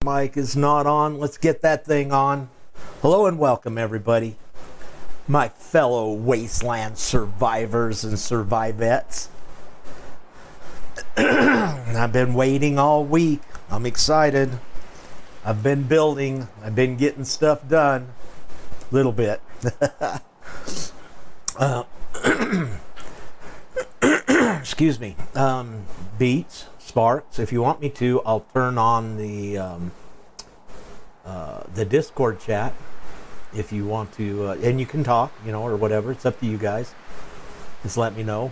Mic is not on. Let's get that thing on. Hello and welcome, everybody. My fellow wasteland survivors and survivettes. I've been waiting all week. I'm excited. I've been building. I've been getting stuff done. A little bit. Excuse me. Beats, Sparks. If you want me to, I'll turn on the Discord chat. If you want to, and you can talk, or whatever. It's up to you guys. Just let me know.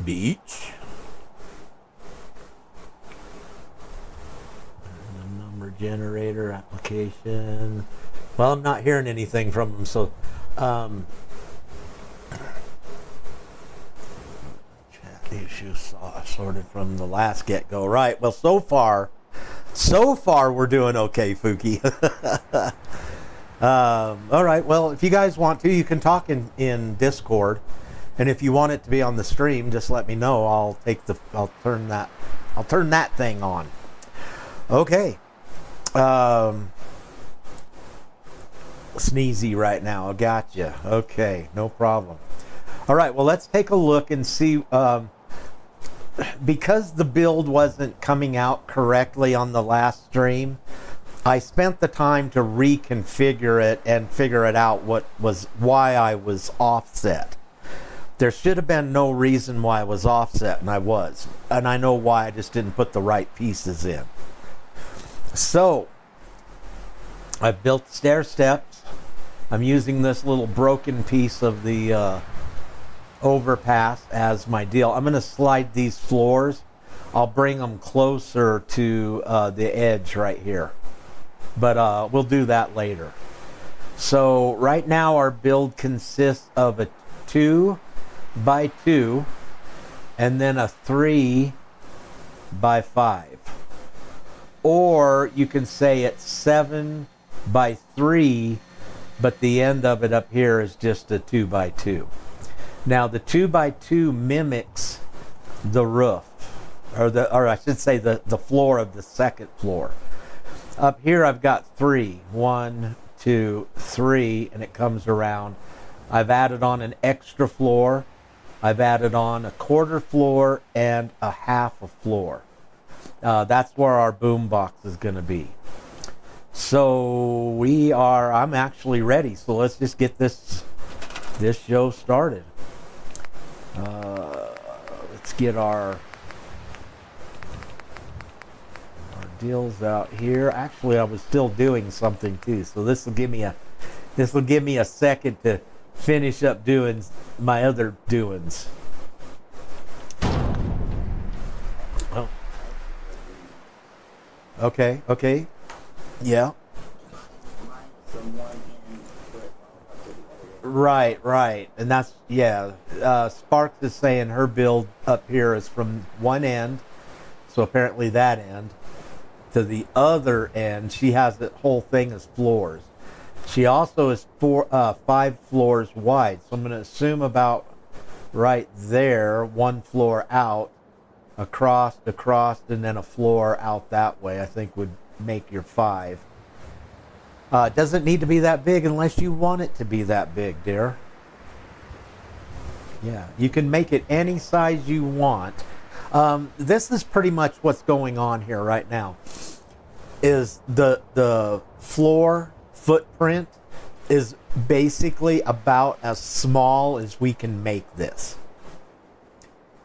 Beach. The number generator application. Well, I'm not hearing anything from them, so chat issues sorted from the last get-go. Right. Well, so far we're doing okay, Fuki. All right. Well, if you guys want to, you can talk in Discord. And if you want it to be on the stream, just let me know. I'll turn that thing on. Okay. Sneezy right now. I gotcha. Okay, no problem. All right. Well, let's take a look and see. Because the build wasn't coming out correctly on the last stream, I spent the time to reconfigure it and figure it out why I was offset. There should have been no reason why I was offset, and I was. And I know why. I just didn't put the right pieces in. So, I've built stair steps. I'm using this little broken piece of the overpass as my deal. I'm going to slide these floors. I'll bring them closer to the edge right here. But we'll do that later. So, right now our build consists of a 2 by 2 and then a 3 by 5, or you can say it's 7 by 3, but the end of it up here is just a 2 by 2. Now the 2 by 2 mimics the roof, or I should say the floor of the second floor. Up here I've got 3, 1, 2, 3, and it comes around. I've added on an extra floor. I've added on a quarter floor and a half a floor. That's where our boom box is going to be. So I'm actually ready. So let's just get this show started. Let's get our deals out here. Actually, I was still doing something too. So this will give me a second to finish up doing my other doings. Oh. Okay. Yeah. Right. And that's, yeah. Sparks is saying her build up here is from one end, so apparently that end, to the other end. She has the whole thing as floors. She also is 5 floors wide, so I'm going to assume about right there, 1 floor out, across, and then a floor out that way, I think would make your 5. It doesn't need to be that big unless you want it to be that big, dear. Yeah, you can make it any size you want. This is pretty much what's going on here right now. Is the floor footprint is basically about as small as we can make this.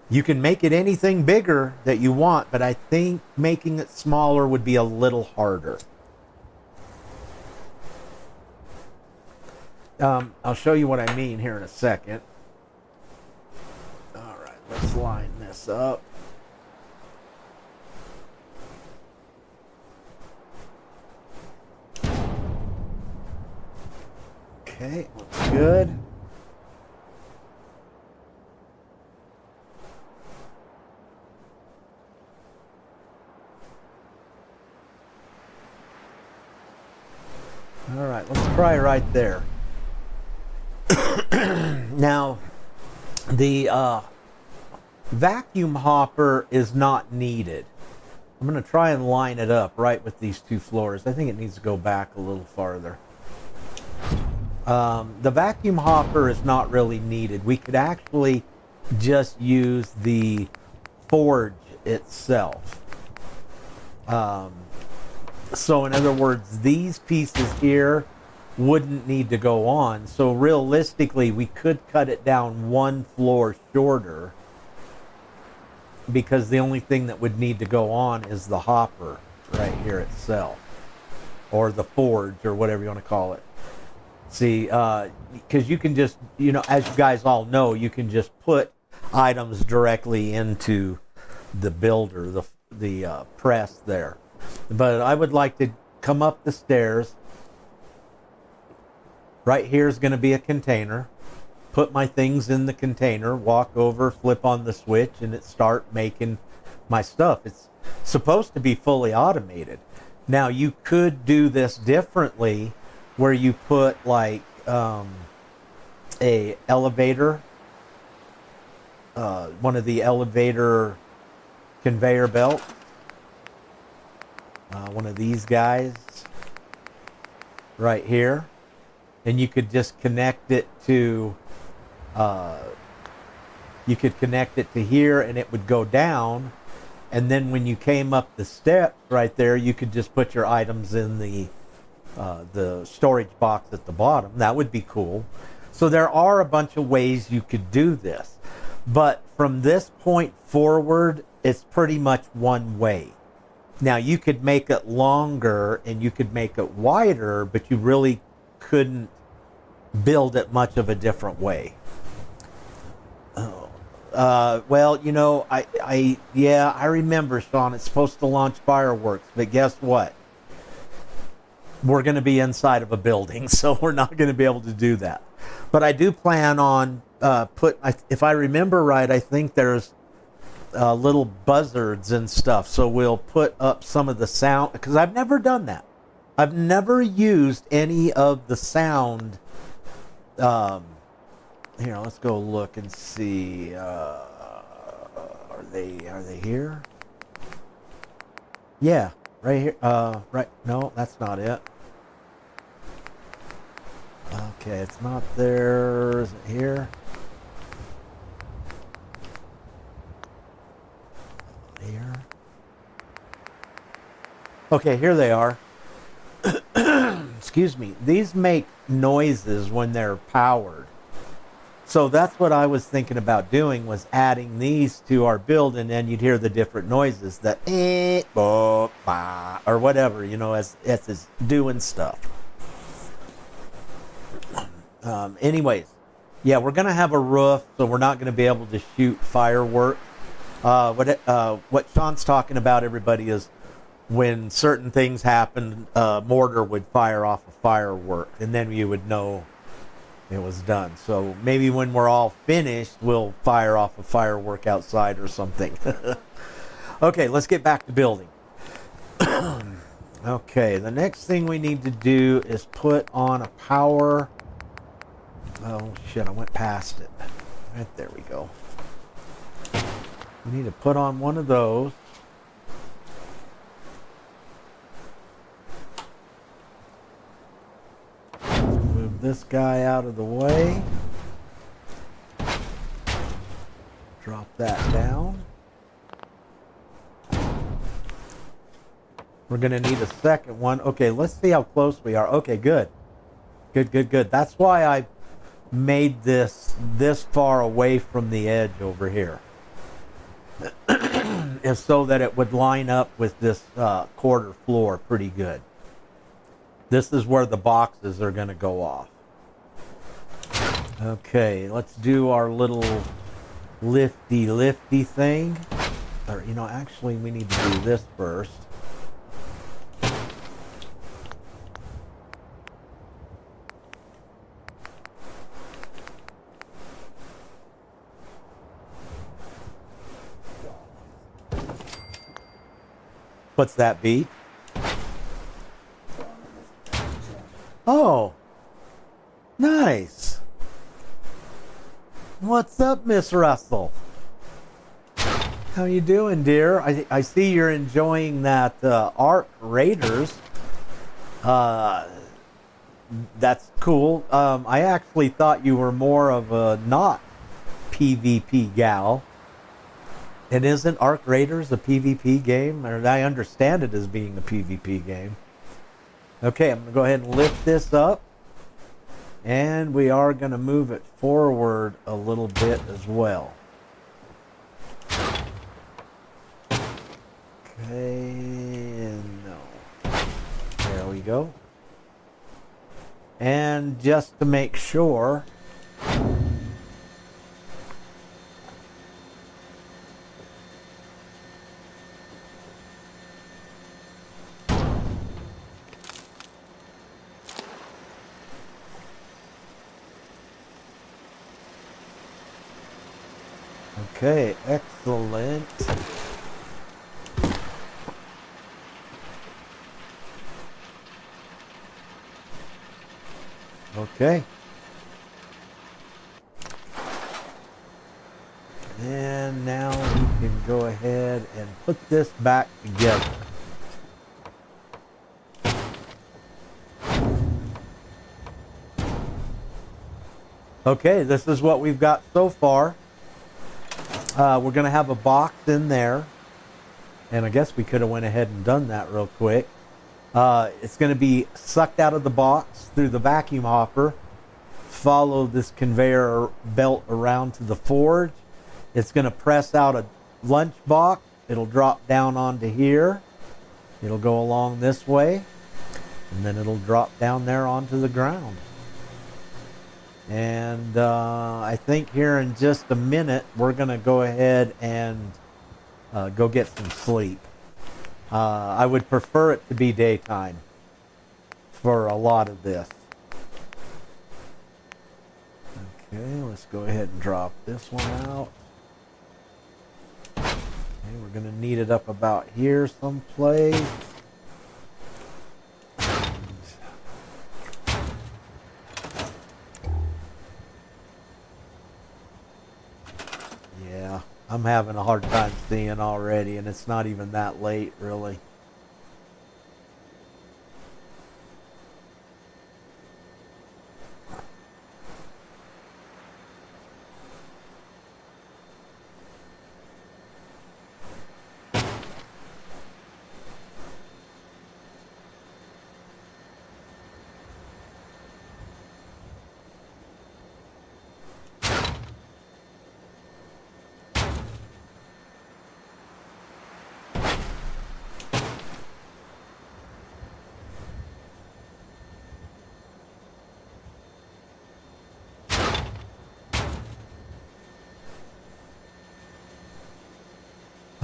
You can make it anything bigger that you want, but I think making it smaller would be a little harder. I'll show you what I mean here in a second. All right, let's line this up. Okay, looks good. All right, let's try right there. Now, the Vacuum hopper is not needed. I'm going to try and line it up right with these two floors. I think it needs to go back a little farther. The vacuum hopper is not really needed. We could actually just use the forge itself. So in other words, these pieces here wouldn't need to go on. So realistically, we could cut it down one floor shorter, because the only thing that would need to go on is the hopper right here itself, or the forge, or whatever you want to call it. See, because you can just, as you guys all know, you can just put items directly into the builder, the press there. But I would like to come up the stairs. Right here is going to be a container. Put my things in the container, walk over, flip on the switch, and it start making my stuff. It's supposed to be fully automated. Now, you could do this differently, where you put like a elevator, one of the elevator conveyor belts, one of these guys right here, and you could just connect it to here, and it would go down, and then when you came up the steps right there, you could just put your items in the storage box at the bottom. That would be cool. So there are a bunch of ways you could do this, but from this point forward, it's pretty much one way. Now, you could make it longer and you could make it wider, but you really couldn't build it much of a different way. Well, I remember, Sean, it's supposed to launch fireworks, but guess what? We're going to be inside of a building, so we're not going to be able to do that. But I do plan on if I remember right, I think there's little buzzards and stuff, so we'll put up some of the sound, because I've never done that. I've never used any of the sound. Here, let's go look and see. Are they here? Yeah, right here. Right. No, that's not it. Okay, it's not there. Is it here? Here. Okay, here they are. Excuse me. These make noises when they're powered. So that's what I was thinking about doing, was adding these to our build, and then you'd hear the different noises that or whatever, as it's doing stuff. Anyways, yeah, we're going to have a roof, so we're not going to be able to shoot fireworks. What Sean's talking about, everybody, is when certain things happen, mortar would fire off a firework, and then you would know it was done. So maybe when we're all finished, we'll fire off a firework outside or something. Okay, let's get back to building. Okay, the next thing we need to do is put on a power. Oh shit, I went past it. Right, there we go. We need to put on one of those. Move this guy out of the way. Drop that down. We're going to need a second one. Okay, let's see how close we are. Okay, good. Good. That's why I made this far away from the edge over here. Is so that it would line up with this quarter floor pretty good. This is where the boxes are going to go off. Okay, let's do our little lifty thing. Or, actually we need to do this first. What's that beat? Oh, nice. What's up, Miss Russell? How you doing, dear? I see you're enjoying that Arc Raiders. Uh, that's cool. I actually thought you were more of a not PvP gal. And isn't Arc Raiders a PvP game? Or I understand it as being a PvP game. Okay, I'm going to go ahead and lift this up. And we are going to move it forward a little bit as well. Okay, and no. There we go. And just to make sure, okay, excellent. Okay. And now we can go ahead and put this back together. Okay, this is what we've got so far. We're going to have a box in there. And I guess we could have went ahead and done that real quick. It's going to be sucked out of the box through the vacuum hopper. Follow this conveyor belt around to the forge. It's going to press out a lunchbox. It'll drop down onto here. It'll go along this way. And then it'll drop down there onto the ground. And I think here in just a minute, we're going to go ahead and go get some sleep. I would prefer it to be daytime for a lot of this. Okay, let's go ahead and drop this one out. Okay, we're going to need it up about here someplace. Yeah, I'm having a hard time seeing already, and it's not even that late, really.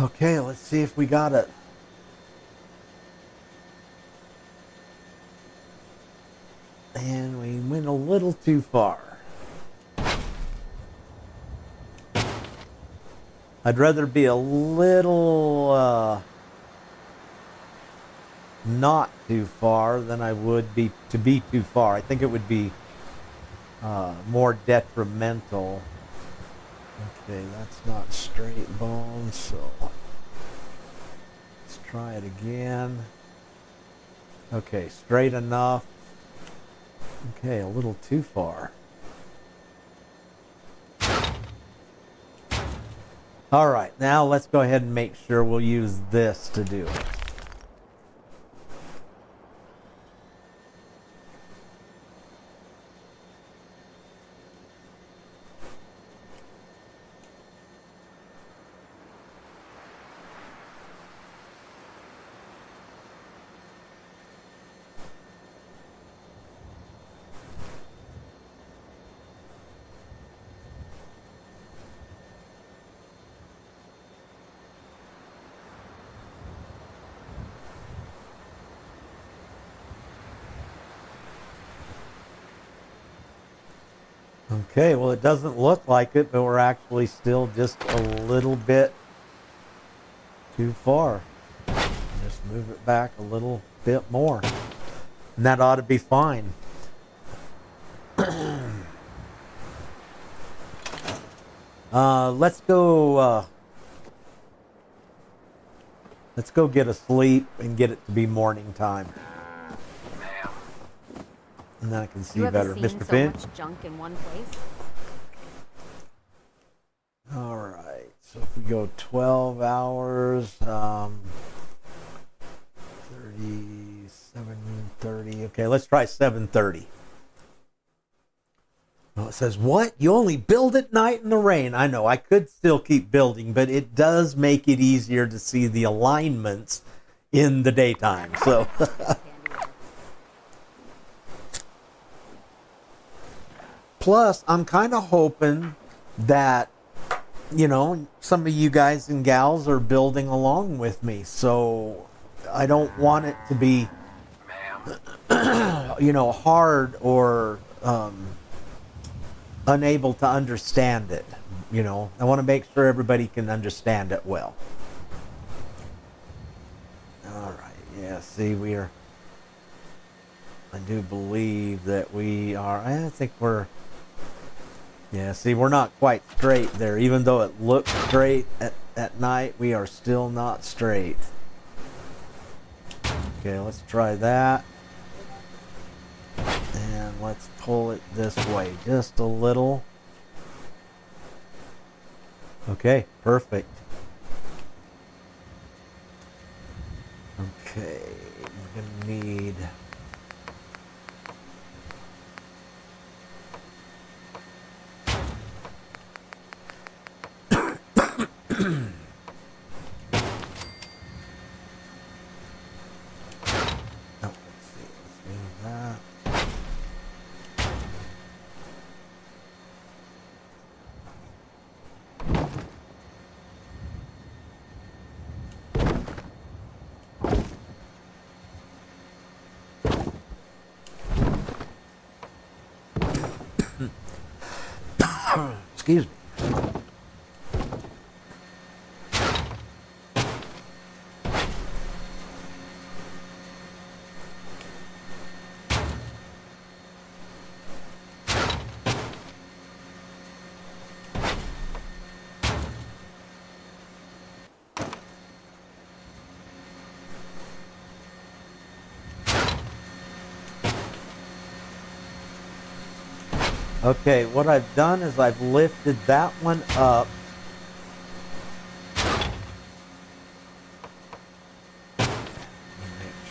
Okay, let's see if we got it. And we went a little too far. I'd rather be a little not too far than I would be to be too far. I think it would be more detrimental. Okay, that's not straight bone, so let's try it again. Okay, straight enough. Okay, a little too far. All right, now let's go ahead and make sure we'll use this to do it. Okay, well, it doesn't look like it, but we're actually still just a little bit too far. Just move it back a little bit more. And that ought to be fine. Let's go Let's go get a sleep and get it to be morning time. And then I can see better. Mr. Finch? So much junk in one place? All right. So if we go 12 hours, 7:30. Okay, let's try 7:30. Well, it says, what? You only build at night in the rain. I know, I could still keep building, but it does make it easier to see the alignments in the daytime. So, plus, I'm kind of hoping that, you know, some of you guys and gals are building along with me. So, I don't want it to be, you know, hard or unable to understand it. You know, I want to make sure everybody can understand it well. All right. Yeah. See, I do believe that we are. I think we're. Yeah. See, we're not quite straight there. Even though it looks straight at night, we are still not straight. Okay. Let's try that. And let's pull it this way just a little. Okay, perfect. Okay, we're gonna need excuse me. Okay, what I've done is I've lifted that one up. Make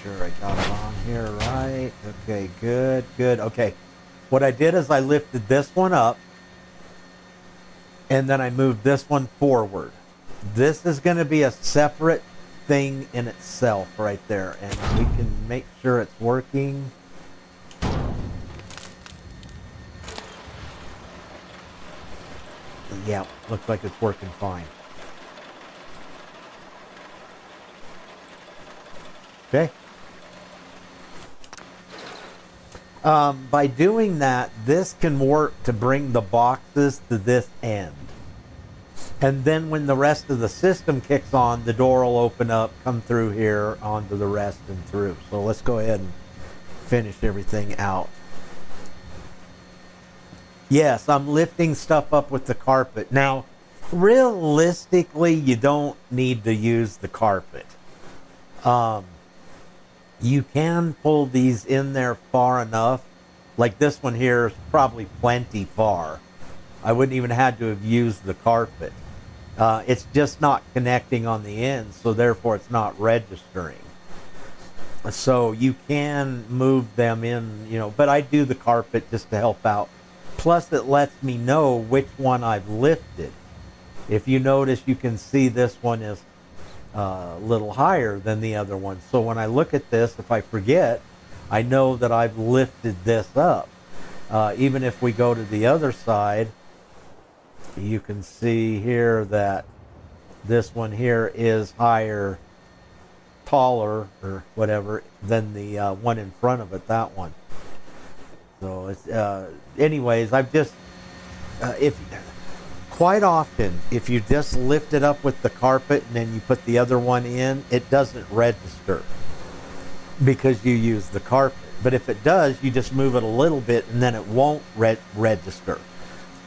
sure I got it on here right. Okay, good, good. Okay, what I did is I lifted this one up, and then I moved this one forward. This is going to be a separate thing in itself right there, and we can make sure it's working. Yeah, looks like it's working fine. Okay. By doing that, this can work to bring the boxes to this end. And then when the rest of the system kicks on, the door will open up, come through here, onto the rest and through. So let's go ahead and finish everything out. Yes, I'm lifting stuff up with the carpet. Now, realistically, you don't need to use the carpet. You can pull these in there far enough. Like this one here is probably plenty far. I wouldn't even have to have used the carpet. It's just not connecting on the end, so therefore it's not registering. So you can move them in, you know, but I do the carpet just to help out. Plus, it lets me know which one I've lifted. If you notice, you can see this one is a little higher than the other one. So when I look at this, if I forget, I know that I've lifted this up. Even if we go to the other side, you can see here that this one here is higher, taller, or whatever, than the one in front of it, that one. So it's, anyways, I've just, quite often, if you just lift it up with the carpet and then you put the other one in, it doesn't register because you use the carpet. But if it does, you just move it a little bit and then it won't register.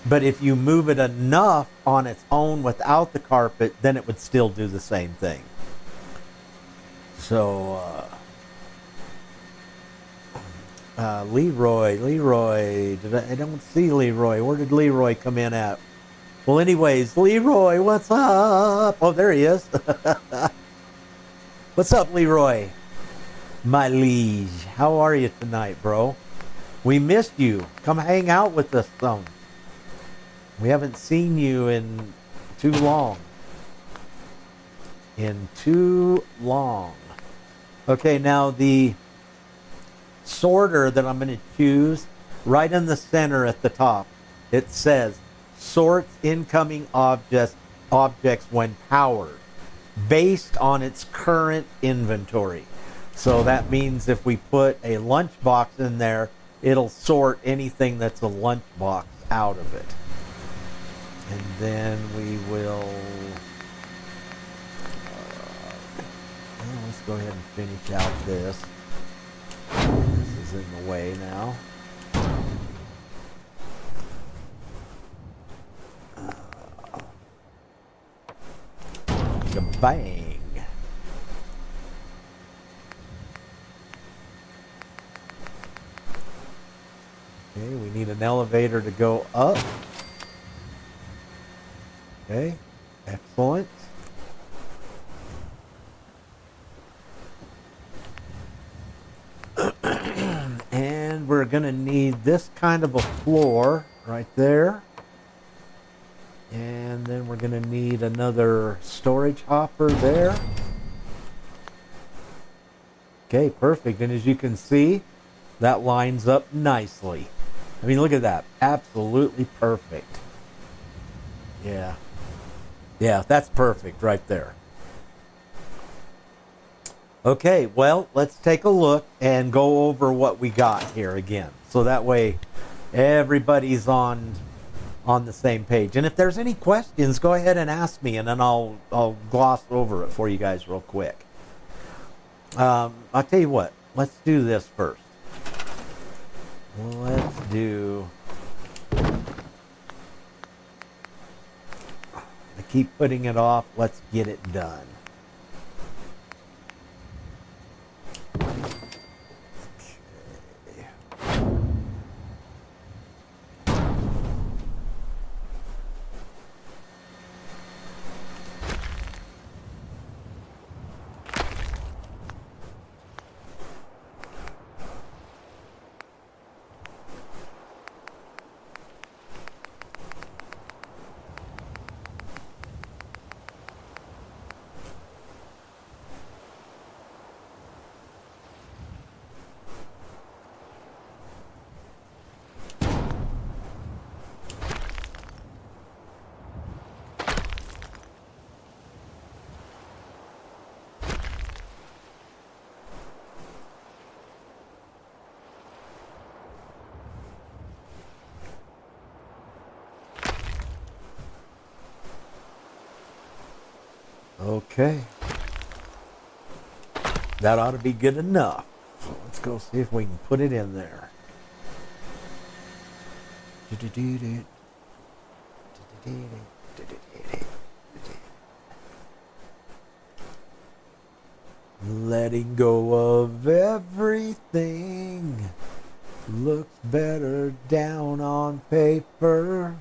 But if you move it enough on its own without the carpet, then it would still do the same thing. So, Leroy, I don't see Leroy. Where did Leroy come in at? Well, anyways, Leroy, what's up? Oh, there he is. What's up, Leroy? My liege, how are you tonight, bro? We missed you. Come hang out with us some. We haven't seen you in too long. Okay, now the sorter that I'm going to choose, right in the center at the top, it says sorts incoming objects when powered based on its current inventory. So that means if we put a lunchbox in there, it'll sort anything that's a lunchbox out of it. And then we will... let's go ahead and finish out this. This is in the way now. Bang. Okay, we need an elevator to go up. Okay, excellent. And we're going to need this kind of a floor right there. And then we're going to need another storage hopper there. Okay, perfect. And as you can see, that lines up nicely. I mean, look at that. Absolutely perfect. Yeah. Yeah, that's perfect right there. Okay, well, let's take a look and go over what we got here again. So that way everybody's on the same page. And if there's any questions, go ahead and ask me, and then I'll gloss over it for you guys real quick. I'll tell you what. Let's do this first. Let's do... I keep putting it off. Let's get it done. Okay. That ought to be good enough. So let's go see if we can put it in there. Letting go of everything looks better down on paper.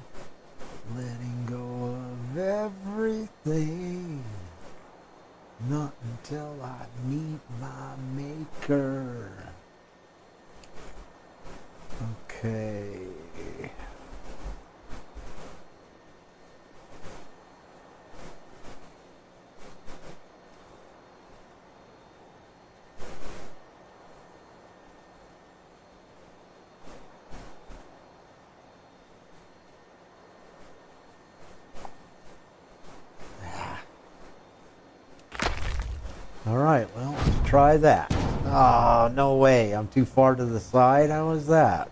Letting go of everything. Not until I meet my maker. Okay. All right, well, let's try that. Oh, no way. I'm too far to the side. How was that?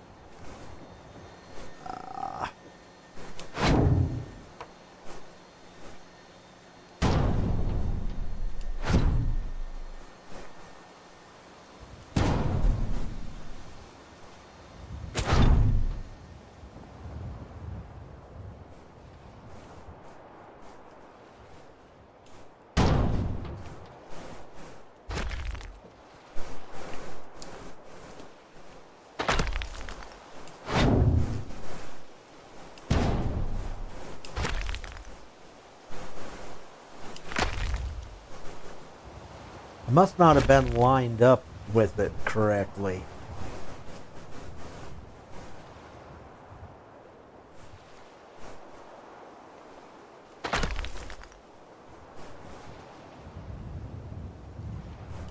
I must not have been lined up with it correctly.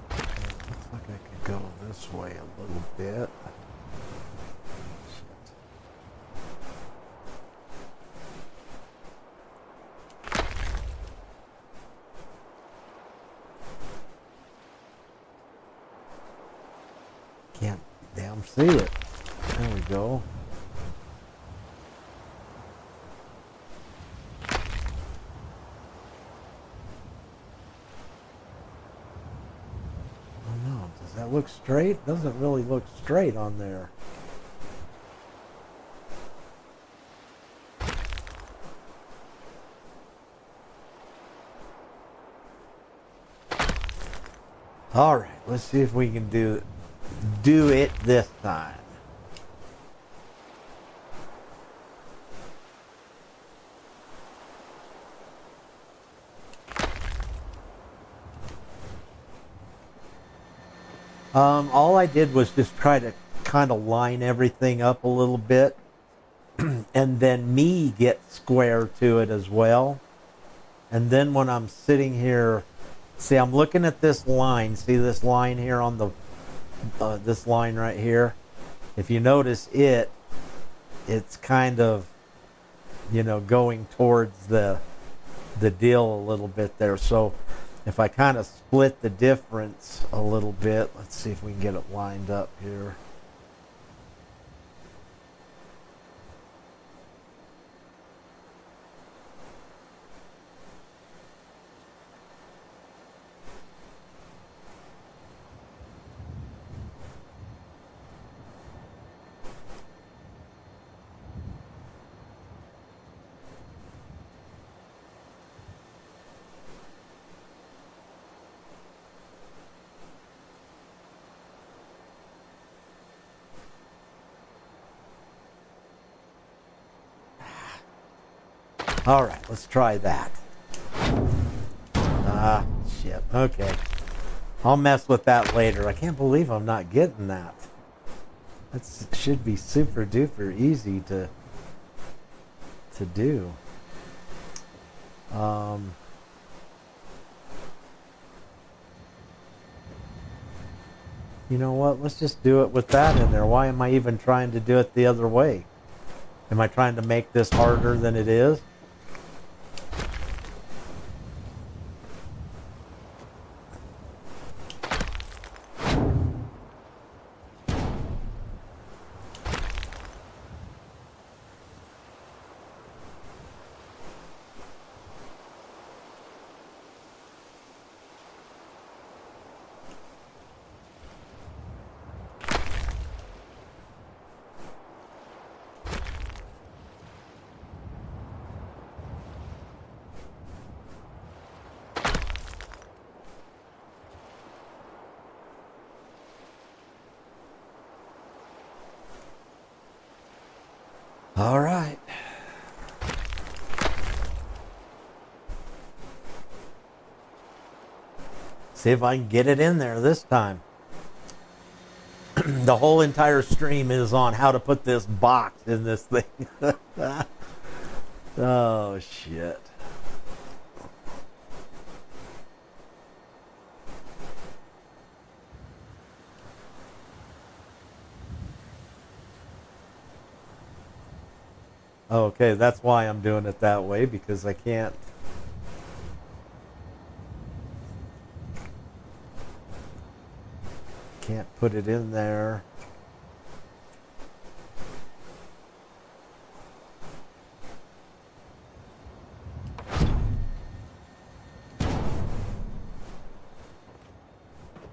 Looks like I could go this way a little bit. Can't damn see it. There we go. Oh no, does that look straight? Doesn't really look straight on there. All right, let's see if we can do it this time. All I did was just try to kind of line everything up a little bit and then me get square to it as well. And then when I'm sitting here, see, I'm looking at this line. See this line here on the, this line right here? If you notice it's kind of, you know, going towards the deal a little bit there. So if I kind of split the difference a little bit, let's see if we can get it lined up here. All right, let's try that. Ah, shit. Okay. I'll mess with that later. I can't believe I'm not getting that. That should be super duper easy to do. You know what? Let's just do it with that in there. Why am I even trying to do it the other way? Am I trying to make this harder than it is? All right. See if I can get it in there this time. The whole entire stream is on how to put this box in this thing. Oh, shit. Okay, that's why I'm doing it that way, because I can't put it in there.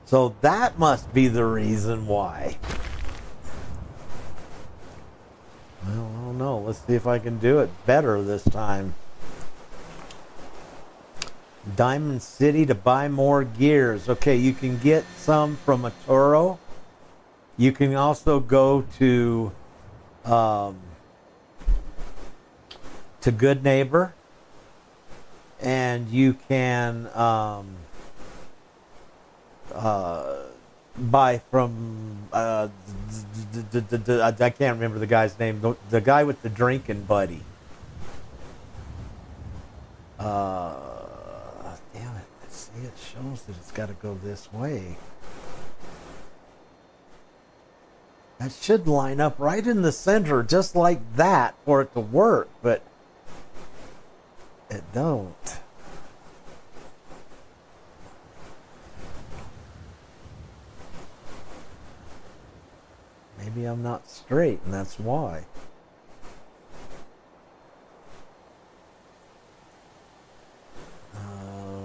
So that must be the reason why. Well, I don't know. Let's see if I can do it better this time. Diamond City to buy more gears. Okay, you can get some from a Toro. You can also go to Good Neighbor, and you can buy from I can't remember the guy's name. The guy with the drinking buddy. Damn it! See, it shows that it's got to go this way. That should line up right in the center, just like that, for it to work, but it don't. Maybe I'm not straight, and that's why.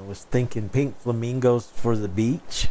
Was thinking pink flamingos for the beach.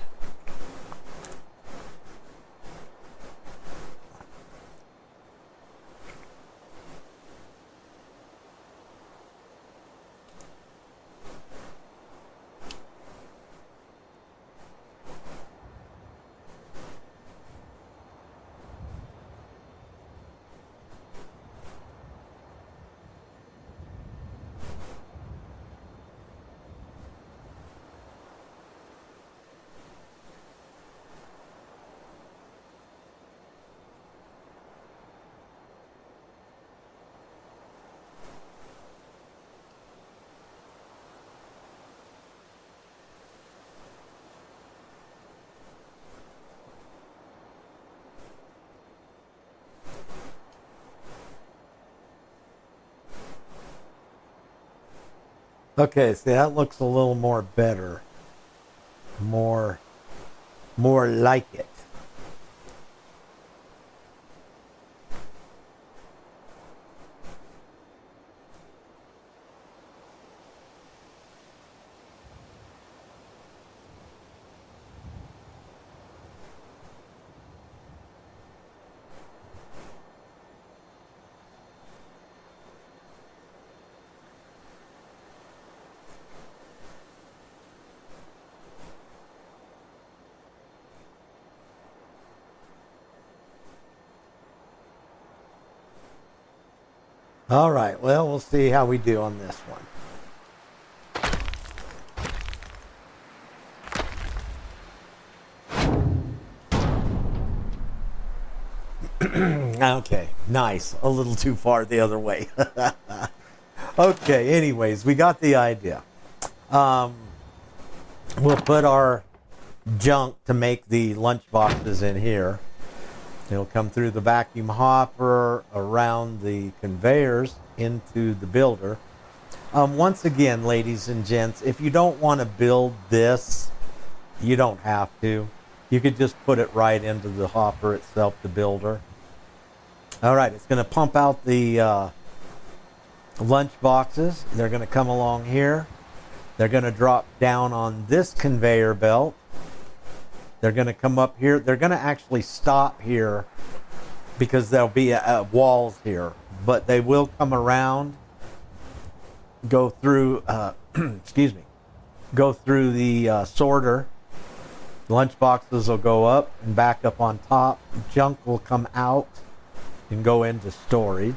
Okay, see, that looks a little more better. More like it. All right, well, we'll see how we do on this one. Okay, nice. A little too far the other way. Okay, anyways, we got the idea. We'll put our junk to make the lunch boxes in here. It'll come through the vacuum hopper, around the conveyors, into the builder. Once again, ladies and gents, if you don't want to build this, you don't have to. You could just put it right into the hopper itself, the builder. All right, it's going to pump out the lunch boxes. They're going to come along here. They're going to drop down on this conveyor belt. They're going to come up here. They're going to actually stop here because there'll be walls here. But they will come around, go through, excuse me, go through the sorter. Lunch boxes will go up and back up on top. Junk will come out and go into storage.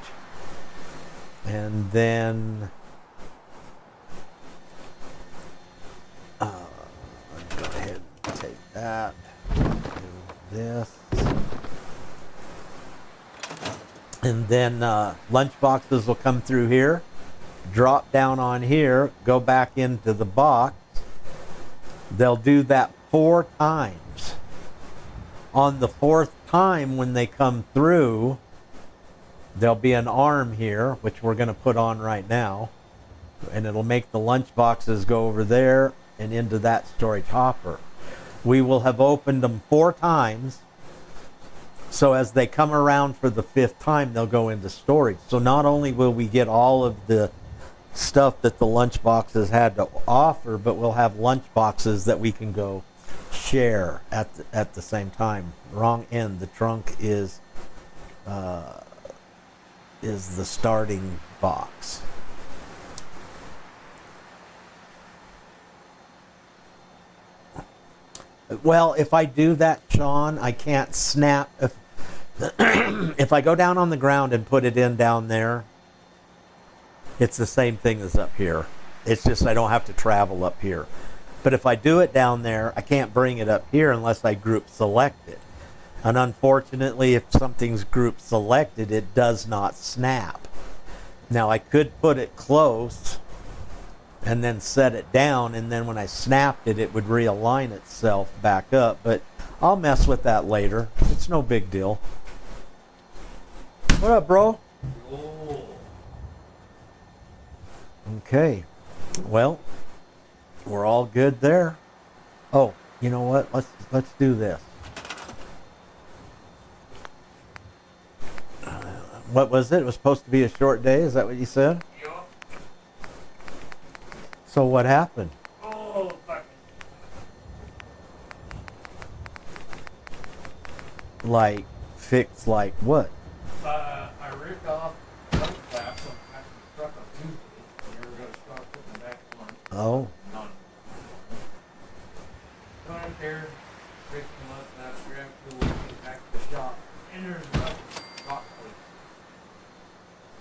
And then go ahead and take that, do this, and then lunch boxes will come through here, drop down on here, go back into the box. They'll do that 4 times. On the 4th time when they come through, there'll be an arm here, which we're going to put on right now, and it'll make the lunch boxes go over there and into that storage hopper. We will have opened them 4 times, so as they come around for the 5th time, they'll go into storage. So not only will we get all of the stuff that the lunch boxes had to offer, but we'll have lunch boxes that we can go share at the same time. Wrong end. The trunk is the starting box. Well, if I do that, Sean, I can't snap. If I go down on the ground and put it in down there, it's the same thing as up here. It's just I don't have to travel up here. But if I do it down there, I can't bring it up here unless I group select it. And unfortunately, if something's group selected, it does not snap. Now I could put it close and then set it down, and then when I snapped it, it would realign itself back up. But I'll mess with that later. It's no big deal. What up, bro? Oh. Okay. Well, we're all good there. Oh, you know what? Let's do this. What was it? It was supposed to be a short day. Is that what you said? Yeah. So what happened? Oh, fucking. Like, fix like what? I ripped off one flap from the truck on Tuesday. And never got to start putting them back on. Oh. None. Going out there, fixing them up, and I grabbed the tool, get back to the shop. And there's another rock plate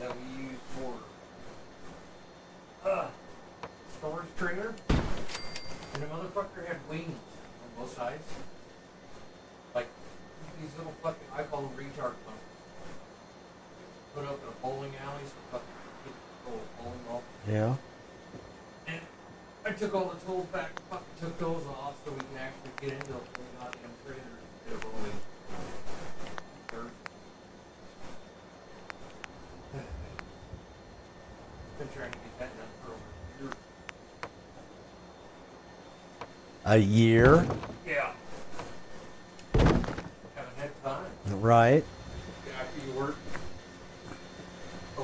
that we use for storage trailer. And the motherfucker had wings on both sides. Like these little fucking, I call them retard pumps. Put up in a bowling alley so fucking kids can throw a bowling ball. Yeah. And I took all the tools back, fucking took those off so we can actually get into the whole goddamn trailer instead of rolling dirt. Been trying to get that done for over a year. A year? Yeah. Haven't had time. Right. After you work.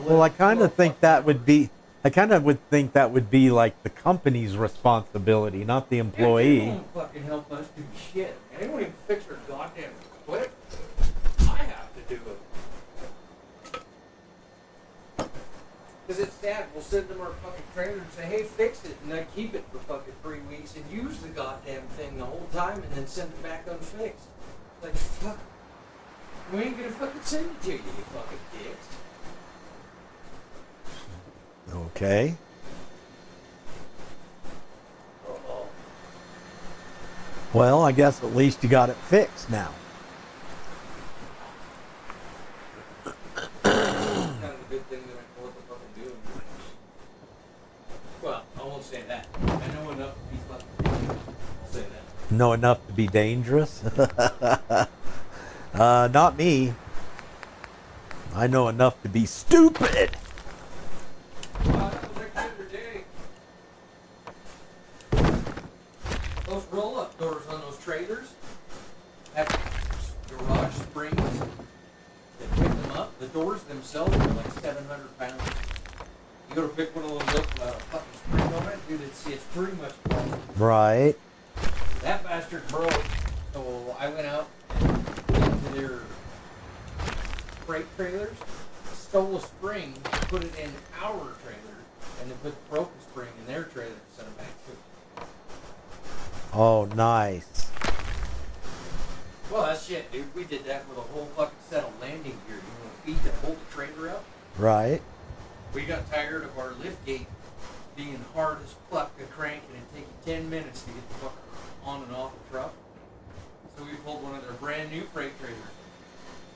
Well, I kind of think that would be. I kind of would think that would be like the company's responsibility, not the They employee. won't fucking help us do shit. They won't even fix our goddamn equipment. I have to do it. Because it's sad. We'll send them our fucking trailer and say, hey, fix it. And they keep it for fucking 3 weeks and use the goddamn thing the whole time and then send it back unfixed. It's like, fuck. We ain't gonna fucking send it to you, you fucking dicks. Okay. Uh-oh. Well, I guess at least you got it fixed now. Kind of a good thing that I know what the fuck I'm doing. Well, I won't say that. I know enough to be fucking dangerous. I'll say that. Know enough to be dangerous? Not me. I know enough to be stupid. That was like the other day. Those roll-up doors on those trailers have garage springs that pick them up. The doors themselves are like 700 pounds. You go to pick one of those up without a fucking spring on it, dude, it's pretty much gone. Right. That bastard broke, so I went out and went into their freight trailers, stole a spring, put it in our trailer, and then put the broken spring in their trailer and sent it back too. Oh, nice. Well, that's shit, dude. We did that with a whole fucking set of landing gear. You know, feet that hold the trailer up. Right. We got tired of our lift gate being hard as fuck to crank and it taking 10 minutes to get the fucker on and off the truck. So we pulled one of their brand new freight trailers,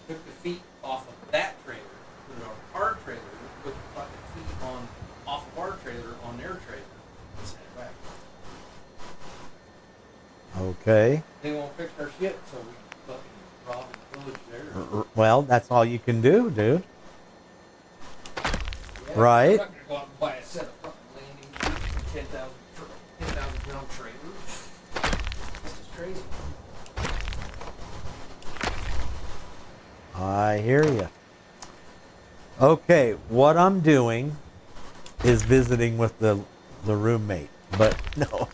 took the feet off of that trailer, put it on our trailer, put the fucking feet on off of our trailer on their trailer, and sent it back. Okay. They won't fix our shit, so we fucking rob and pillage theirs. Well, that's all you can do, dude. Yeah, Right. I'm not gonna go out and buy a set of fucking landing gear and 10,000 pound trailers. This is crazy. I hear you. Okay, what I'm doing is visiting with the roommate, but no.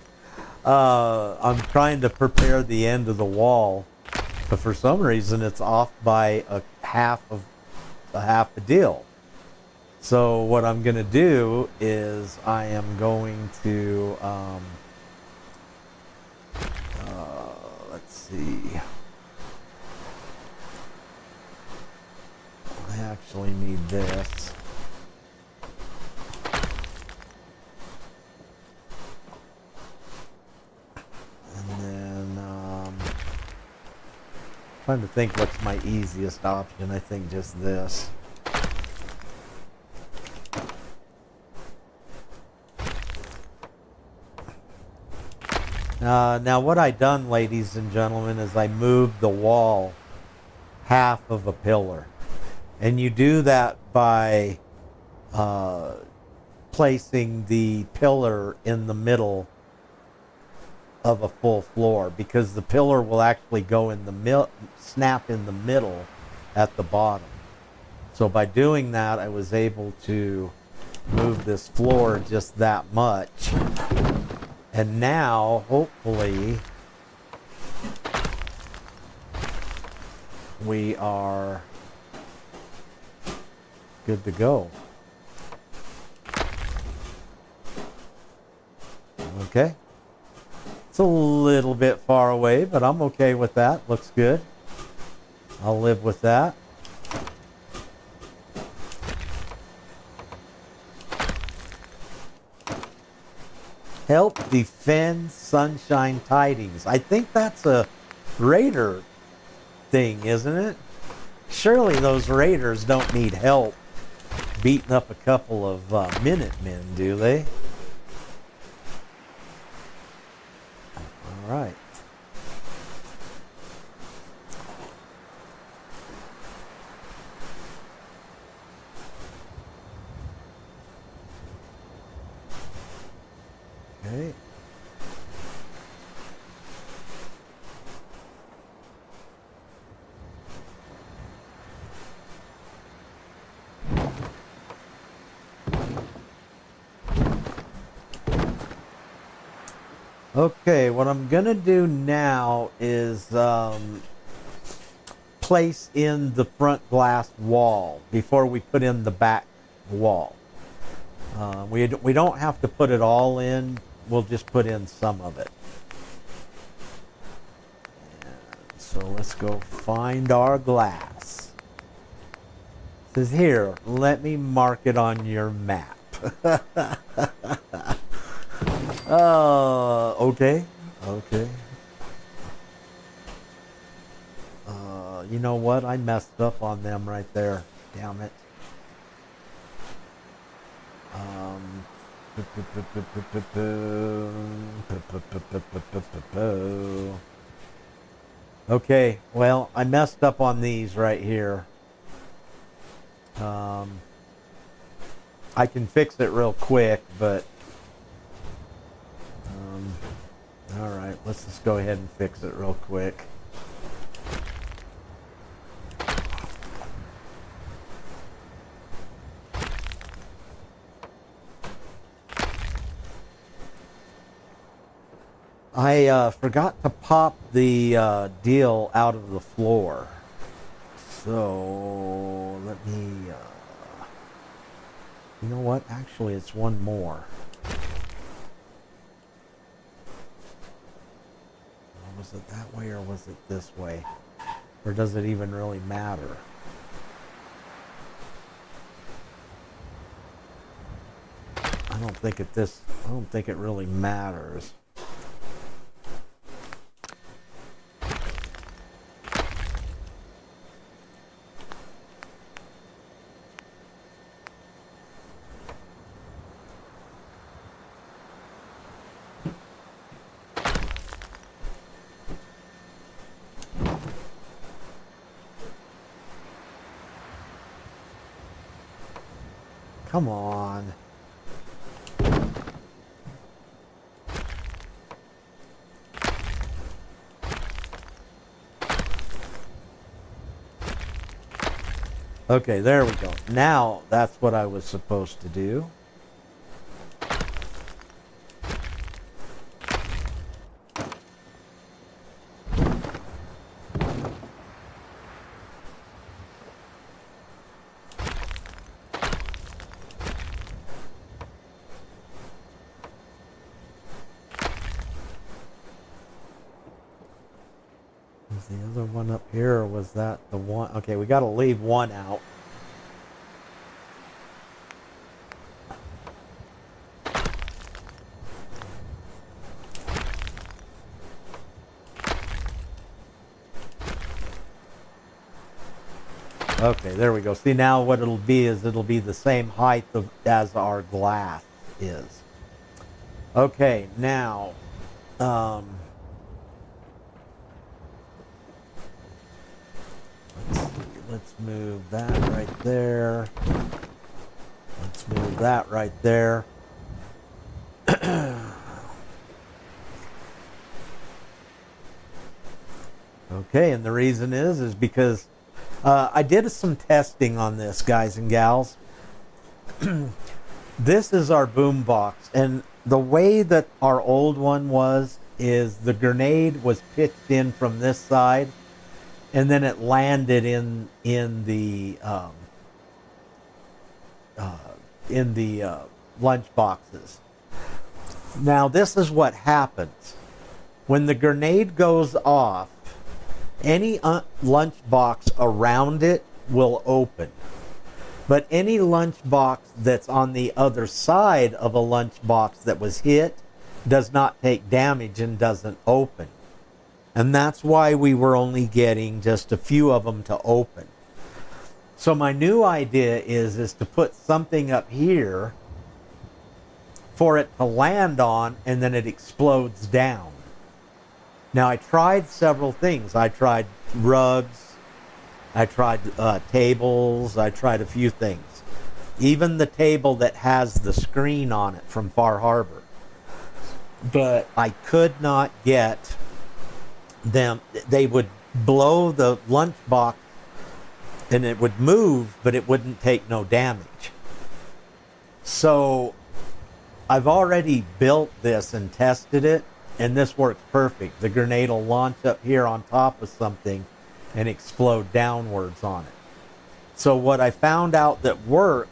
I'm trying to prepare the end of the wall, but for some reason it's off by a half a deal. So what I'm going to do is I am going to let's see. I actually need this. Trying to think what's my easiest option. I think just this. Now what I done, ladies and gentlemen, is I moved the wall half of a pillar. And you do that by placing the pillar in the middle of a full floor, because the pillar will actually go in the snap in the middle at the bottom. So by doing that, I was able to move this floor just that much. And now, hopefully, we are good to go. Okay. It's a little bit far away, but I'm okay with that. Looks good. I'll live with that. Help defend Sunshine Tidings. I think that's a Raider thing, isn't it? Surely those Raiders don't need help beating up a couple of Minutemen, do they? All right. Okay. Okay, what I'm gonna do now is place in the front glass wall before we put in the back wall. We don't have to put it all in. We'll just put in some of it. And so let's go find our glass. It says here, let me mark it on your map. Okay. Okay. You know what? I messed up on them right there. Damn it. Okay, well, I messed up on these right here. I can fix it real quick, but all right, let's just go ahead and fix it real quick. I forgot to pop the deal out of the floor. So let me, you know what? Actually, it's one more. Was it that way or was it this way? Or does it even really matter? I don't think it really matters. Come on. Okay, there we go. Now that's what I was supposed to do. Was the other one up here, or was that the one? Okay, we got to leave one out. Okay, there we go. See, now what it'll be is it'll be the same height as our glass is. Okay, now, let's see. Let's move that right there. Let's move that right there. Okay, and the reason is because I did some testing on this, guys and gals. This is our boom box, and the way that our old one was is the grenade was pitched in from this side, and then it landed in the lunch boxes. Now this is what happens when the grenade goes off. Any lunch box around it will open. But any lunch box that's on the other side of a lunch box that was hit does not take damage and doesn't open. And that's why we were only getting just a few of them to open. So my new idea is to put something up here for it to land on, and then it explodes down. Now, I tried several things. I tried rugs. I tried tables. I tried a few things. Even the table that has the screen on it from Far Harbor. But I could not get them. They would blow the lunchbox and it would move, but it wouldn't take no damage. So I've already built this and tested it. And this works perfect. The grenade will launch up here on top of something and explode downwards on it. So what I found out that worked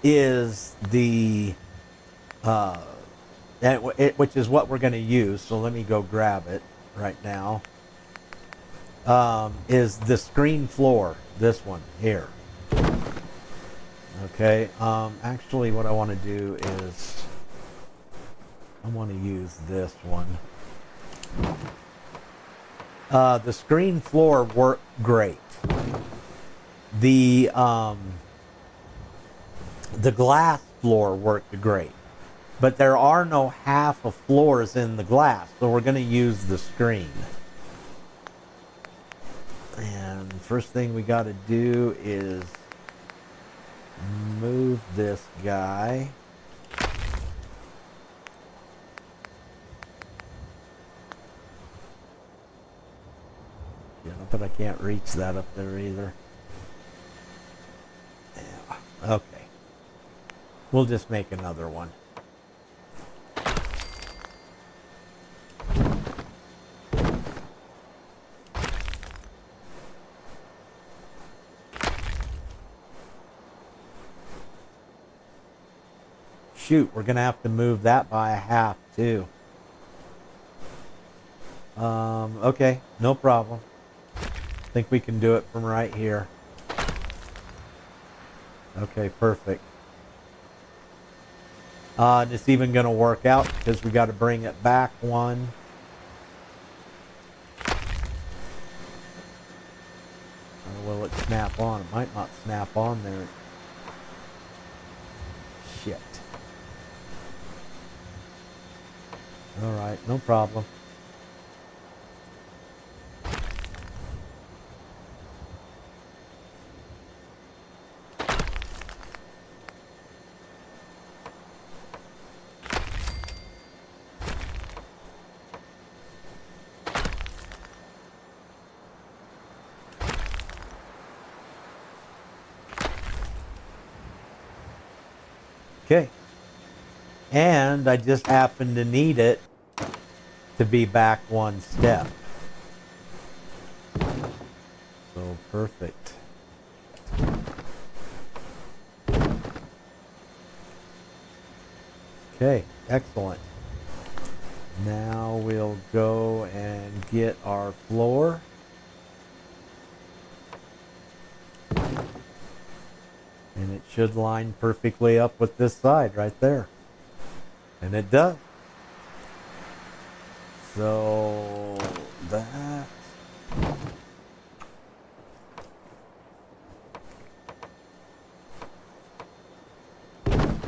is which is what we're going to use. So let me go grab it right now. Is the screen floor, this one here. Okay. Actually, what I want to do is I want to use this one. The screen floor worked great. The glass floor worked great. But there are no half of floors in the glass, so we're going to use the screen. And first thing we got to do is move this guy. Yeah, but I can't reach that up there either. Yeah. Okay. We'll just make another one. Shoot, we're going to have to move that by a half too. Okay, no problem. I think we can do it from right here. Okay, perfect. It's even going to work out because we got to bring it back one. Or will it snap on? It might not snap on there. Shit. All right, no problem. Okay. And I just happen to need it to be back one step. So perfect. Okay, excellent. Now we'll go and get our floor. And it should line perfectly up with this side right there. And it does. So that.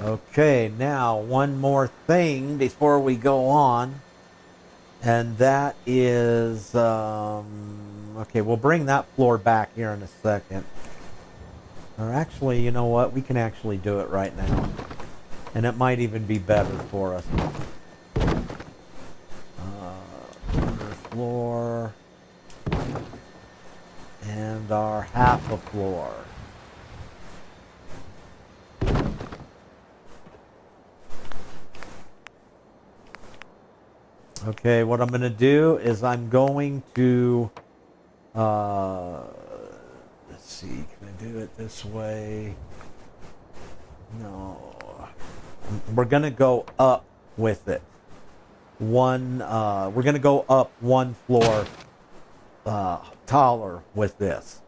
Okay, now one more thing before we go on. And that is, okay, we'll bring that floor back here in a second. Or actually, you know what? We can actually do it right now. And it might even be better for us. Floor. And our half a floor. Okay, what I'm going to do is I'm going to, let's see, can I do it this way? No. We're going to go up with it. We're going to go up one floor taller with this.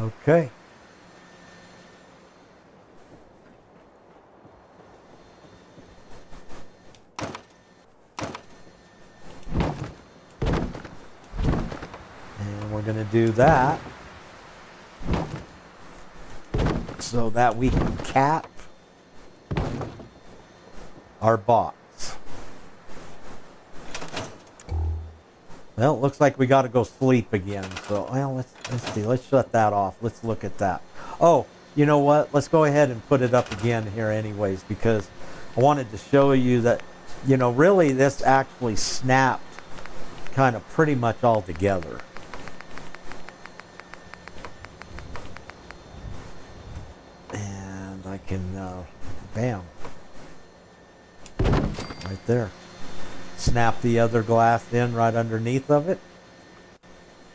Okay. And we're going to do that so that we can cap our box. Well, it looks like we got to go sleep again. So, well, let's see. Let's shut that off. Let's look at that. Oh, you know what? Let's go ahead and put it up again here anyways, because I wanted to show you that, you know, really this actually snapped kind of pretty much all together. And I can, bam, right there. Snap the other glass in right underneath of it.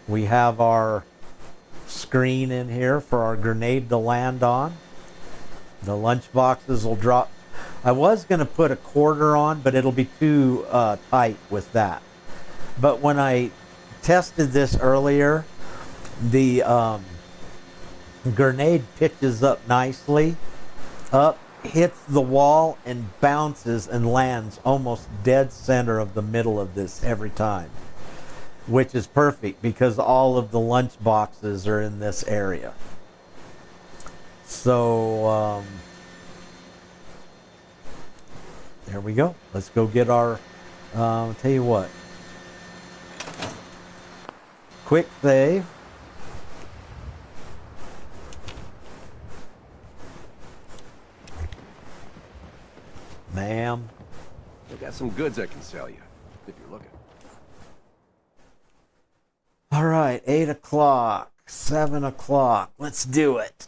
We have our screen in here for our grenade to land on. The lunch boxes will drop. I was going to put a quarter on, but it'll be too tight with that. But when I tested this earlier, the grenade pitches up nicely, up, hits the wall and bounces and lands almost dead center of the middle of this every time, which is perfect because all of the lunch boxes are in this area. So there we go. Let's go get our I'll tell you what, quick save. Ma'am. I got some goods I can sell you, if you're looking. All right, 8 o'clock, 7 o'clock. Let's do it.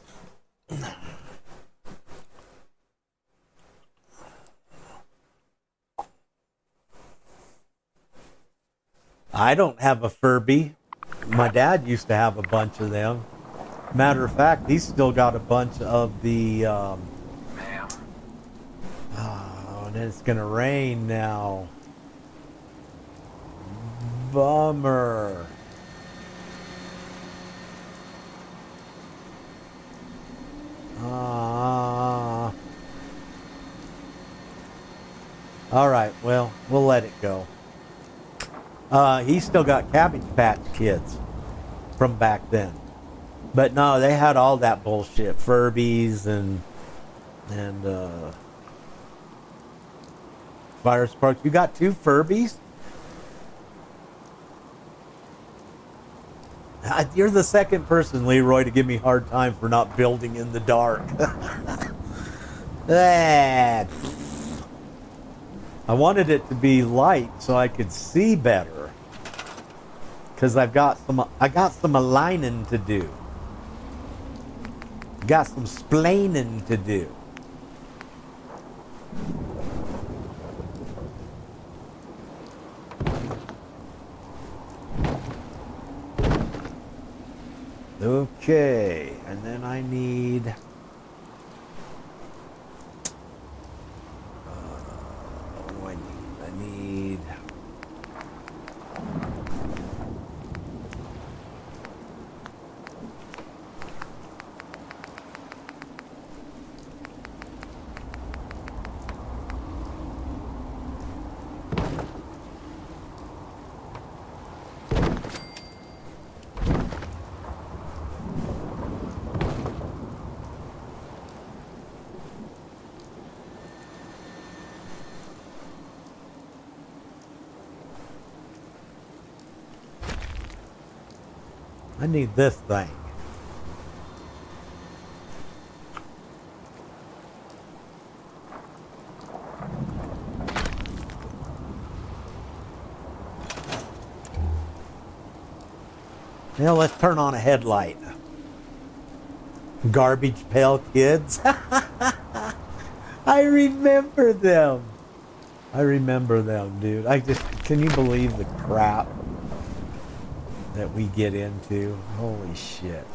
I don't have a Furby. My dad used to have a bunch of them. Matter of fact, he's still got a bunch of the and it's gonna rain now. Bummer. All right, well, we'll let it go. He's still got Cabbage Patch Kids from back then. But no, they had all that bullshit. Furbies and Fire Sparks. You got 2 Furbies? You're the second person, Leroy, to give me a hard time for not building in the dark. I wanted it to be light so I could see better. Because I got some aligning to do. Got some splaining to do. Okay, and then I need what do I need? I need I need this thing. Now let's turn on a headlight. Garbage Pail Kids. I remember them. I remember them, dude. Can you believe the crap that we get into? Holy shit.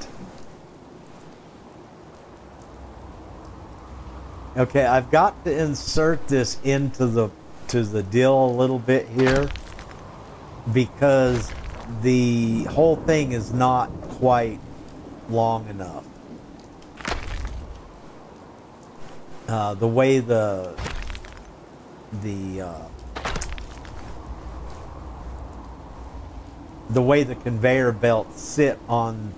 Okay, I've got to insert this into the deal a little bit here because the whole thing is not quite long enough. The way the way the conveyor belts sit on,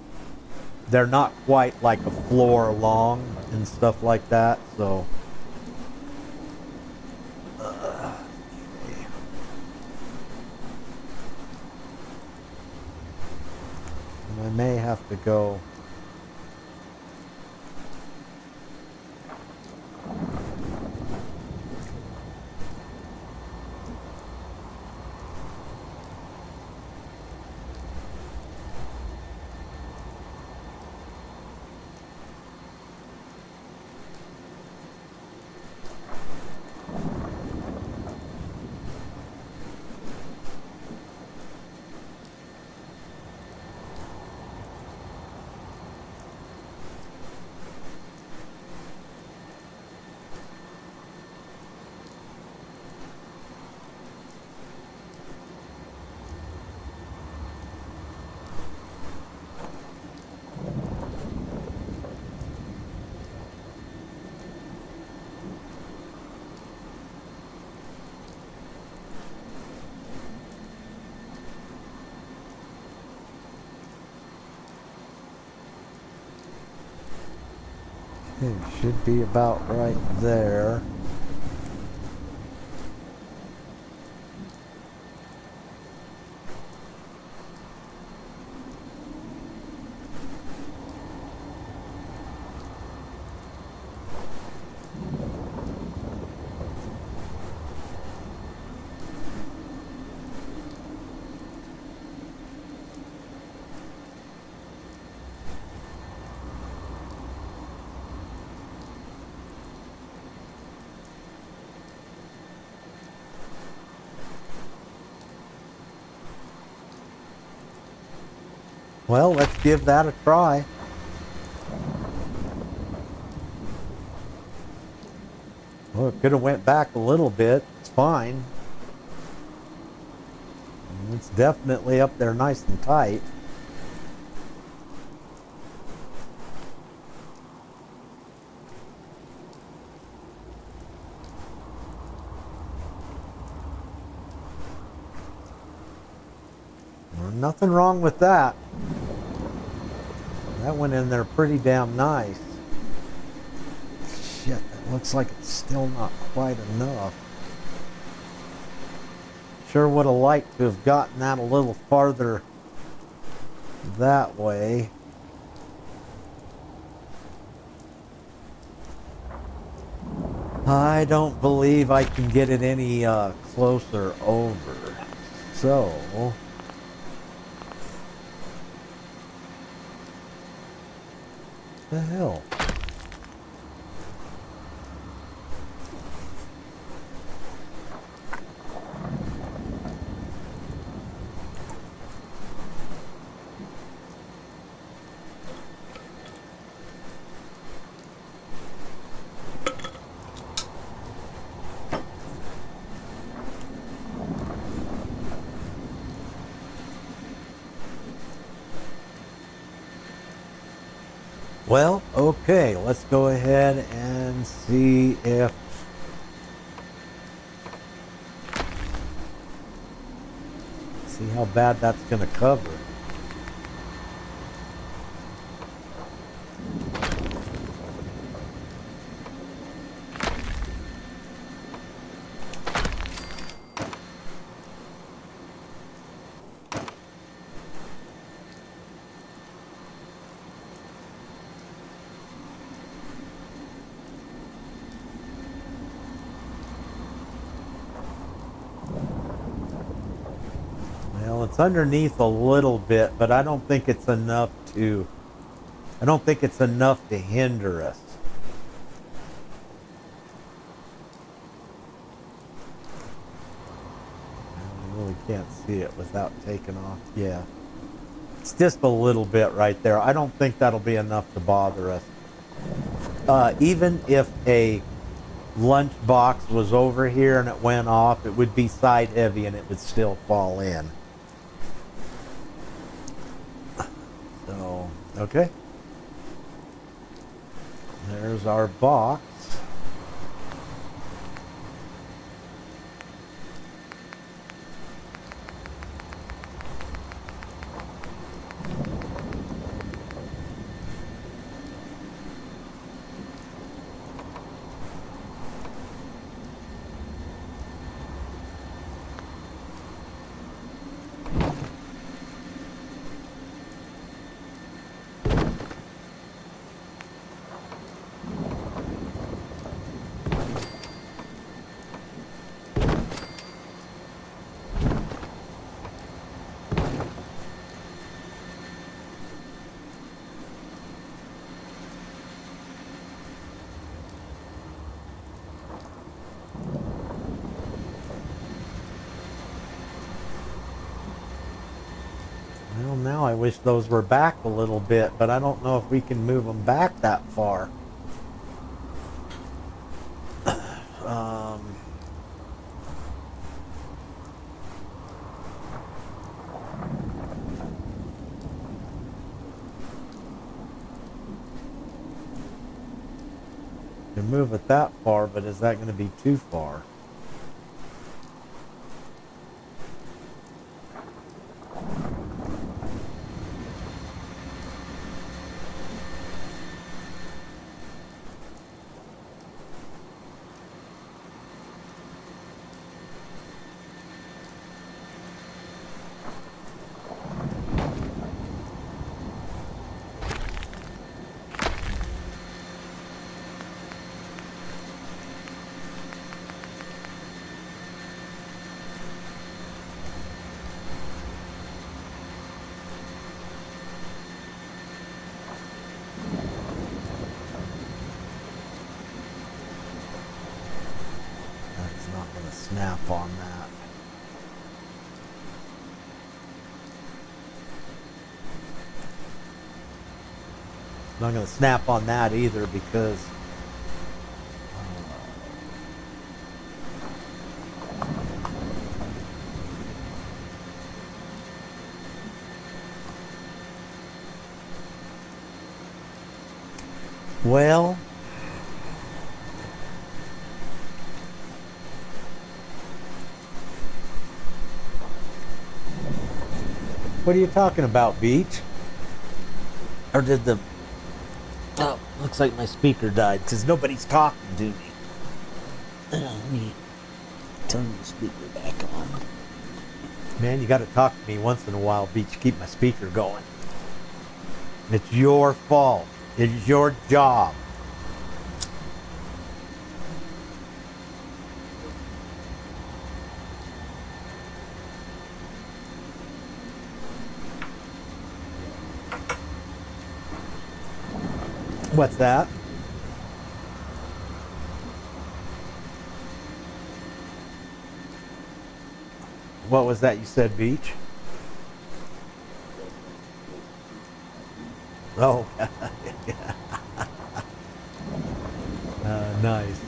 they're not quite like a floor long and stuff like that, so I may have to go. It should be about right there. Well, let's give that a try. Well, it could have went back a little bit. It's fine. It's definitely up there nice and tight. Well, nothing wrong with that. That went in there pretty damn nice. Shit, that looks like it's still not quite enough. Sure would have liked to have gotten that a little farther that way. I don't believe I can get it any closer over. So... the hell? Well, okay, let's go ahead and see if see how bad that's going to cover. It's underneath a little bit, but I don't think it's enough to. I don't think it's enough to hinder us. I really can't see it without taking off. Yeah. It's just a little bit right there. I don't think that'll be enough to bother us. Even if a lunchbox was over here and it went off, it would be side heavy and it would still fall in. So, okay. There's our box. Well, now I wish those were back a little bit, but I don't know if we can move them back that far. You can move it that far, but is that going to be too far? Snap on that. Not going to snap on that either because well, what are you talking about, Beach? Or did the... Oh, looks like my speaker died because nobody's talking to me. Let me turn the speaker back on. Man, you got to talk to me once in a while, Beach. Keep my speaker going. It's your fault. It's your job. What's that? What was that you said, Beach? Oh, nice.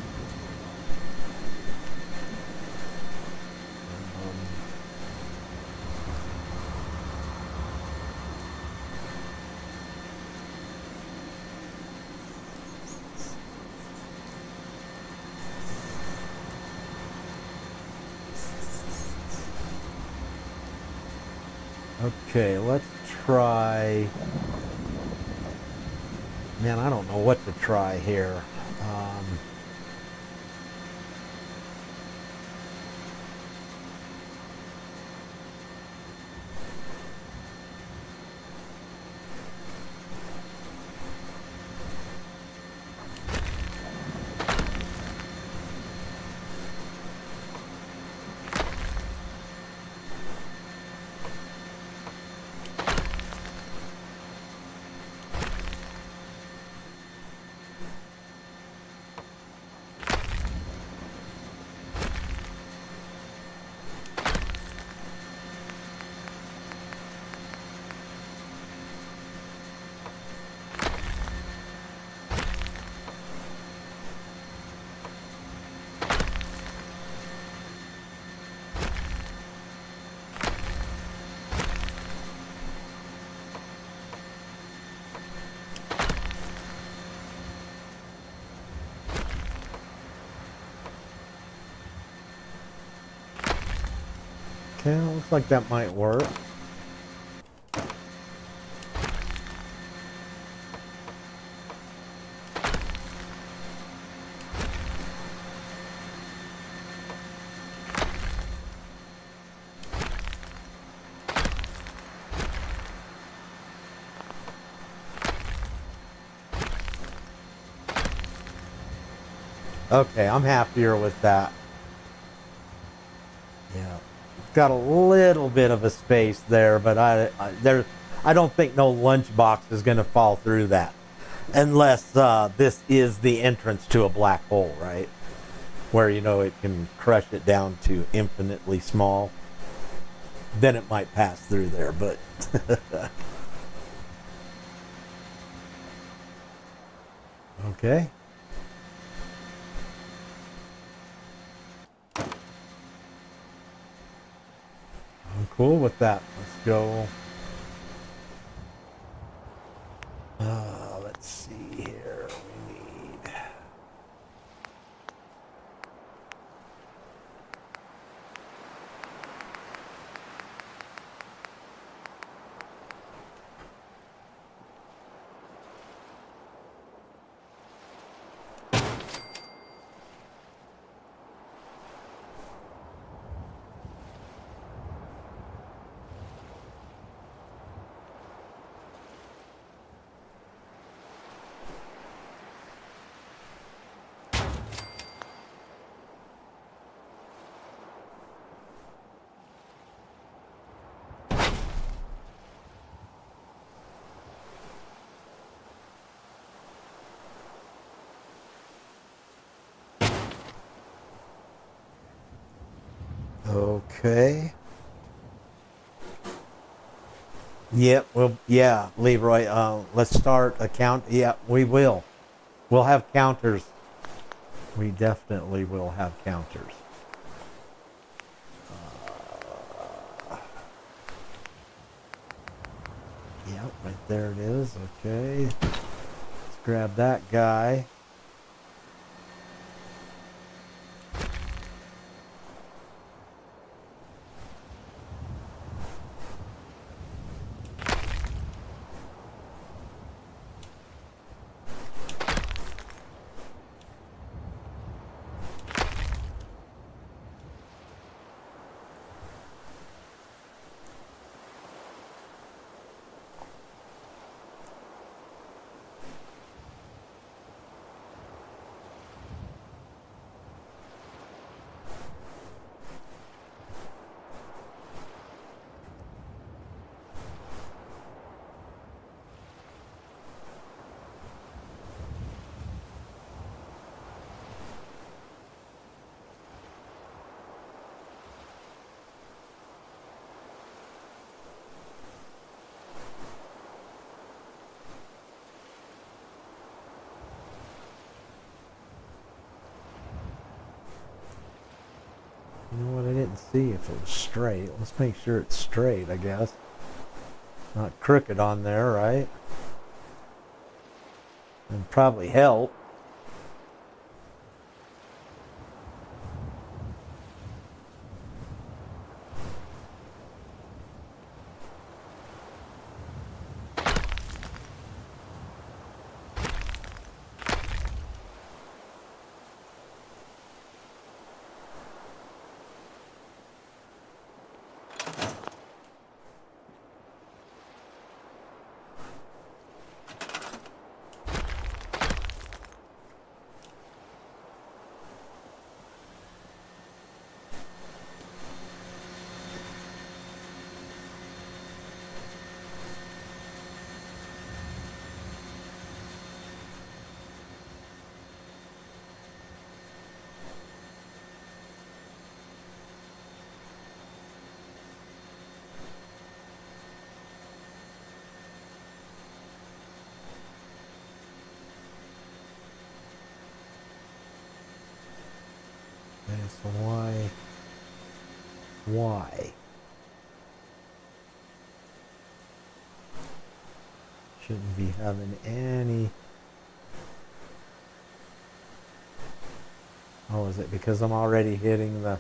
Okay, let's try. Man, I don't know what to try here. Okay, looks like that might work. Okay, I'm happier with that. Yeah, got a little bit of a space there, but I don't think no lunchbox is going to fall through that, unless this is the entrance to a black hole, right? Where it can crush it down to infinitely small. Then it might pass through there, but okay. I'm cool with that. Let's go. Let's see here. We need. Okay. Yep. Well, yeah, Leroy. Let's start a count. Yeah, we will. We'll have counters. We definitely will have counters. Yep, right there it is. Okay. Let's grab that guy. You know what? I didn't see if it was straight. Let's make sure it's straight, I guess. Not crooked on there, right? And probably help. Okay, so why? Shouldn't be having any. Oh, is it because I'm already hitting the.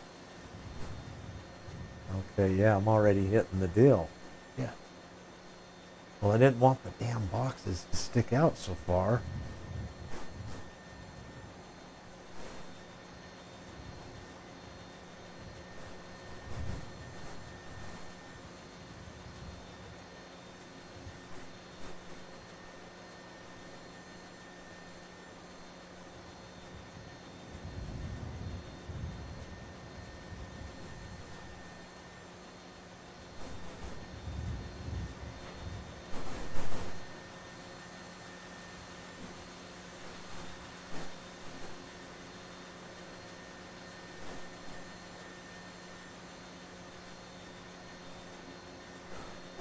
Okay. Okay, yeah, I'm already hitting the deal. Yeah. Well, I didn't want the damn boxes to stick out so far.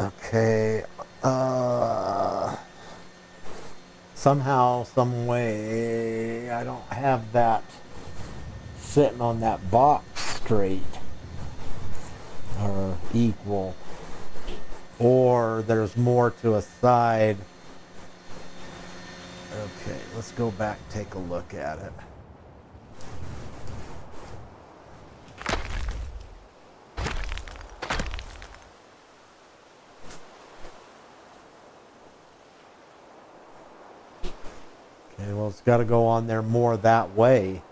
Okay. Somehow, some way, I don't have that sitting on that box straight or equal. Or there's more to a side. Okay, let's go back and take a look at it. Okay, well, it's got to go on there more that way.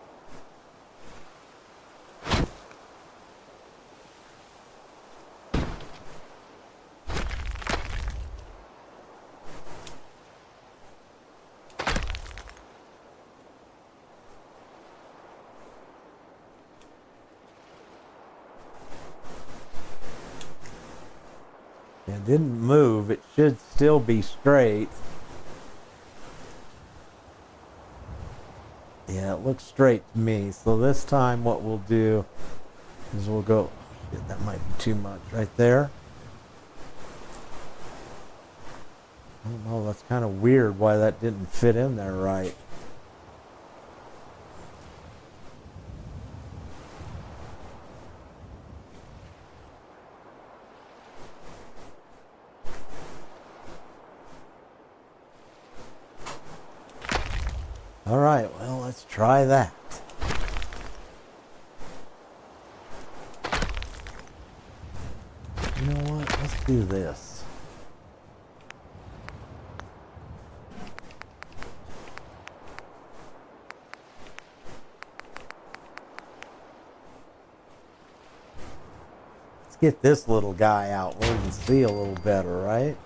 It didn't move. It should still be straight. Yeah, it looks straight to me. So this time what we'll do is we'll go, shit, that might be too much right there. I don't know, that's kind of weird why that didn't fit in there right. All right, well, let's try that. You know what? Let's do this. Let's get this little guy out where we can see a little better, right?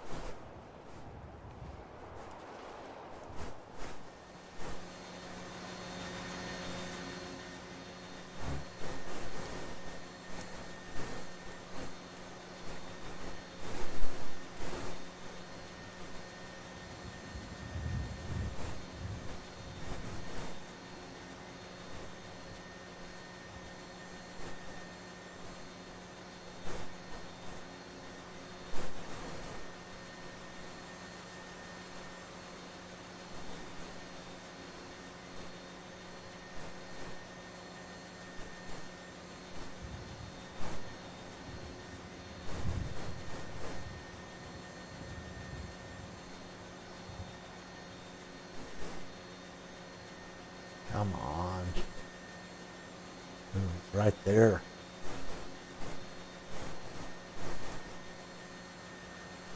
Come on. Ooh, it's right there.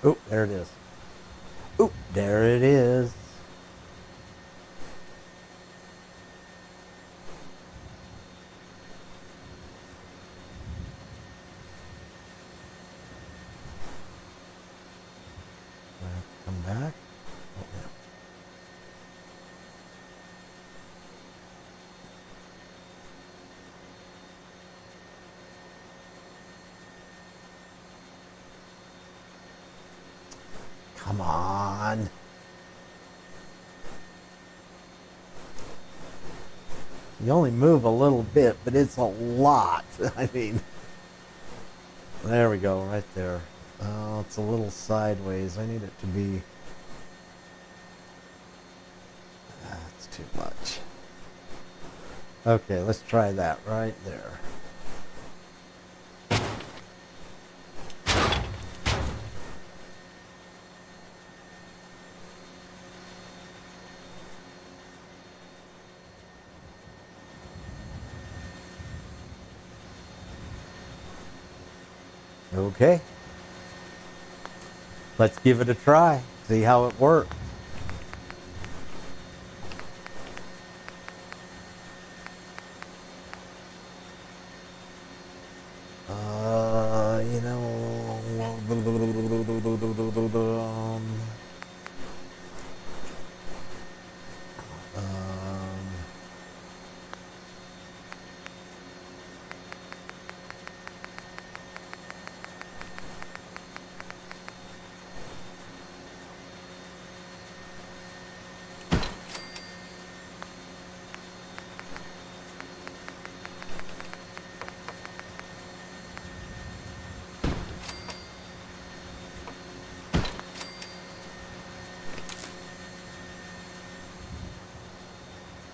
Oh, there it is. Oh, there it is. Do I have to come back? Oh, yeah. Come on. You only move a little bit, but it's a lot. I mean, there we go, right there. Oh, it's a little sideways. I need it to be... That's too much. Okay, let's try that right there. Okay. Let's give it a try. See how it works. You know.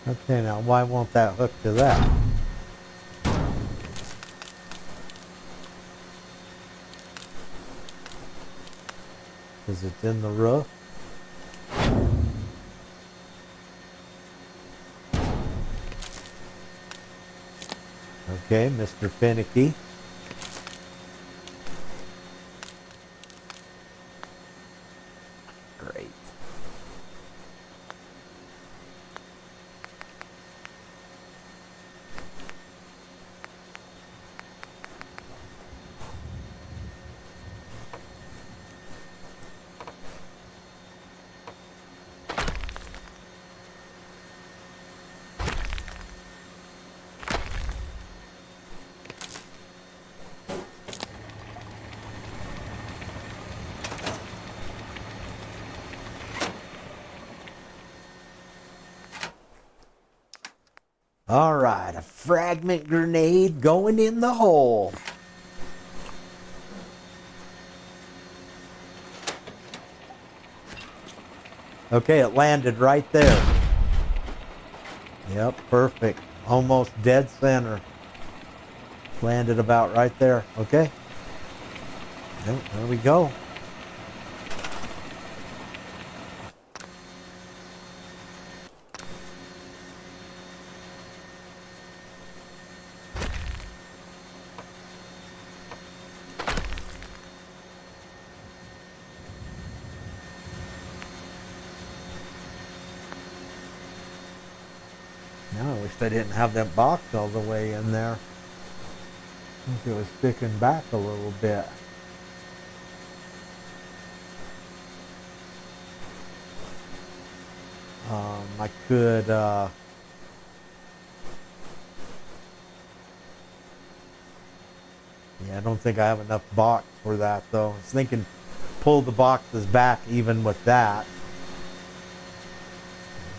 Okay, now why won't that hook to that? Because it's in the roof. Okay, Mr. Finicky. Great. All right, a fragment grenade going in the hole. Okay, it landed right there. Yep, perfect. Almost dead center. Landed about right there. Okay. Yep, there we go. Now I wish I didn't have that box all the way in there. I think it was sticking back a little bit. I could yeah, I don't think I have enough box for that though. I was thinking pull the boxes back even with that.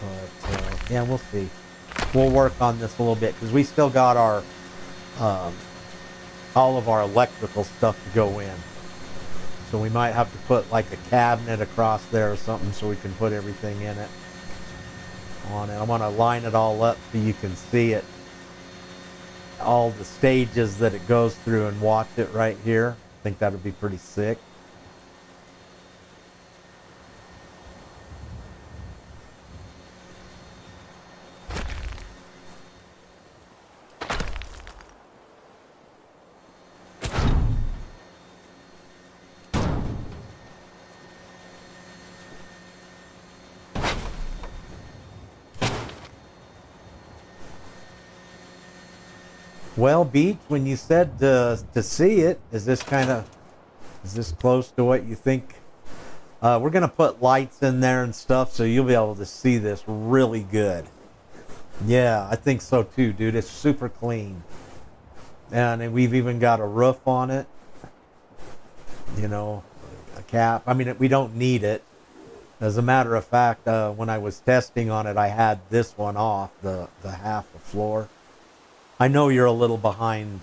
But yeah, we'll see. We'll work on this a little bit because we still got our all of our electrical stuff to go in. So we might have to put like a cabinet across there or something so we can put everything in it. On it. I want to line it all up so you can see it. All the stages that it goes through and watch it right here. I think that would be pretty sick. Well, Beach, when you said to see it, is this close to what you think? We're going to put lights in there and stuff, so you'll be able to see this really good. Yeah, I think so too, dude. It's super clean. And we've even got a roof on it. You know, a cap. I mean, we don't need it. As a matter of fact, when I was testing on it, I had this one off, the half the floor. I know you're a little behind,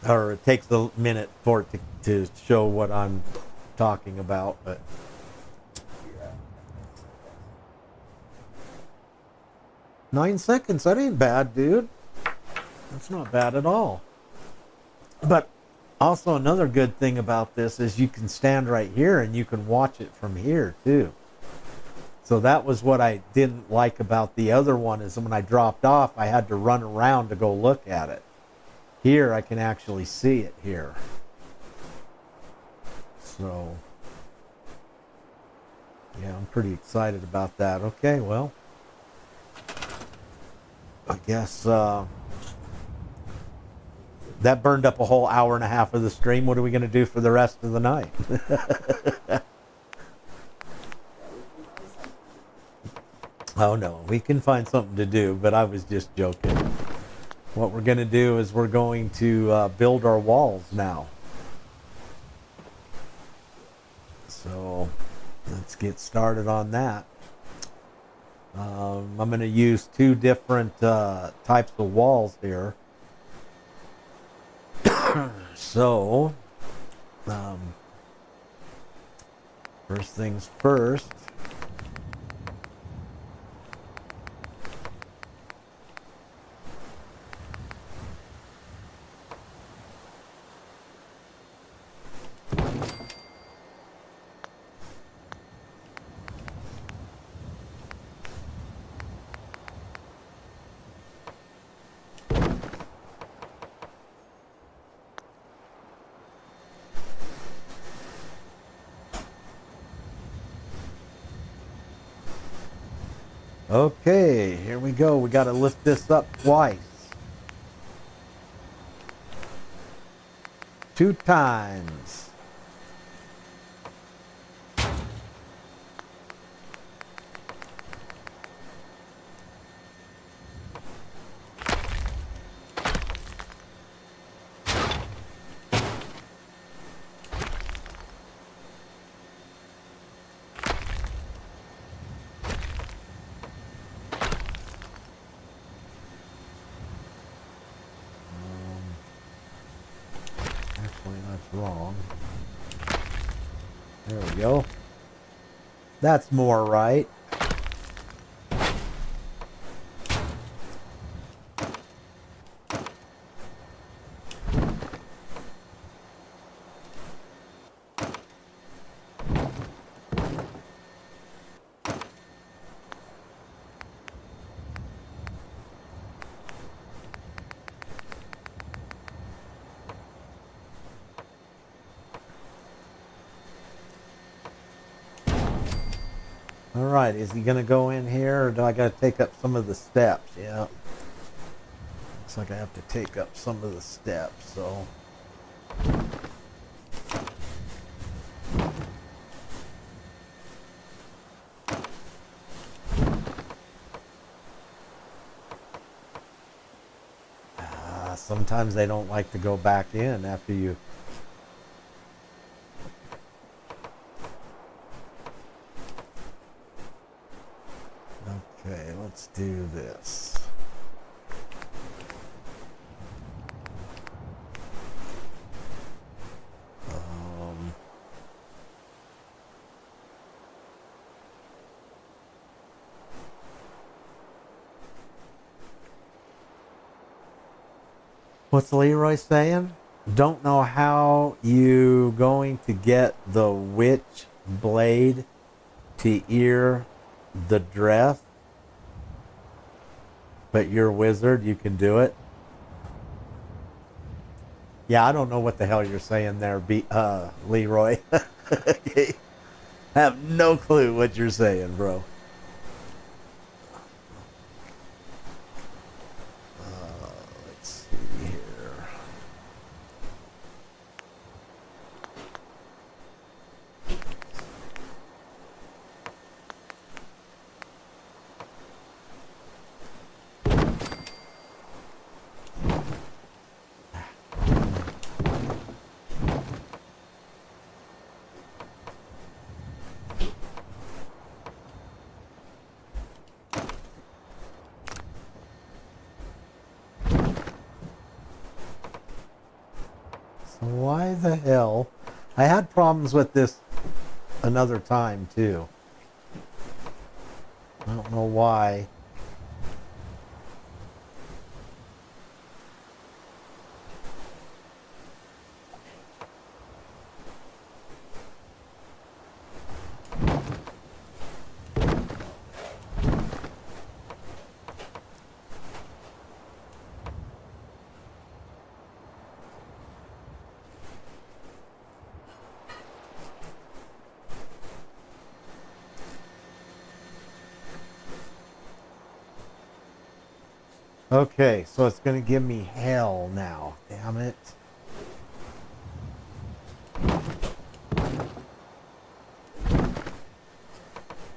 or it takes a minute for it to show what I'm talking about, but 9 seconds, that ain't bad, dude. That's not bad at all. But also another good thing about this is you can stand right here and you can watch it from here too. So that was what I didn't like about the other one, is when I dropped off, I had to run around to go look at it. Here, I can actually see it here. So, yeah, I'm pretty excited about that. Okay, well, I guess that burned up a whole hour and a half of the stream. What are we going to do for the rest of the night? Oh, no, we can find something to do, but I was just joking. What we're going to do is we're going to build our walls now. So let's get started on that. I'm going to use two different types of walls here. So, first things first. Okay, here we go. We got to lift this up twice. 2 times. Actually, that's wrong. There we go. That's more right. All right, is he going to go in here, or do I got to take up some of the steps? Yeah. Looks like I have to take up some of the steps, so. Sometimes they don't like to go back in after you. Okay, let's do this. What's Leroy saying? Don't know how you going to get the witch blade to ear the dress, but you're a wizard, you can do it. Yeah, I don't know what the hell you're saying there, Leroy. I have no clue what you're saying, bro. Let's see here. Why the hell? I had problems with this another time too. I don't know why. Okay, so it's going to give me hell now. Damn it.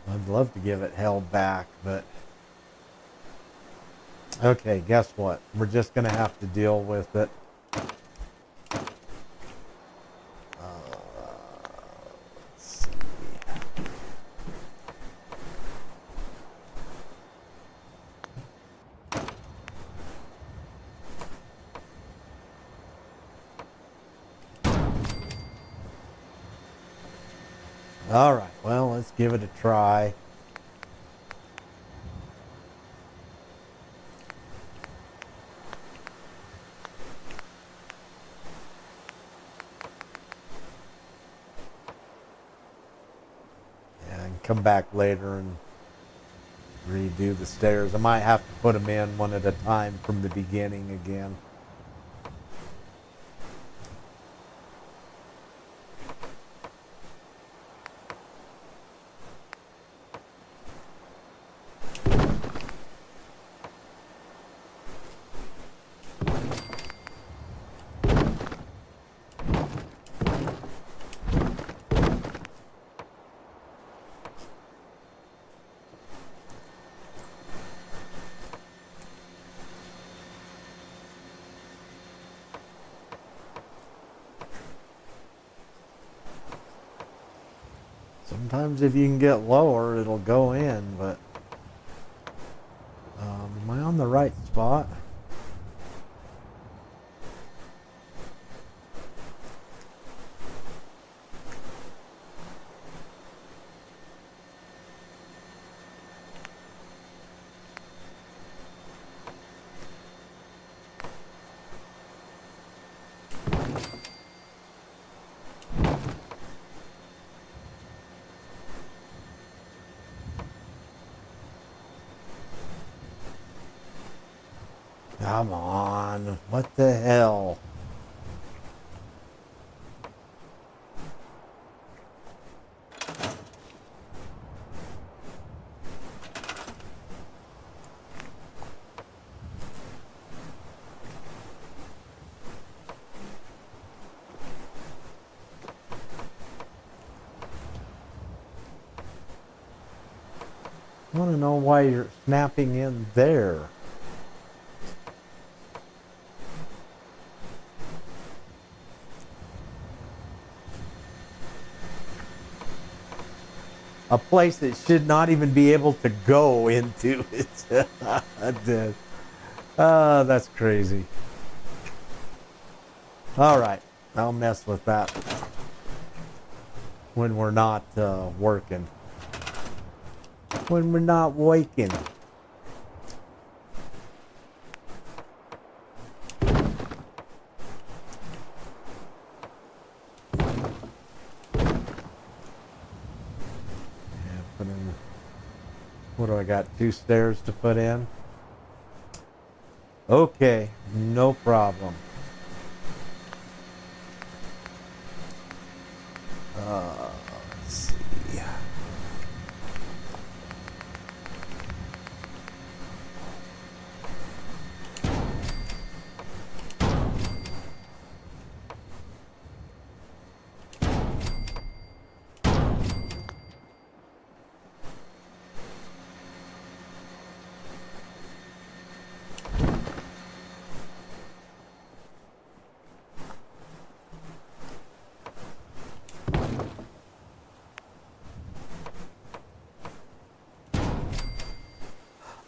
I'd love to give it hell back, but... Okay, guess what? We're just going to have to deal with it. Let's see. All right, well, let's give it a try. And come back later and redo the stairs. I might have to put them in one at a time from the beginning again. Sometimes if you can get lower, it'll go in, but am I on the right spot? Come on, what the hell? I want to know why you're snapping in there. A place that should not even be able to go into. It's dead. That's crazy. All right, I'll mess with that when we're not working. When we're not waking. What do I got? 2 stairs to put in? Okay, no problem. Let's see.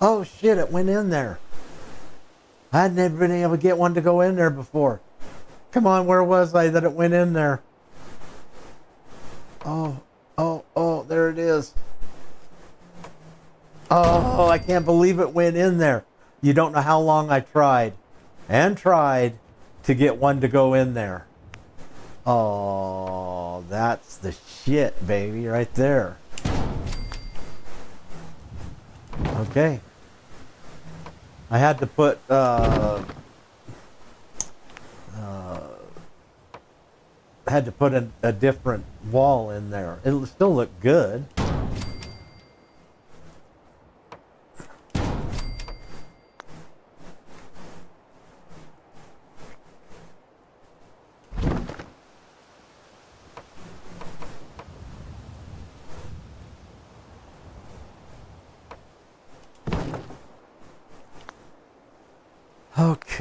Oh shit, it went in there. I had never been able to get one to go in there before. Come on, where was I that it went in there? Oh, there it is. Oh, I can't believe it went in there. You don't know how long I tried and tried to get one to go in there. Oh, that's the shit, baby, right there. Okay. I had to put a different wall in there. It still looked good.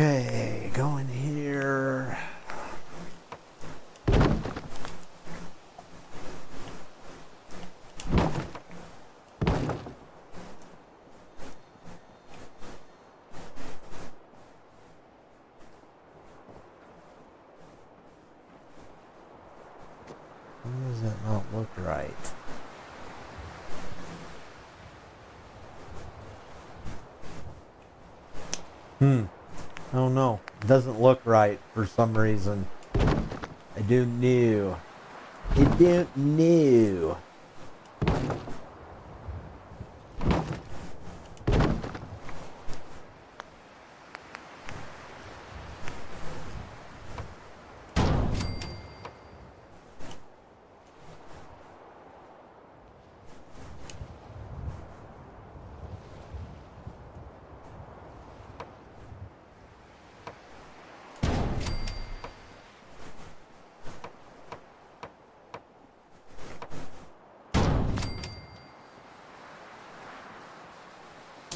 Okay, go in here. Why does that not look right? Oh no, it doesn't look right for some reason. I don't know. I don't know.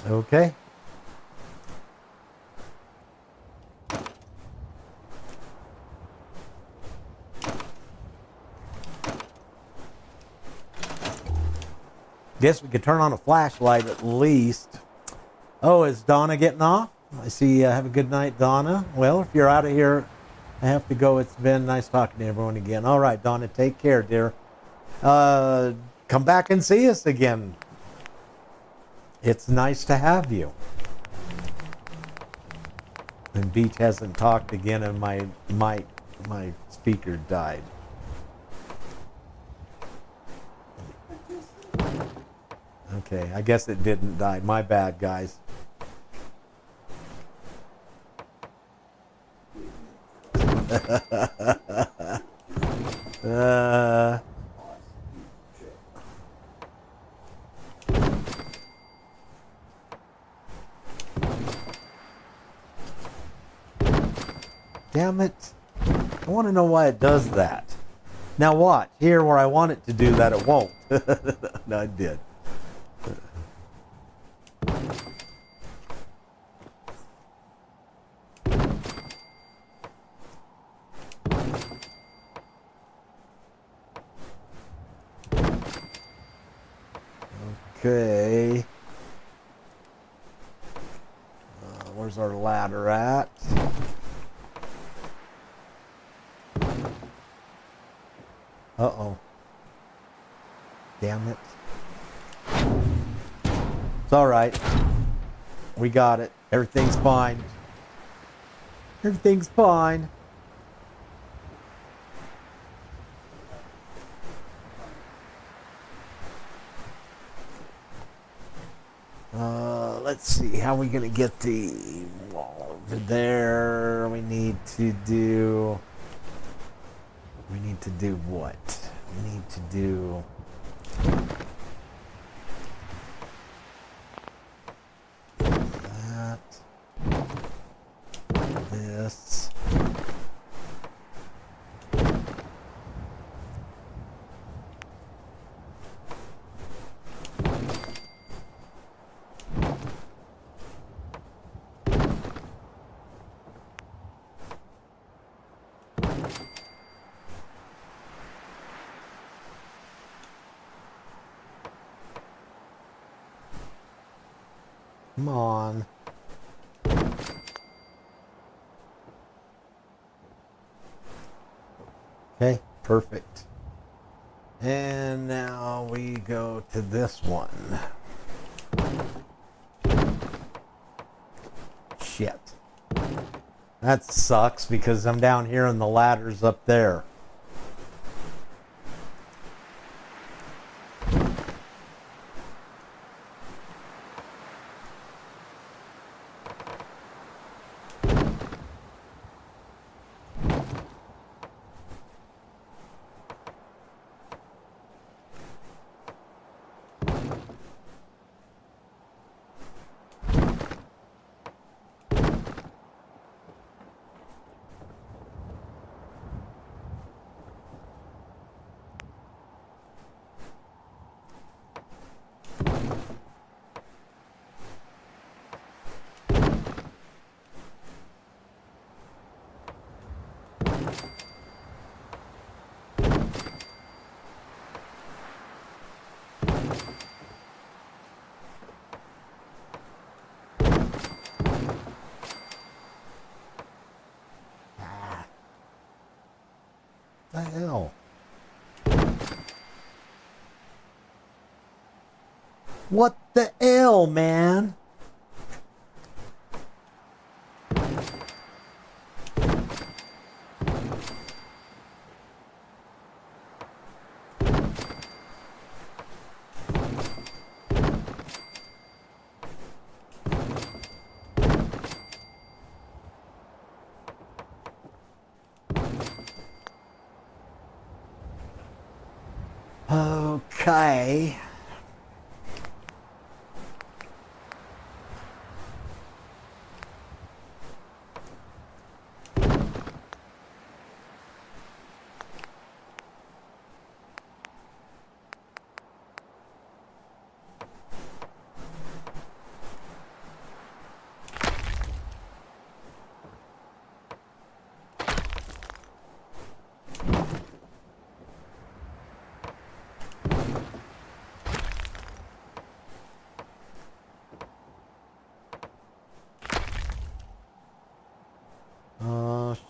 Okay. Guess we could turn on a flashlight at least. Oh, is Donna getting off? I see. Have a good night, Donna. Well, if you're out of here, I have to go. It's been nice talking to everyone again. All right, Donna, take care, dear. Come back and see us again. It's nice to have you. And Beach hasn't talked again, and my speaker died. Okay, I guess it didn't die. My bad, guys. Damn it. I want to know why it does that. Now watch. Here where I want it to do that, it won't. No, it did. Okay. Where's our ladder at? Uh-oh. Damn it. It's all right. We got it. Everything's fine. Everything's fine. Let's see. How are we going to get the wall over there? We need to do what? We need to do that, this. Come on. Okay, perfect. And now we go to this one. Shit. That sucks because I'm down here and the ladder's up there. Ah, the hell? What the hell, man? Okay.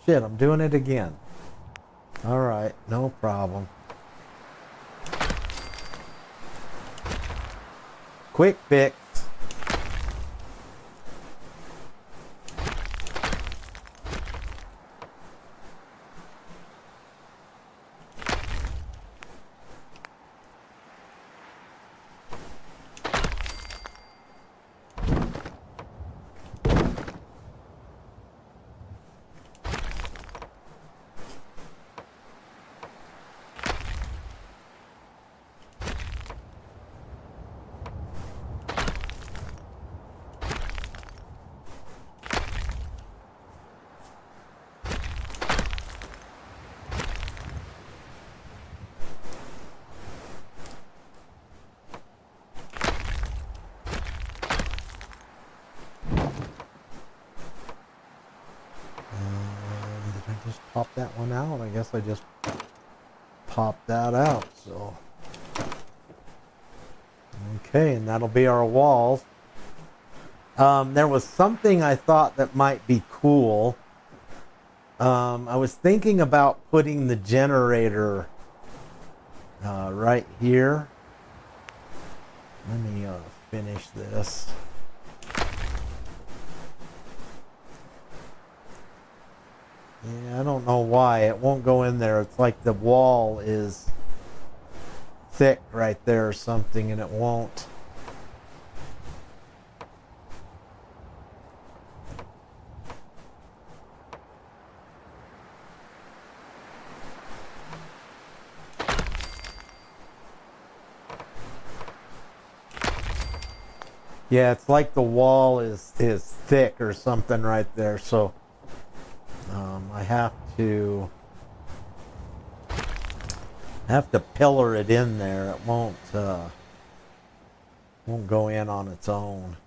Shit, I'm doing it again. All right, no problem. Quick fix. Did I just pop that one out? I guess I just popped that out. So, okay, and that'll be our walls. There was something I thought that might be cool. I was thinking about putting the generator right here. Let me finish this. Yeah, I don't know why it won't go in there. It's like the wall is thick right there or something, and it won't. Yeah, it's like the wall is thick or something right there. So I have to pillar it in there. It won't go in on its own.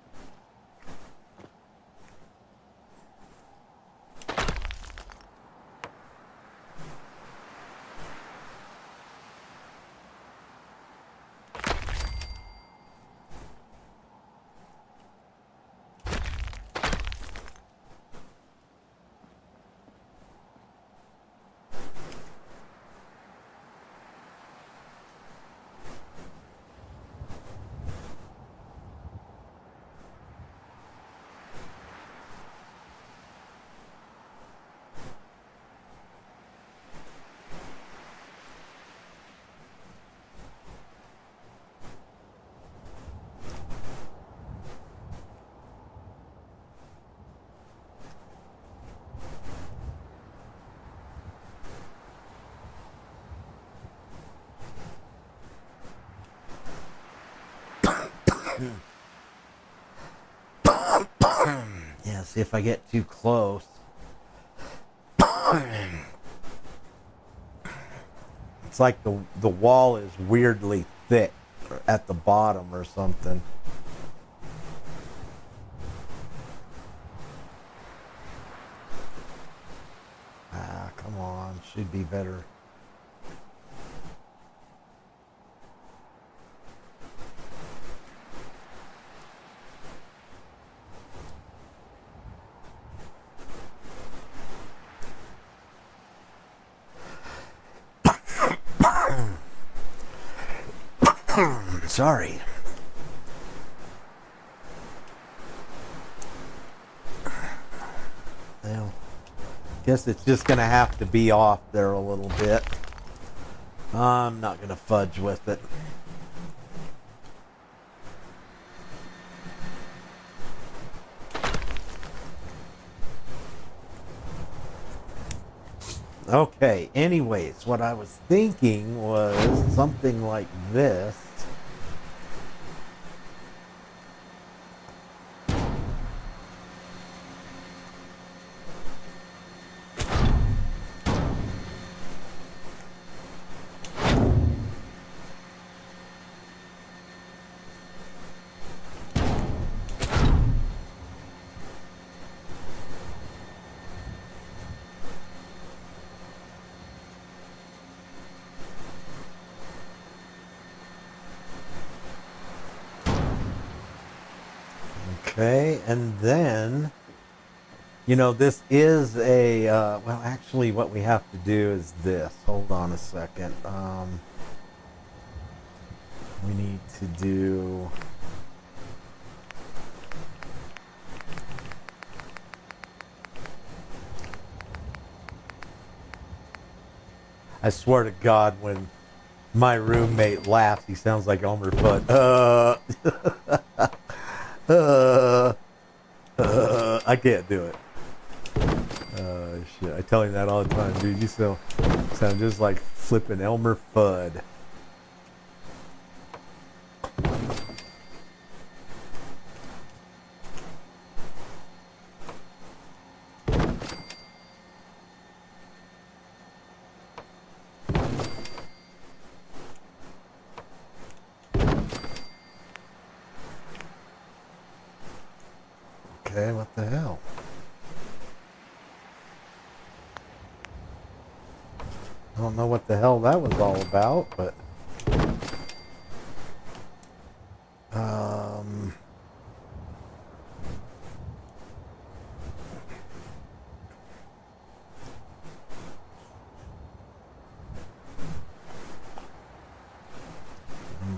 Yeah, see if I get too close. It's like the wall is weirdly thick at the bottom or something. Ah, come on, should be better. sorry. Well, guess it's just gonna have to be off there a little bit. I'm not gonna fudge with it. Okay, anyways, what I was thinking was something like this. Okay, and then, this is a, well, actually, what we have to do is this. Hold on a second. We need to do... I swear to God, when my roommate laughs, he sounds like Elmer Fudd. I can't do it. Shit. I tell him that all the time, dude. You sound just like flipping Elmer Fudd. Okay, what the hell? I don't know what the hell that was all about, but all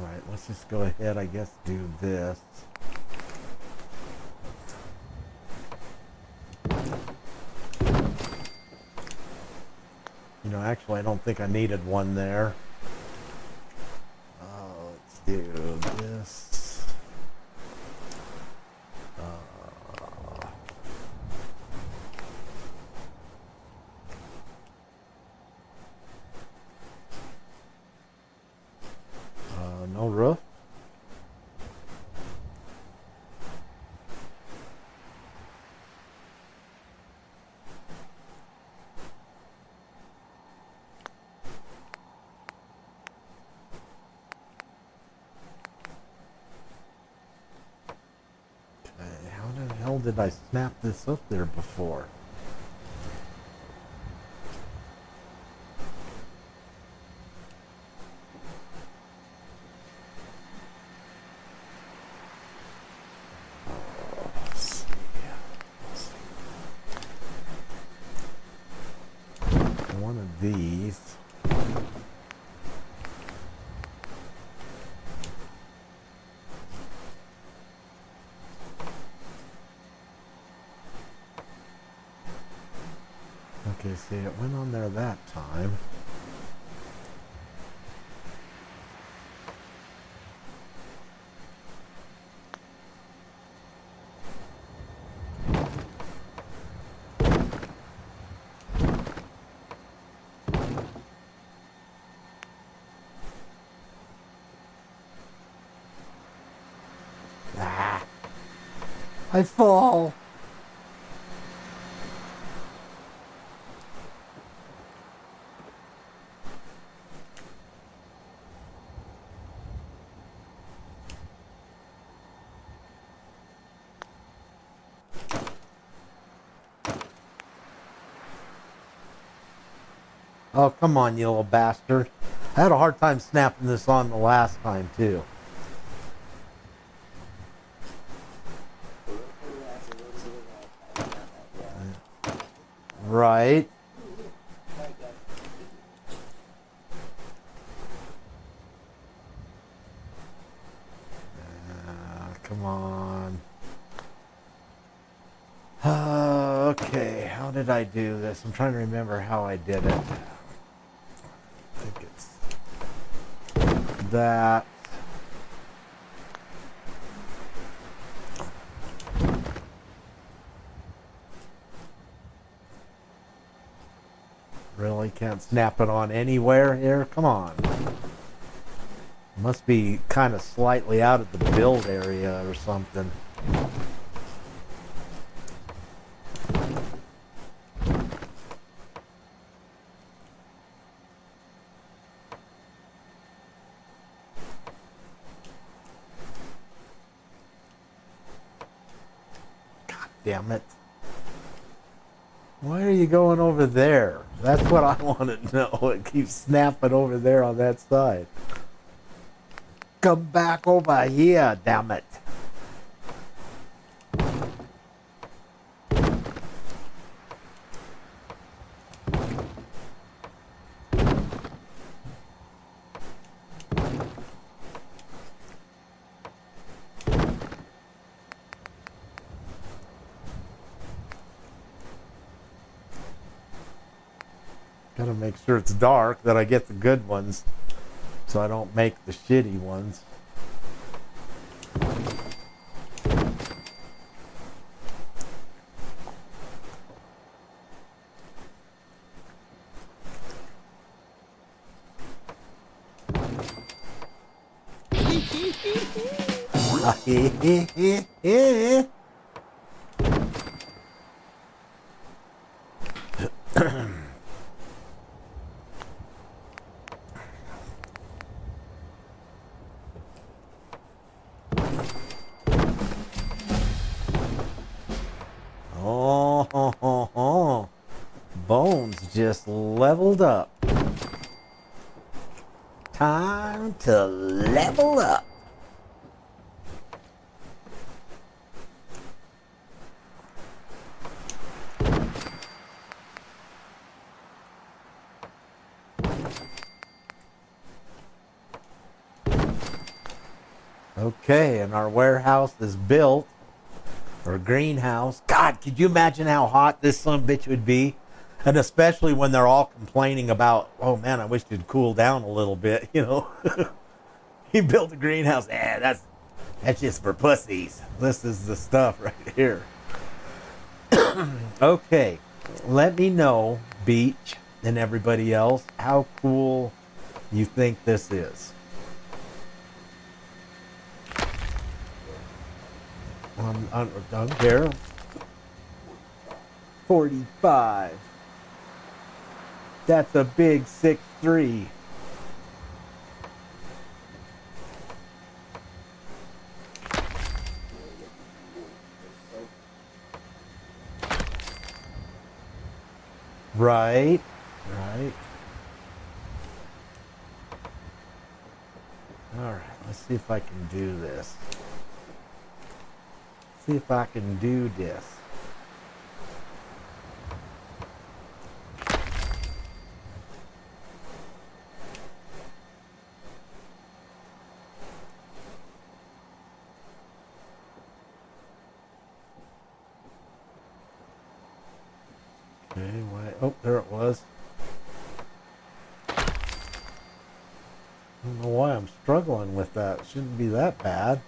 right, let's just go ahead, I guess, do this. Actually, I don't think I needed one there. Let's do this. No roof. How did I snap this up there before? One of these. Okay, see, it went on there that time. Ah, I fall. Oh, come on, you little bastard. I had a hard time snapping this on the last time, too. Right. come on. Okay, how did I do this? I'm trying to remember how I did it. I think it's that. Really can't snap it on anywhere here? Come on. Must be kind of slightly out of the build area or something. God damn it. Why are you going over there? That's what I want to know. It keeps snapping over there on that side. Come back over here, damn it. Gotta make sure it's dark, that I get the good ones, so I don't make the shitty ones. Oh, Bones just leveled up. Time to level up. Okay, and our warehouse is built. Or greenhouse. God, could you imagine how hot this son of a bitch would be? And especially when they're all complaining about, oh man, I wish it'd cool down a little bit, you know. He built a greenhouse. That's just for pussies. This is the stuff right here. Okay, let me know, Beach and everybody else, how cool you think this is. I don't care. 45. That's a big 6'3". Right. All right, let's see if I can do this. See if I can do this. Okay, why? Oh, there it was. I don't know why I'm struggling with that. It shouldn't be that bad.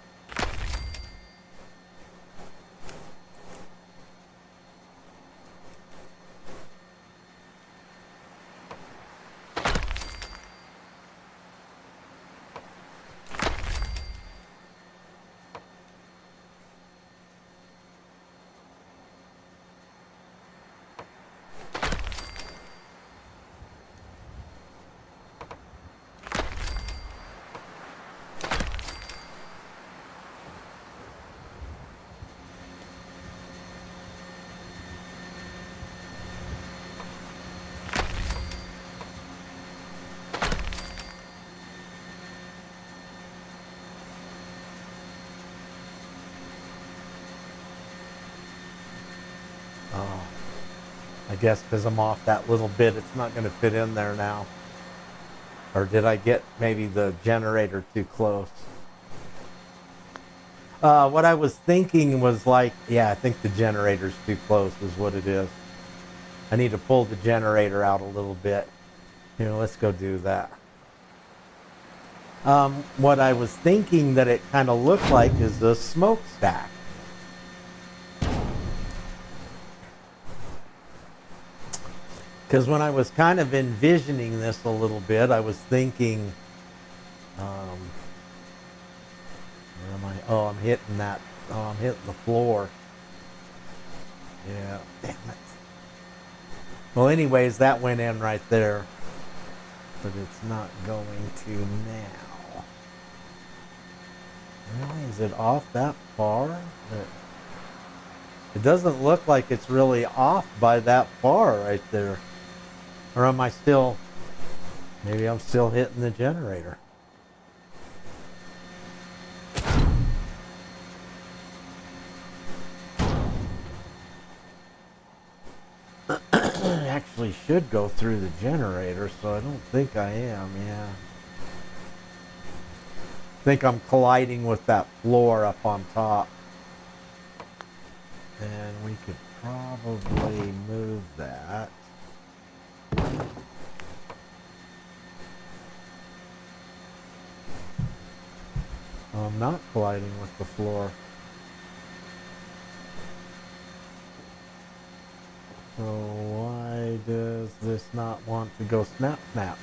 Oh, I guess because I'm off that little bit, it's not going to fit in there now. Or did I get maybe the generator too close? What I was thinking was like, yeah, I think the generator's too close is what it is. I need to pull the generator out a little bit. Here, let's go do that. What I was thinking that it kind of looked like is a smokestack. Because when I was kind of envisioning this a little bit, I was thinking, where am I? Oh, I'm hitting that. Oh, I'm hitting the floor. Yeah, damn it. Well, anyways, that went in right there. But it's not going to now. Really? Is it off that far? It doesn't look like it's really off by that far right there. Or am I still... Maybe I'm still hitting the generator. Actually should go through the generator, so I don't think I am, yeah. I think I'm colliding with that floor up on top. And we could probably move that. I'm not colliding with the floor. So why does this not want to go snap snap?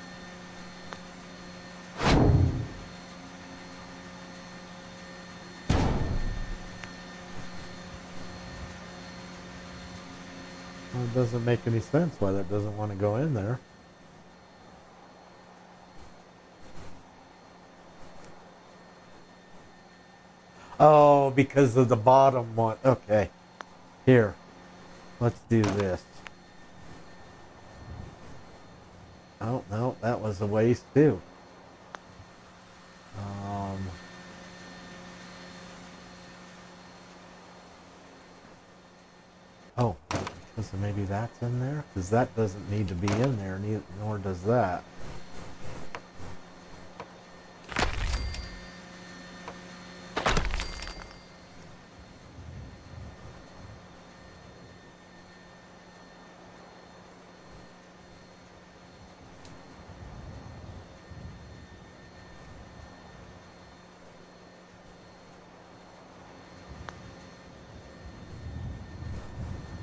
Well, it doesn't make any sense why that doesn't want to go in there. Oh, because of the bottom one. Okay. Here. Let's do this. Oh, no, that was a waste too. Oh, so maybe that's in there? Because that doesn't need to be in there, nor does that.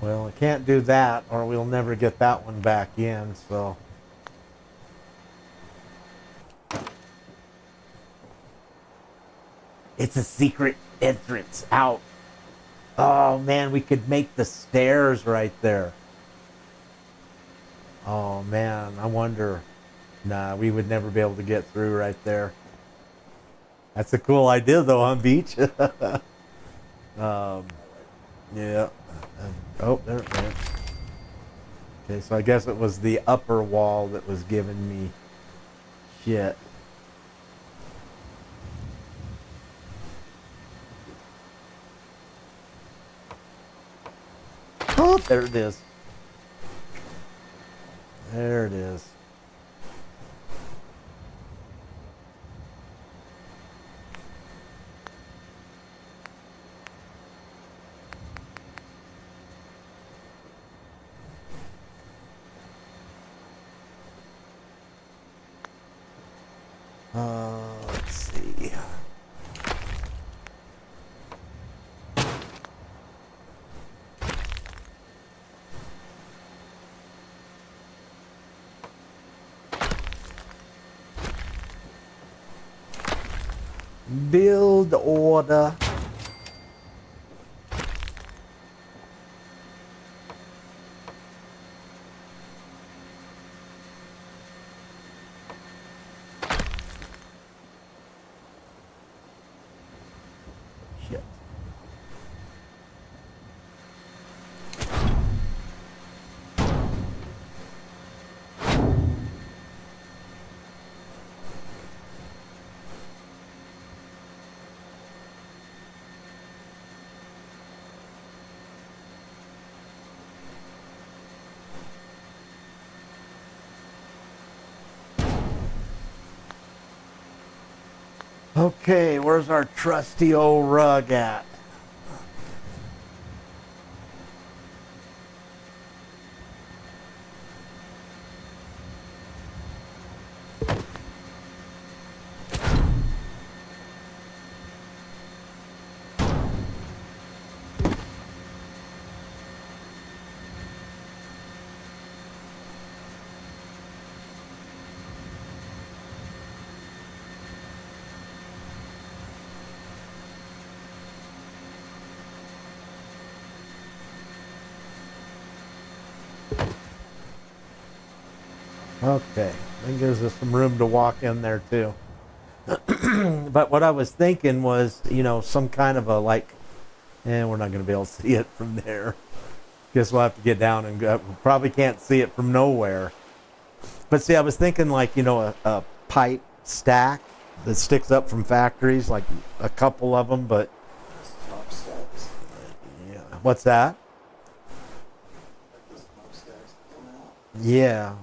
Well, I can't do that, or we'll never get that one back in, so... It's a secret entrance out. Oh, man, we could make the stairs right there. Oh, man, I wonder... Nah, we would never be able to get through right there. That's a cool idea, though, on Beach. Yeah. Oh, there it went. Okay, so I guess it was the upper wall that was giving me shit. Oh, there it is. There it is. Let's see. Build order. Shit. Okay, where's our trusty old rug at? Okay, that gives us some room to walk in there too. But what I was thinking was, some kind of a we're not going to be able to see it from there. Guess we'll have to get down and go. We probably can't see it from nowhere. But see, I was thinking a pipe stack that sticks up from factories, like a couple of them, but. Yeah. What's that? Yeah.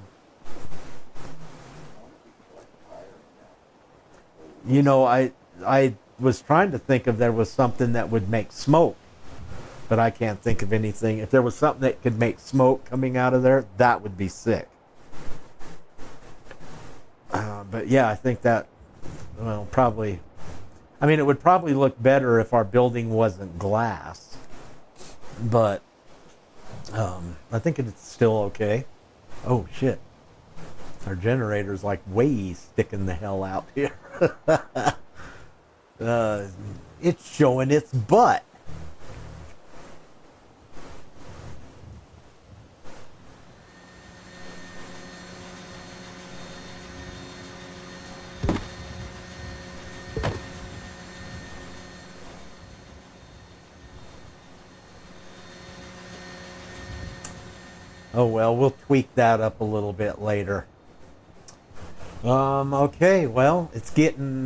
I was trying to think if there was something that would make smoke, but I can't think of anything. If there was something that could make smoke coming out of there, that would be sick. But yeah, I think that, probably, it would probably look better if our building wasn't glass, but I think it's still okay. Oh, shit. Our generator's way sticking the hell out here. It's showing its butt. Oh well, we'll tweak that up a little bit later. Okay, well, it's getting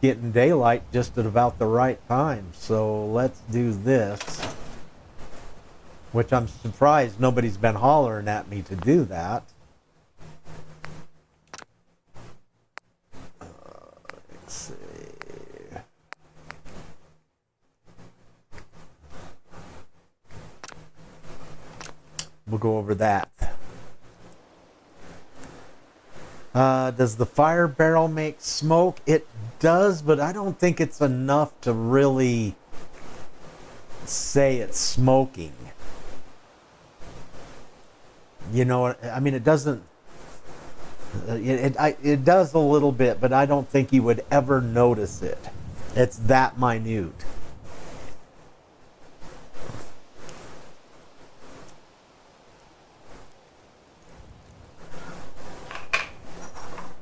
daylight just at about the right time. So let's do this. Which I'm surprised nobody's been hollering at me to do that. Let's see. We'll go over that. Does the fire barrel make smoke? It does, but I don't think it's enough to really say it's smoking. It doesn't. It does a little bit, but I don't think you would ever notice it. It's that minute.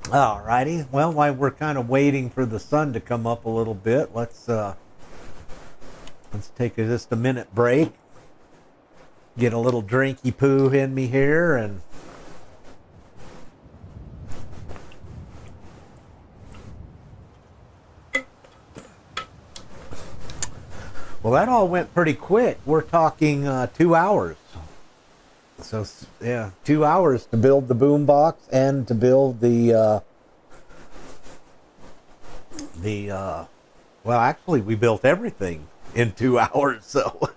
Alrighty. Well, while we're kind of waiting for the sun to come up a little bit, let's take just a minute break. Get a little drinky poo in me here, and well, that all went pretty quick. We're talking 2 hours. So yeah, 2 hours to build the boombox and to build the well, actually, we built everything in 2 hours. So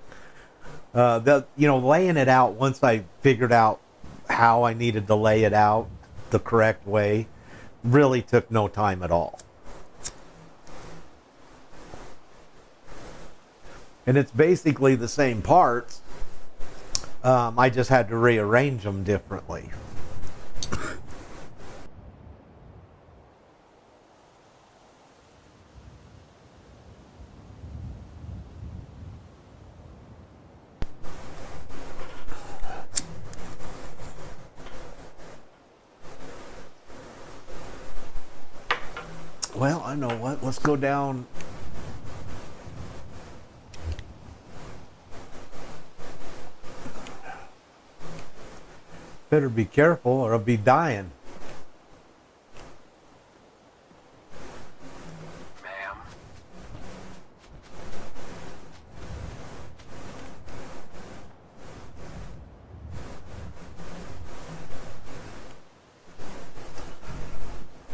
laying it out, once I figured out how I needed to lay it out the correct way, really took no time at all. And it's basically the same parts. I just had to rearrange them differently. Well, I know what. Let's go down. Better be careful or I'll be dying. Ma'am.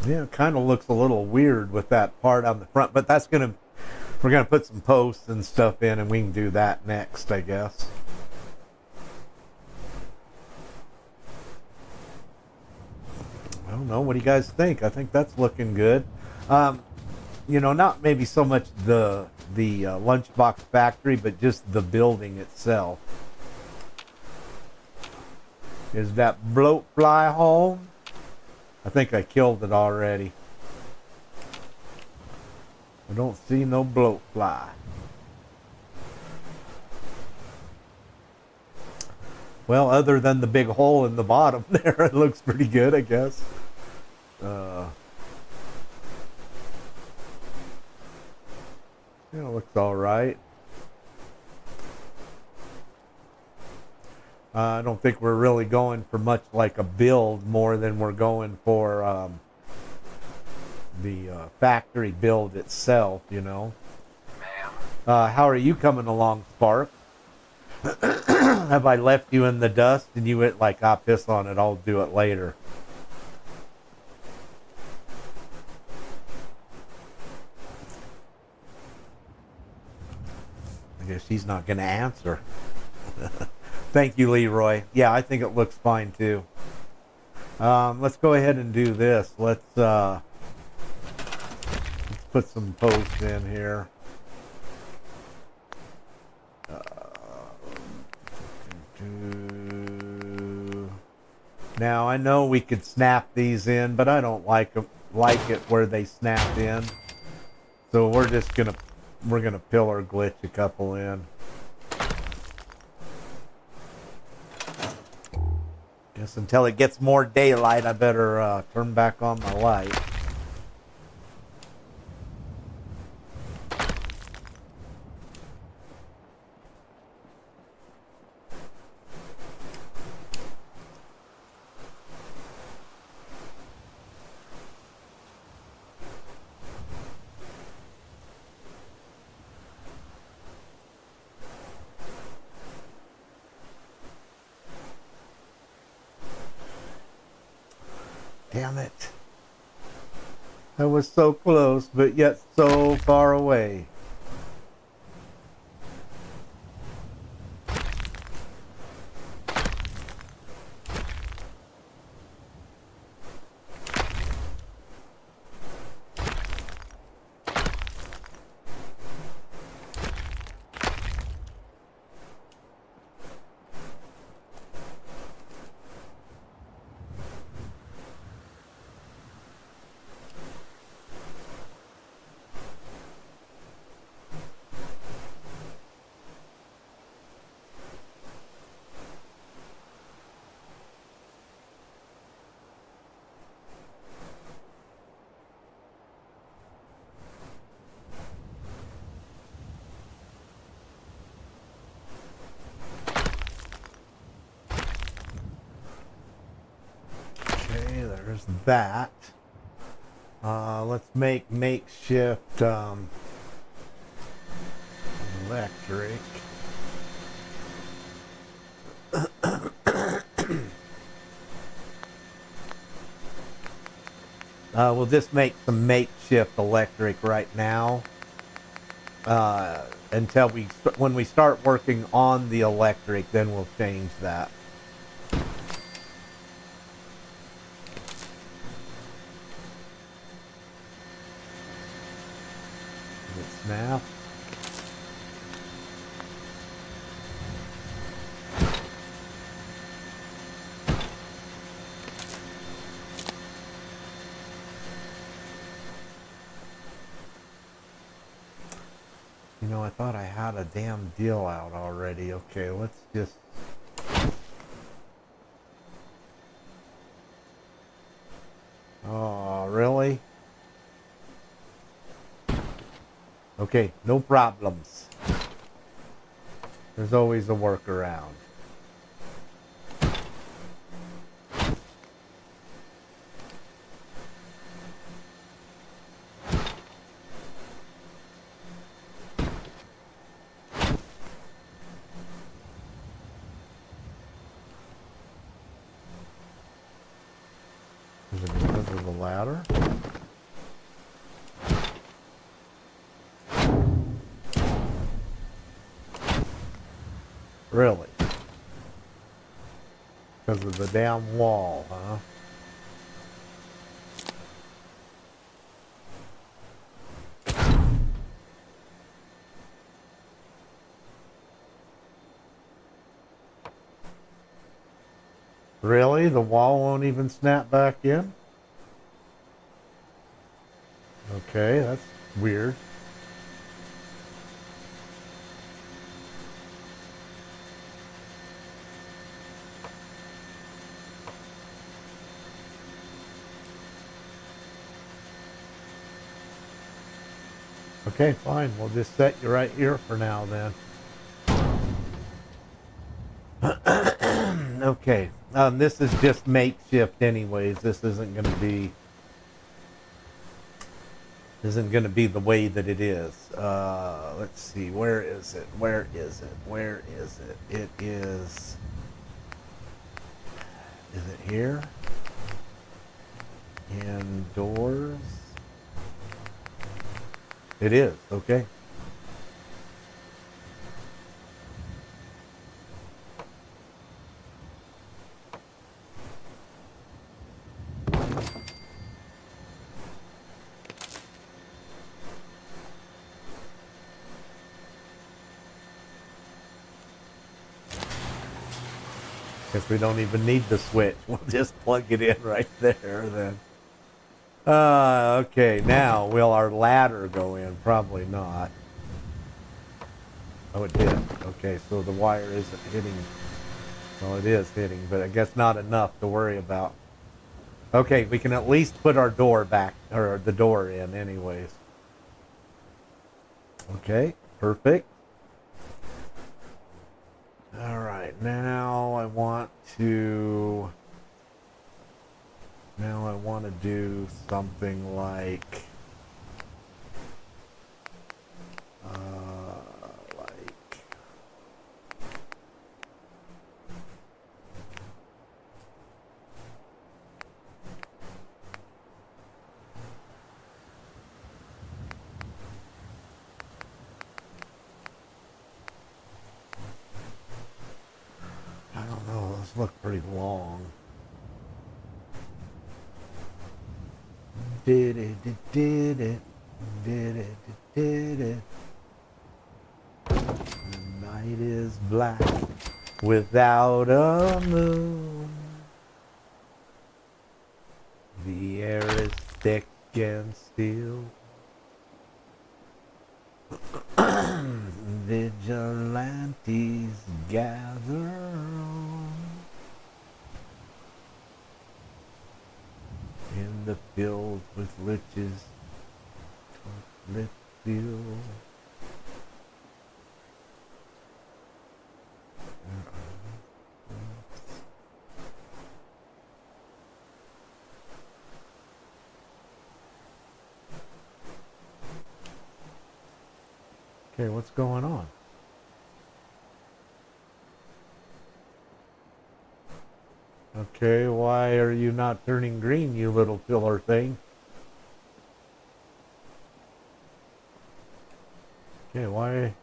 Yeah, it kind of looks a little weird with that part on the front, but we're gonna put some posts and stuff in, and we can do that next, I guess. I don't know. What do you guys think? I think that's looking good. Not maybe so much the Lunchbox factory, but just the building itself. Is that bloatfly home? I think I killed it already. I don't see no bloatfly. Well, other than the big hole in the bottom there, it looks pretty good, I guess. It looks all right. I don't think we're really going for much like a build more than we're going for the factory build itself, Ma'am. How are you coming along, Spark? Have I left you in the dust and you went like, piss on it, I'll do it later? I guess she's not going to answer. Thank you, Leroy. Yeah, I think it looks fine too. Let's go ahead and do this. Let's put some posts in here. Now I know we could snap these in, but I don't like it where they snap in. So we're gonna pillar glitch a couple in. Guess until it gets more daylight, I better turn back on my light. Damn it. I was so close, but yet so far away. Okay, there's that. Let's make makeshift electric. We'll just make some makeshift electric right now until when we start working on the electric, then we'll change that. Snap. I thought I had a damn deal out already. Okay, let's just... Oh, really? Okay, no problems. There's always a workaround. Is it because of the ladder? Really? Because of the damn wall, huh? Really? The wall won't even snap back in? Okay, that's weird. Okay, fine. We'll just set you right here for now then. Okay. This is just makeshift anyways. This isn't going to be the way that it is. Let's see. Where is it? Where is it? Where is it? It is. Is it here? Indoors. It is. Okay. Guess we don't even need the switch. We'll just plug it in right there then. Okay, now will our ladder go in? Probably not. Oh, it did. Okay, so the wire isn't hitting. Well, it is hitting, but I guess not enough to worry about. Okay, we can at least put our door back, or the door in anyways. Okay, perfect. All right, now I want to do something like I don't know, those look pretty long. Did it. The night is black without a moon. The air is thick and still. Vigilantes gather on in the fields with witches, lit fuel. Okay, what's going on? Okay, why are you not turning green, you little pillar thing? Okay, why?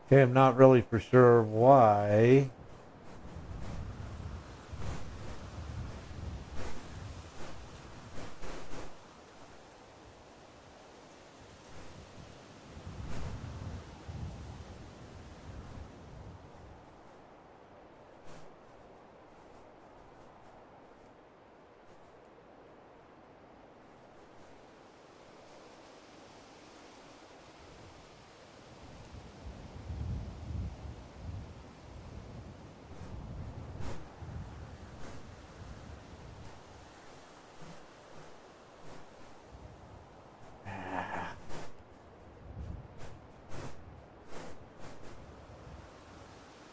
Okay, I'm not really for sure why.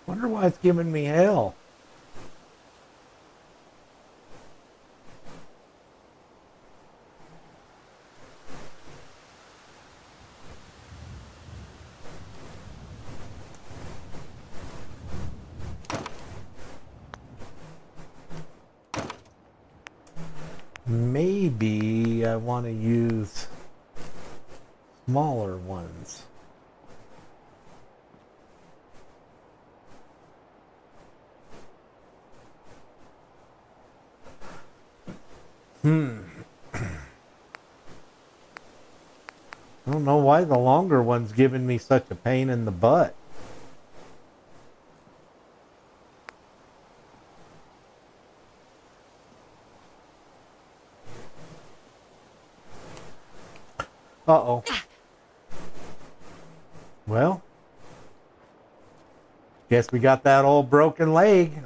Wonder why it's giving me hell. Maybe I want to use smaller ones. I don't know why the longer one's giving me such a pain in the butt. Uh-oh. Well, guess we got that old broken leg.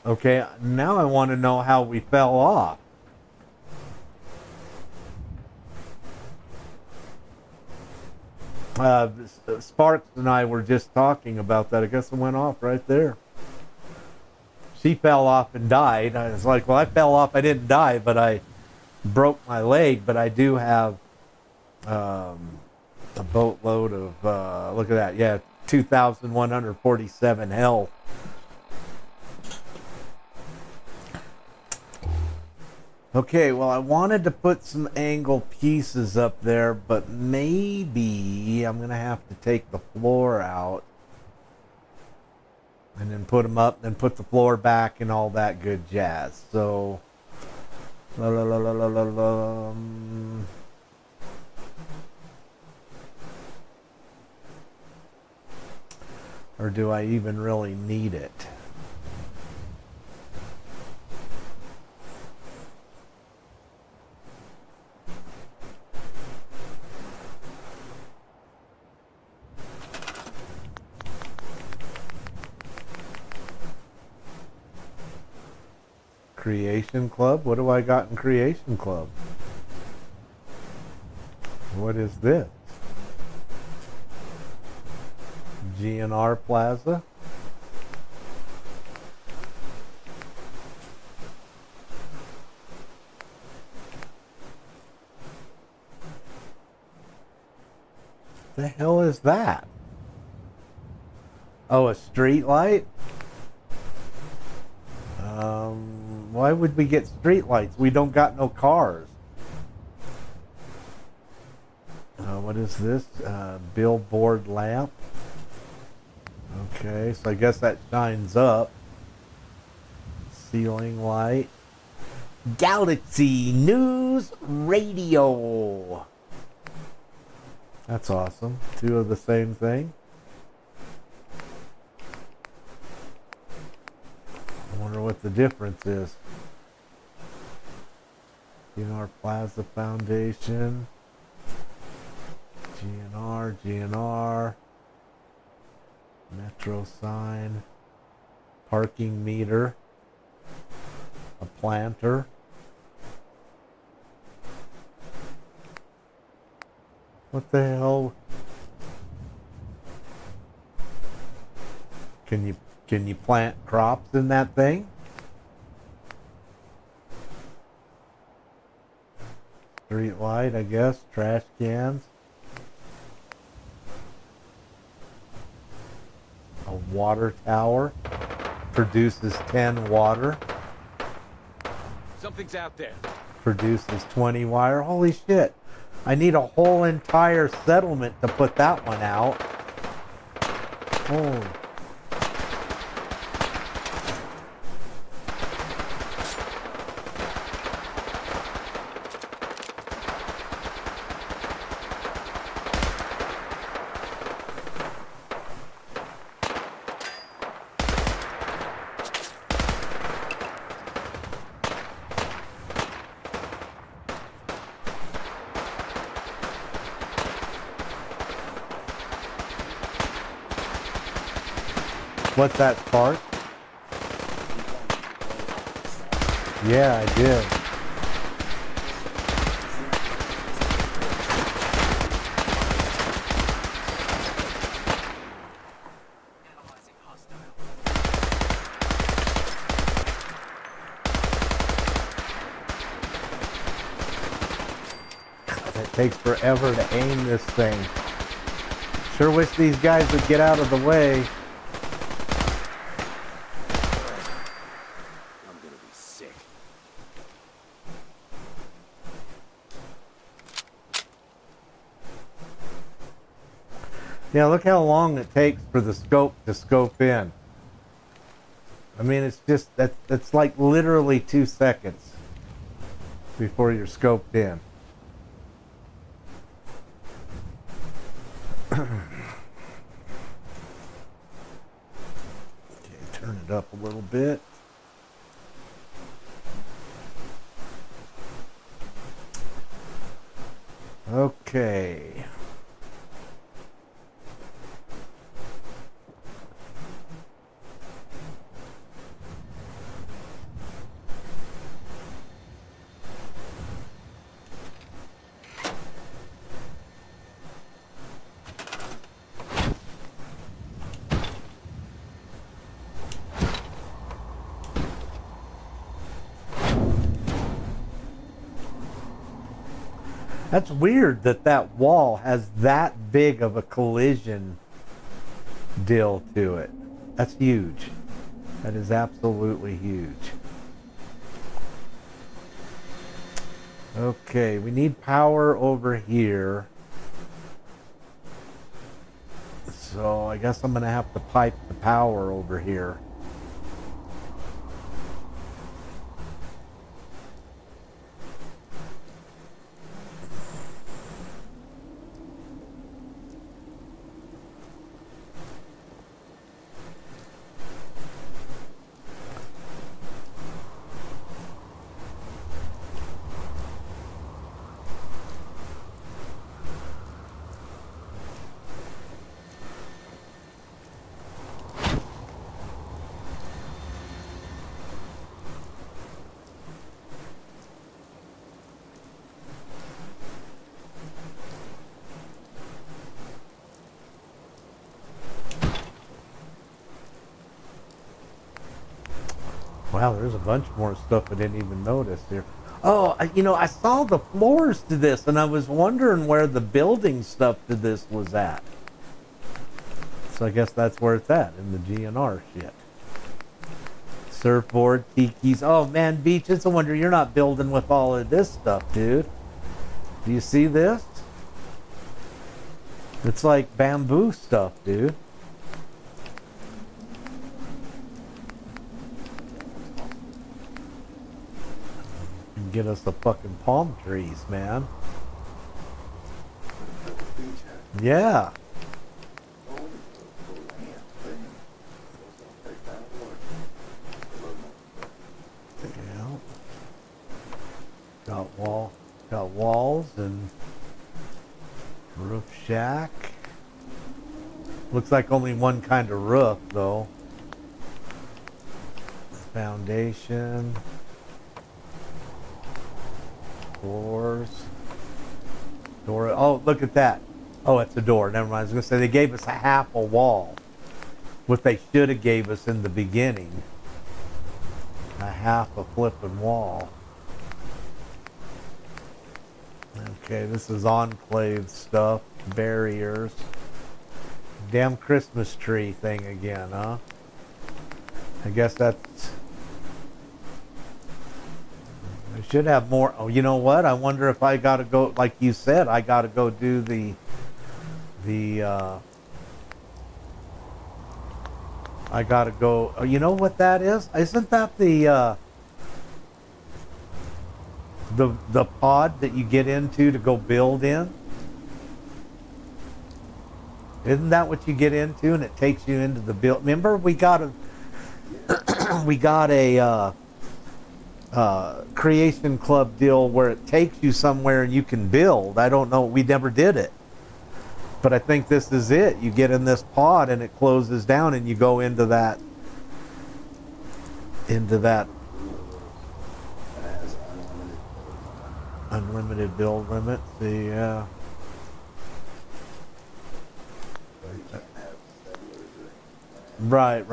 Okay, now I want to know how we fell off. Sparks and I were just talking about that. I guess it went off right there. She fell off and died. I was like, well, I fell off. I didn't die, but I broke my leg. But I do have a boatload of, look at that. Yeah, 2,147 health. Okay, well, I wanted to put some angle pieces up there, but maybe I'm going to have to take the floor out and then put them up, then put the floor back and all that good jazz. So, or do I even really need it? Creation Club? What do I got in Creation Club? What is this? GNR Plaza? The hell is that? Oh, a street light? Why would we get street lights? We don't got no cars. What is this? Billboard lamp. Okay, so I guess that shines up. Ceiling light. Galaxy News Radio. That's awesome. Two of the same thing. I wonder what the difference is. GNR Plaza Foundation. GNR. Metro sign. Parking meter. A planter. What the hell? Can you plant crops in that thing? Street light, I guess. Trash cans. A water tower. Produces 10 water. Something's out there. Produces 20 wire. Holy shit. I need a whole entire settlement to put that one out. Oh. What's that, Spark? Yeah, I did. God, it takes forever to aim this thing. Sure wish these guys would get out of the way. Yeah, look how long it takes for the scope to scope in. I mean, it's just that's like literally 2 seconds before you're scoped in. Okay, turn it up a little bit. Okay. That's weird that that wall has that big of a collision deal to it. That's huge. That is absolutely huge. Okay, we need power over here. So I guess I'm going to have to pipe the power over here. Wow, there's a bunch more stuff I didn't even notice here. Oh, I saw the floors to this, and I was wondering where the building stuff to this was at. So I guess that's where it's at, in the GNR shit. Surfboard, tikis. Oh, man, Beach, it's a wonder you're not building with all of this stuff, dude. Do you see this? It's like bamboo stuff, dude. Get us the fucking palm trees, man. Yeah. Yeah. Got walls and roof shack. Looks like only one kind of roof though. Foundation. Doors. Door. Oh, look at that. Oh, it's a door. Never mind. I was going to say they gave us a half a wall. What they should have gave us in the beginning. A half a flipping wall. Okay, this is enclave stuff. Barriers. Damn Christmas tree thing again, huh? I guess that's... I should have more. Oh, you know what? I wonder if I got to go, like you said, I got to go do I got to go. Oh, you know what that is? Isn't that the pod that you get into to go build in? Isn't that what you get into and it takes you into the build? Remember we got a creation club deal where it takes you somewhere and you can build. I don't know. We never did it. But I think this is it. You get in this pod and it closes down and you go into that unlimited build limit. The right.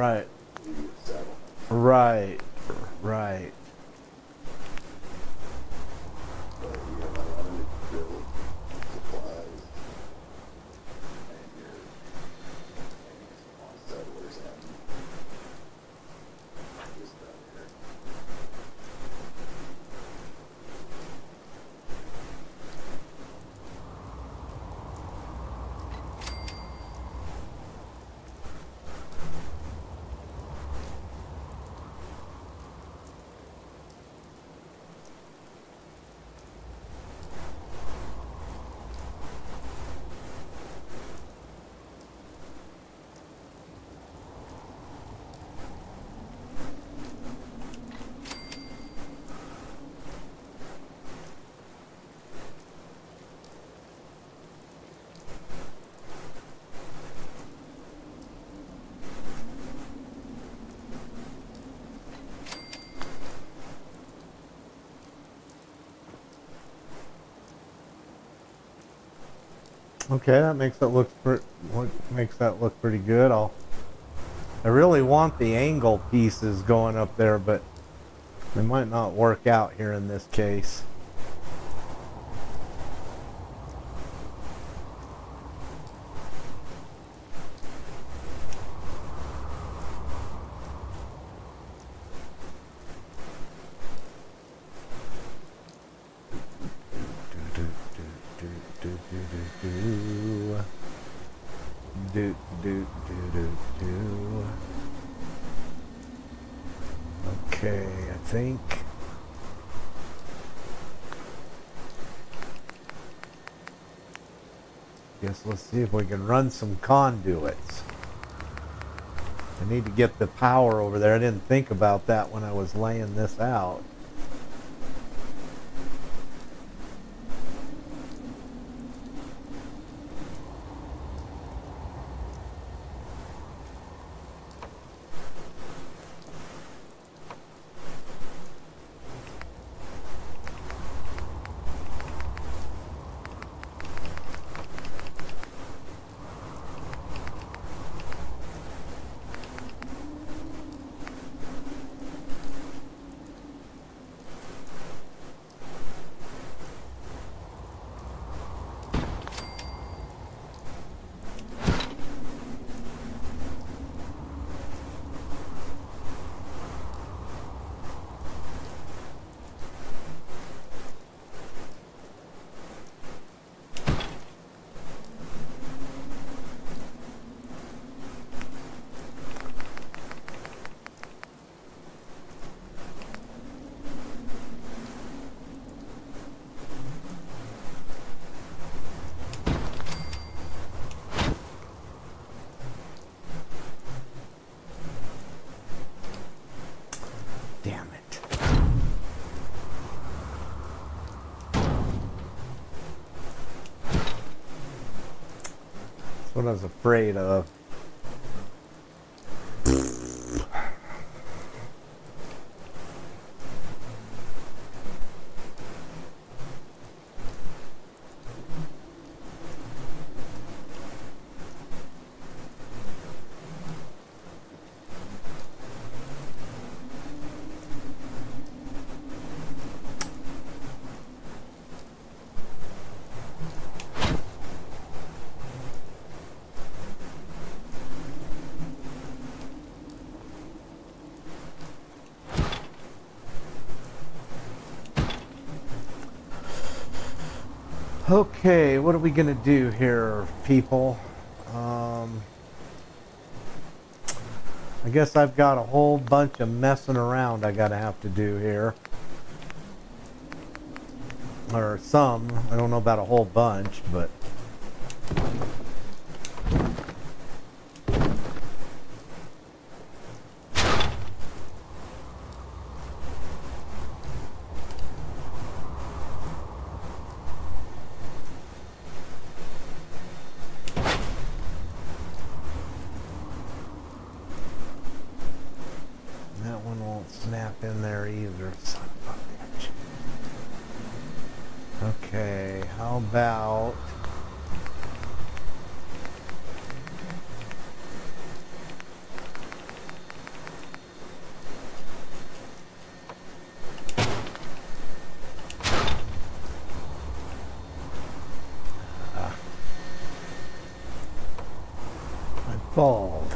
Okay, that makes it look makes that look pretty good. I really want the angle pieces going up there, but they might not work out here in this case. Okay, I think. Guess let's see if we can run some conduits. I need to get the power over there. I didn't think about that when I was laying this out. Damn it. That's what I was afraid of. Okay, what are we gonna do here, people? I guess I've got a whole bunch of messing around I gotta have to do here. Or some, I don't know about a whole bunch, but... That one won't snap in there either, son of a bitch. Okay, how about... I'm bald.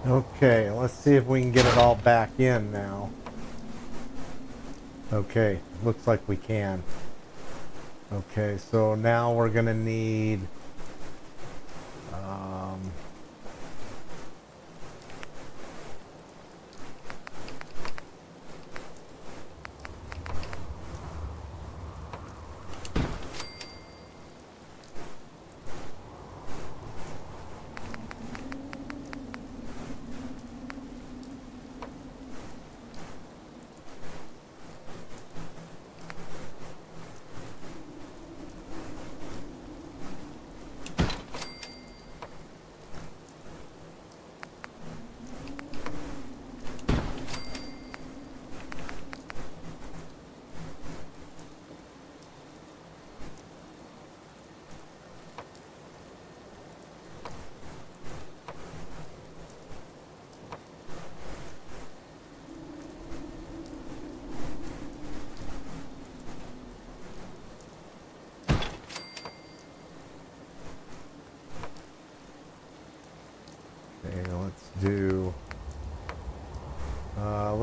Okay, let's see if we can get it all back in now. Okay, looks like we can. Okay, so now we're gonna need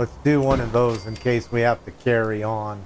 let's do one of those in case we have to carry on.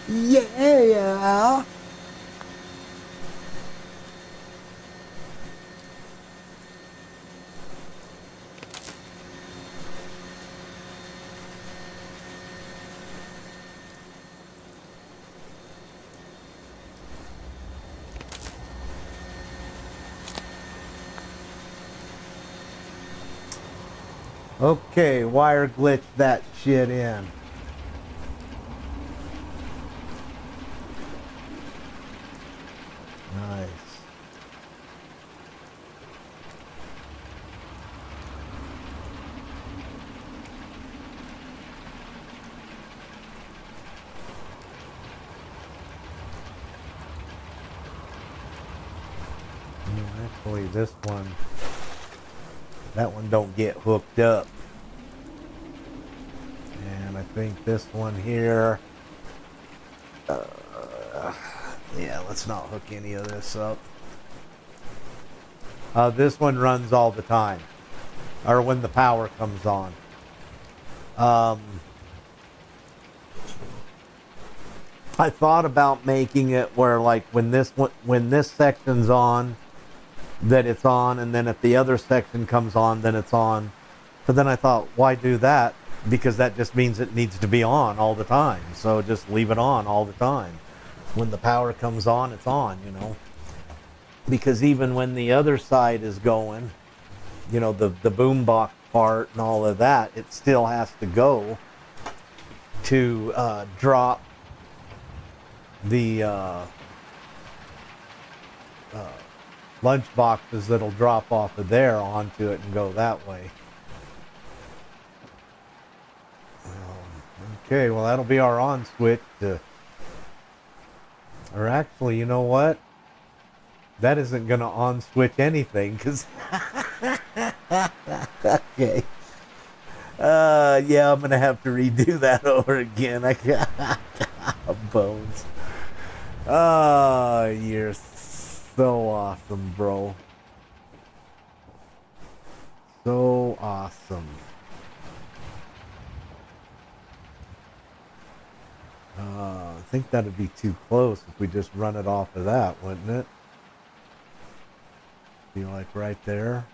Yeah. Okay, wire glitch that shit in. Nice. Actually, this one, that one don't get hooked up. And I think this one here, yeah, let's not hook any of this up. This one runs all the time, or when the power comes on. I thought about making it where, like, when this section's on, that it's on, and then if the other section comes on, then it's on. But then I thought, why do that? Because that just means it needs to be on all the time. So just leave it on all the time. When the power comes on, it's on, you know. Because even when the other side is going, you know, the boombox part and all of that, it still has to go to drop the lunch boxes that'll drop off of there onto it and go that way. Okay, well, that'll be our on switch or actually, you know what? That isn't going to on switch anything because Okay. Yeah, I'm gonna have to redo that over again. I got bones. Oh, you're so awesome, bro. So awesome. I think that'd be too close if we just run it off of that, wouldn't it? Be like right there.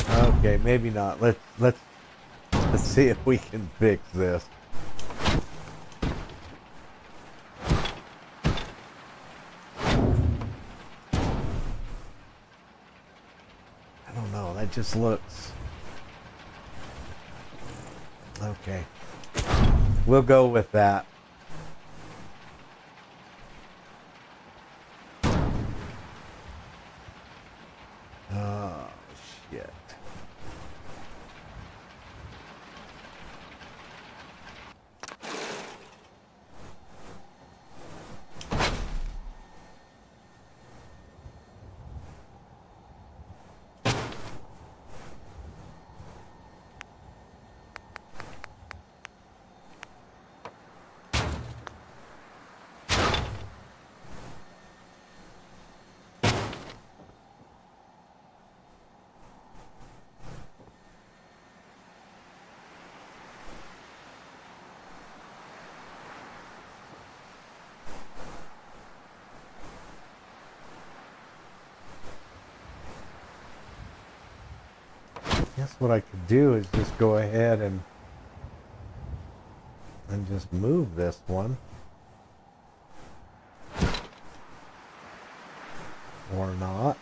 Okay, maybe not. Let's see if we can fix this. I don't know. That just looks okay. We'll go with that. Oh shit. Guess what I could do is just go ahead and just move this one. Or not.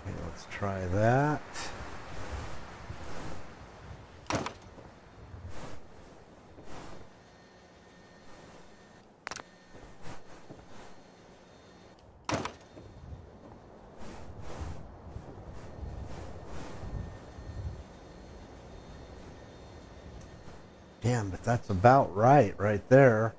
Okay, let's try that. Damn, but that's about right there.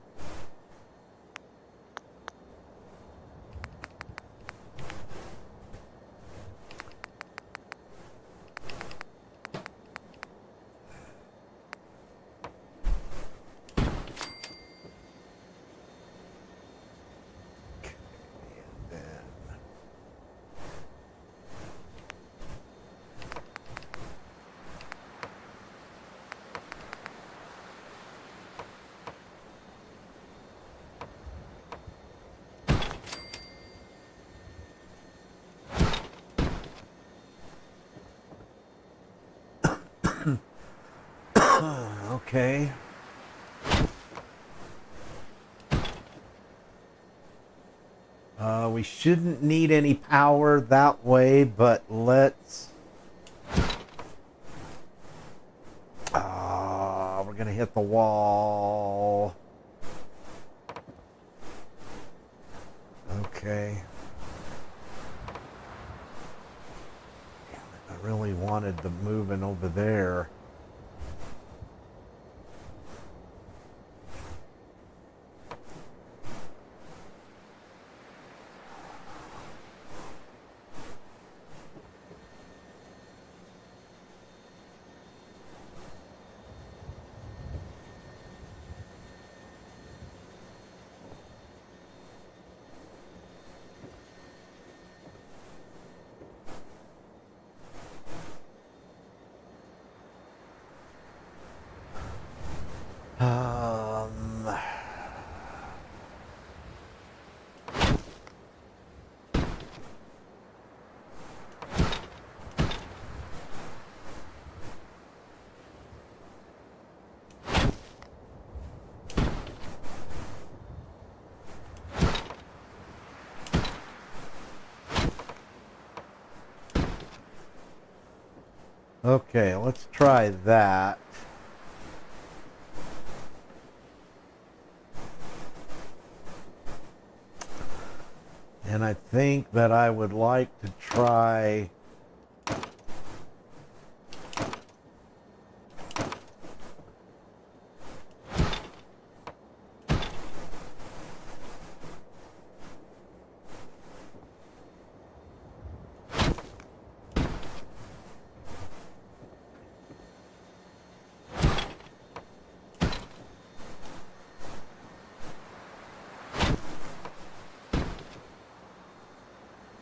Okay. We shouldn't need any power that way, but let's... we're gonna hit the wall. Okay. Damn it, I really wanted the moving over there. Um, okay, let's try that. And I think that I would like to try...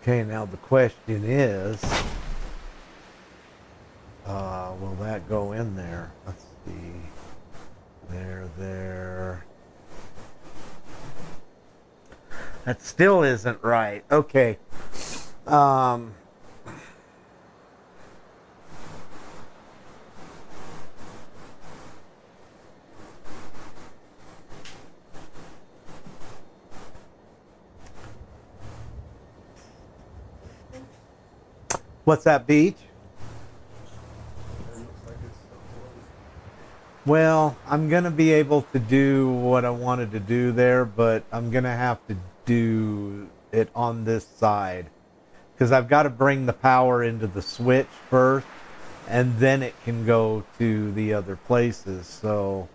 Okay, now the question is, will that go in there? Let's see. There. That still isn't right. Okay. What's that, Beach? Well, I'm going to be able to do what I wanted to do there, but I'm going to have to do it on this side. Because I've got to bring the power into the switch first, and then it can go to the other places. So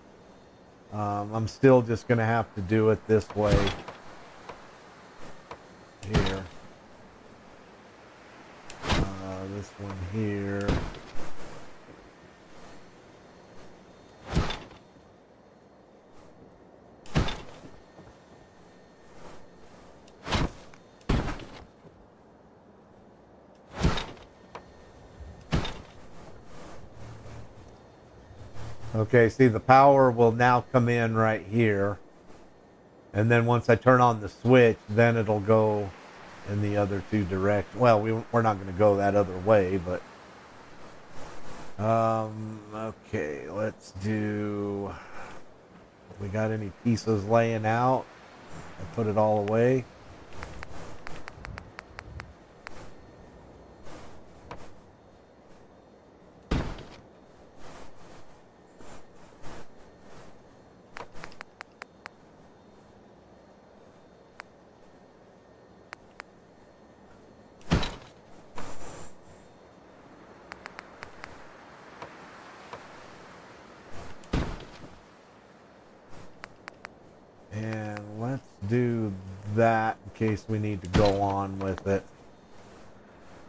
I'm still just going to have to do it this way. Here. This one here. Okay, see, the power will now come in right here. And then once I turn on the switch, then it'll go in the other two directions. Well, we're not going to go that other way, but... okay, let's do... We got any pieces laying out? I put it all away. And let's do that in case we need to go on with it.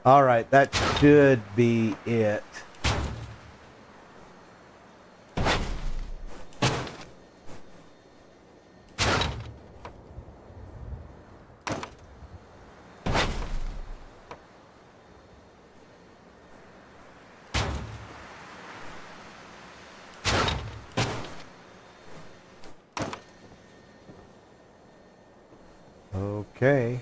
All right, that should be it. Okay.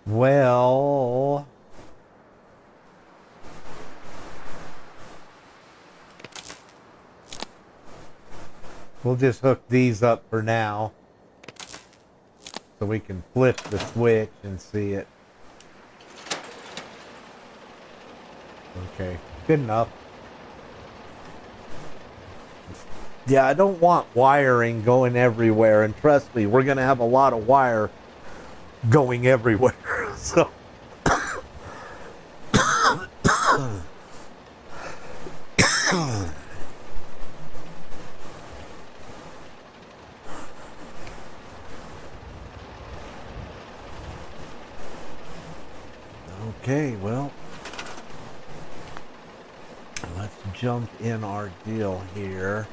Well, we'll just hook these up for now so we can flip the switch and see it. Okay, good enough. Yeah, I don't want wiring going everywhere, and trust me, we're going to have a lot of wire going everywhere. So okay, well, let's jump in our deal here.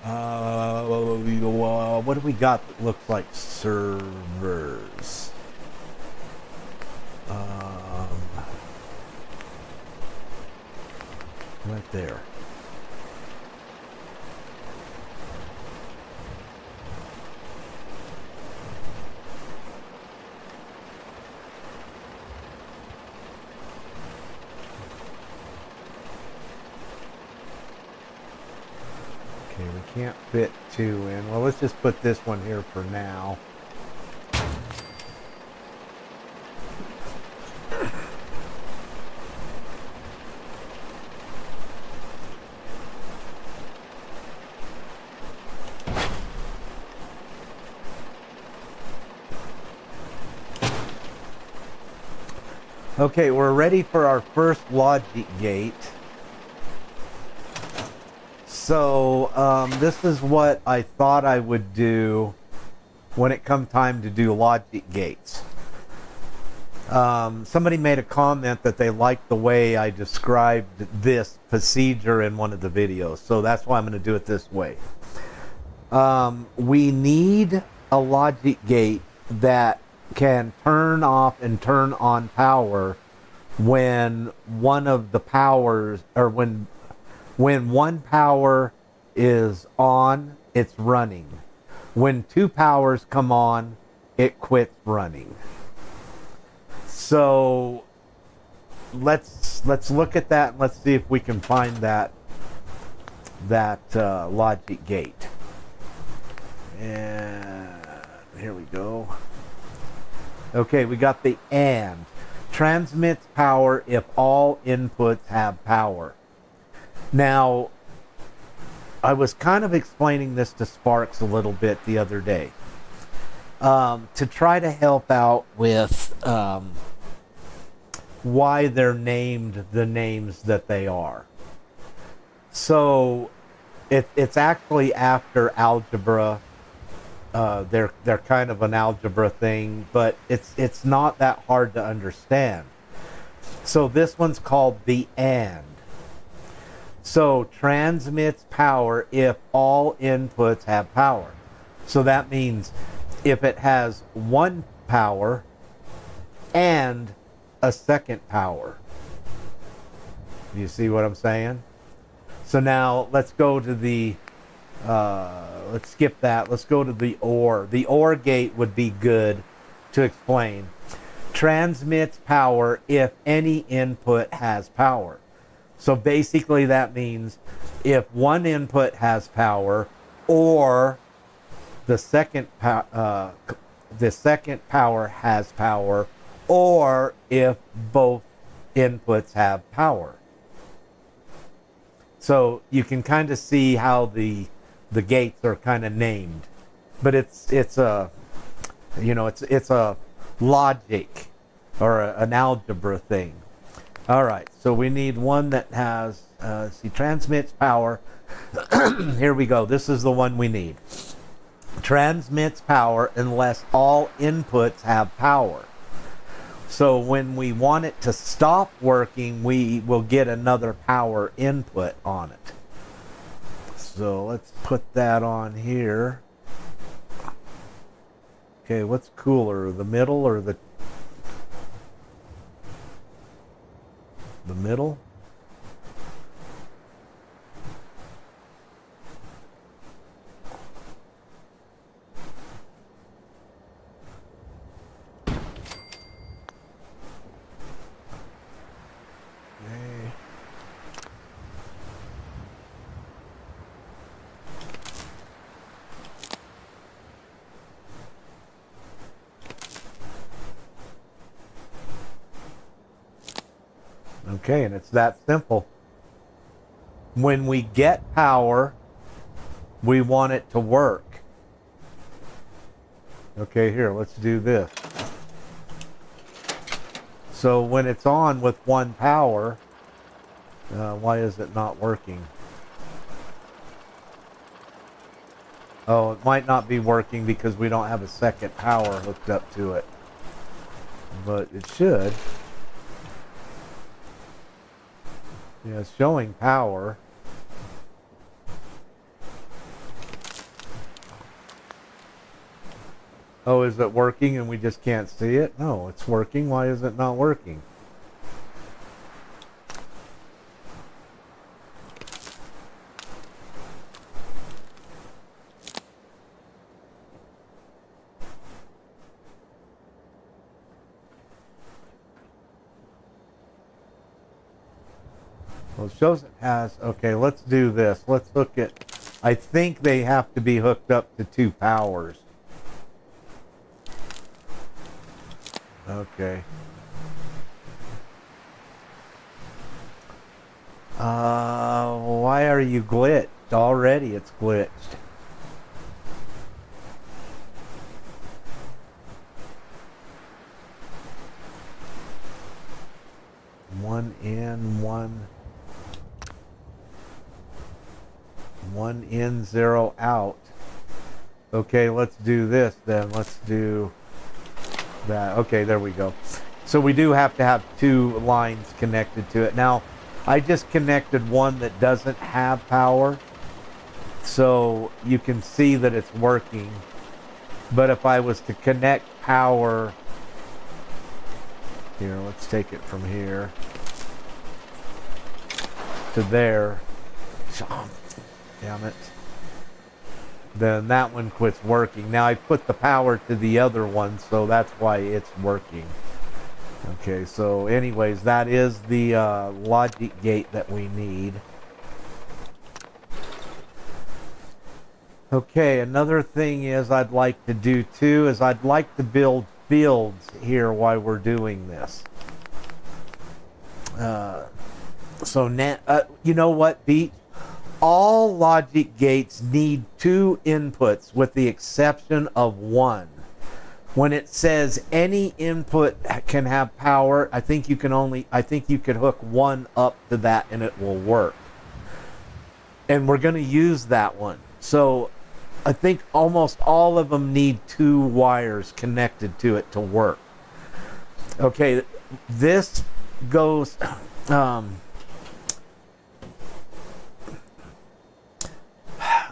What do we got that looks like servers? Right there. Okay, we can't fit two in. Well, let's just put this one here for now. Okay, we're ready for our first logic gate. So this is what I thought I would do when it come time to do logic gates. Somebody made a comment that they liked the way I described this procedure in one of the videos, so that's why I'm going to do it this way. We need a logic gate that can turn off and turn on power when one of the powers, or when one power is on, it's running. When two powers come on, it quits running. So let's look at that and let's see if we can find that logic gate. And here we go. Okay, we got the AND. Transmits power if all inputs have power. Now, I was kind of explaining this to Sparks a little bit the other day. To try to help out with why they're named the names that they are. So, it's actually after algebra. They're kind of an algebra thing, but it's not that hard to understand. So this one's called the AND. So transmits power if all inputs have power. So that means if it has one power and a second power. You see what I'm saying? So now let's go to the let's skip that. Let's go to the OR. The OR gate would be good to explain. Transmits power if any input has power. So basically that means if one input has power or the second power has power, or if both inputs have power. So you can kind of see how the gates are kind of named, but it's a logic or an algebra thing. All right, so we need one that has transmits power. Here we go. This is the one we need. Transmits power unless all inputs have power. So when we want it to stop working, we will get another power input on it. So let's put that on here. Okay, what's cooler, the middle or the middle? Okay, and it's that simple. When we get power, we want it to work. Okay, here, let's do this. So when it's on with one power, why is it not working? Oh, it might not be working because we don't have a second power hooked up to it. But it should. Yeah, it's showing power. Oh, is it working and we just can't see it? No, it's working. Why is it not working? Well, it shows it has. Okay, let's do this. Let's hook it. I think they have to be hooked up to 2 powers. Okay. Why are you glitched? Already it's glitched. One in, one in, 0 out. Okay, let's do this then. Let's do that. Okay, there we go. So we do have to have 2 lines connected to it. Now, I just connected one that doesn't have power, so you can see that it's working. But if I was to connect power, here, let's take it from here to there. Damn it. Then that one quits working. Now I put the power to the other one, so that's why it's working. Okay, so anyways, that is the logic gate that we need. Okay, another thing is I'd like to do too is I'd like to build fields here while we're doing this. So now, you know what, Beach? All logic gates need 2 inputs with the exception of 1. When it says any input can have power, I think you could hook 1 up to that and it will work. And we're going to use that one. So I think almost all of them need 2 wires connected to it to work. Okay, this goes...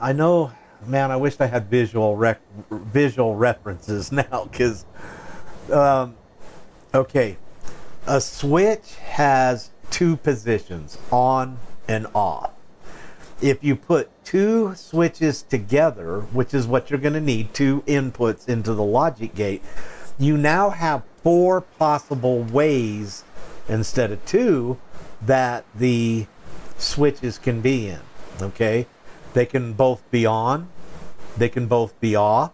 I know, man, I wish I had visual references now, because, okay, a switch has 2 positions, on and off. If you put 2 switches together, which is what you're going to need, 2 inputs into the logic gate, you now have 4 possible ways, instead of 2, that the switches can be in, okay? They can both be on, they can both be off.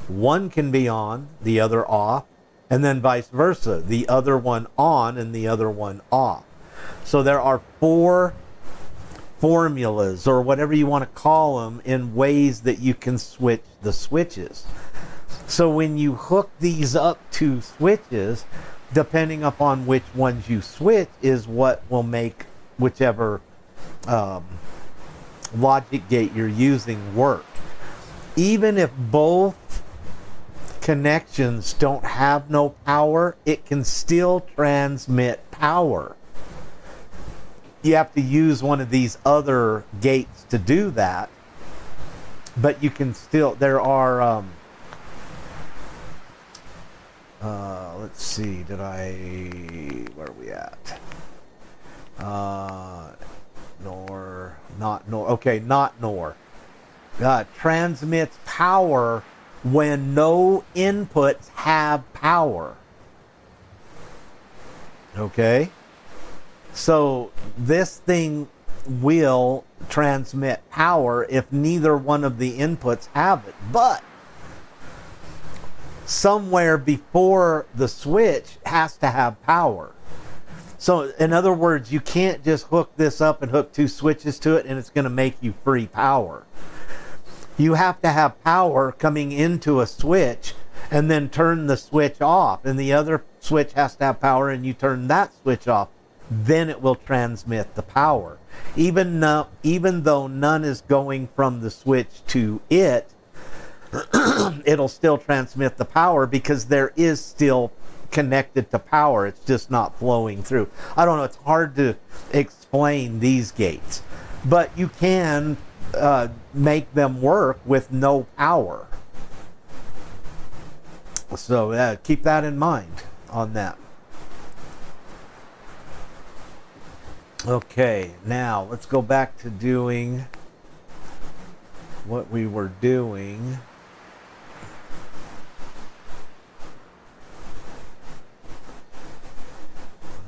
One can be on, the other off, and then vice versa. The other one on and the other one off. So there are 4 formulas, or whatever you want to call them, in ways that you can switch the switches. So when you hook these up to switches, depending upon which ones you switch is what will make whichever logic gate you're using work. Even if both connections don't have no power, it can still transmit power. You have to use one of these other gates to do that, but you can still, there are let's see, where are we at? Transmits power when no inputs have power. Okay? So this thing will transmit power if neither one of the inputs have it. But somewhere before the switch has to have power. So in other words, you can't just hook this up and hook 2 switches to it and it's going to make you free power. You have to have power coming into a switch and then turn the switch off, and the other switch has to have power and you turn that switch off. Then it will transmit the power. Even though none is going from the switch to it, it'll still transmit the power because there is still connected to power. It's just not flowing through. I don't know. It's hard to explain these gates, but you can make them work with no power. So keep that in mind on that. Okay, now let's go back to doing what we were doing.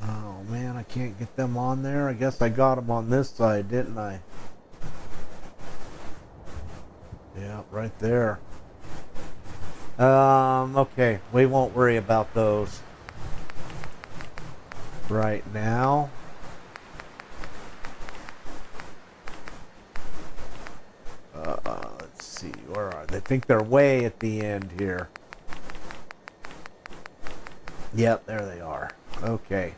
Oh man, I can't get them on there. I guess I got them on this side, didn't I? Yeah, right there. Okay, we won't worry about those right now. Let's see, where are they? I think they're way at the end here. Yep, there they are. Okay.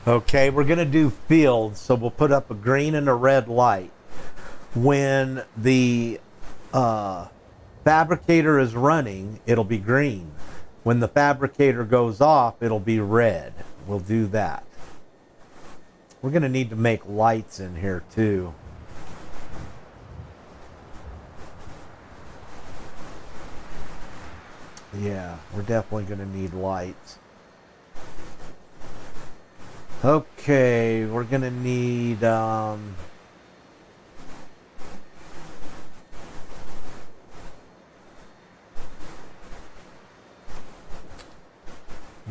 Okay, we're going to do fields, so we'll put up a green and a red light. When the fabricator is running, it'll be green. When the fabricator goes off, it'll be red. We'll do that. We're going to need to make lights in here too. Yeah, we're definitely going to need lights. Okay, we're gonna need you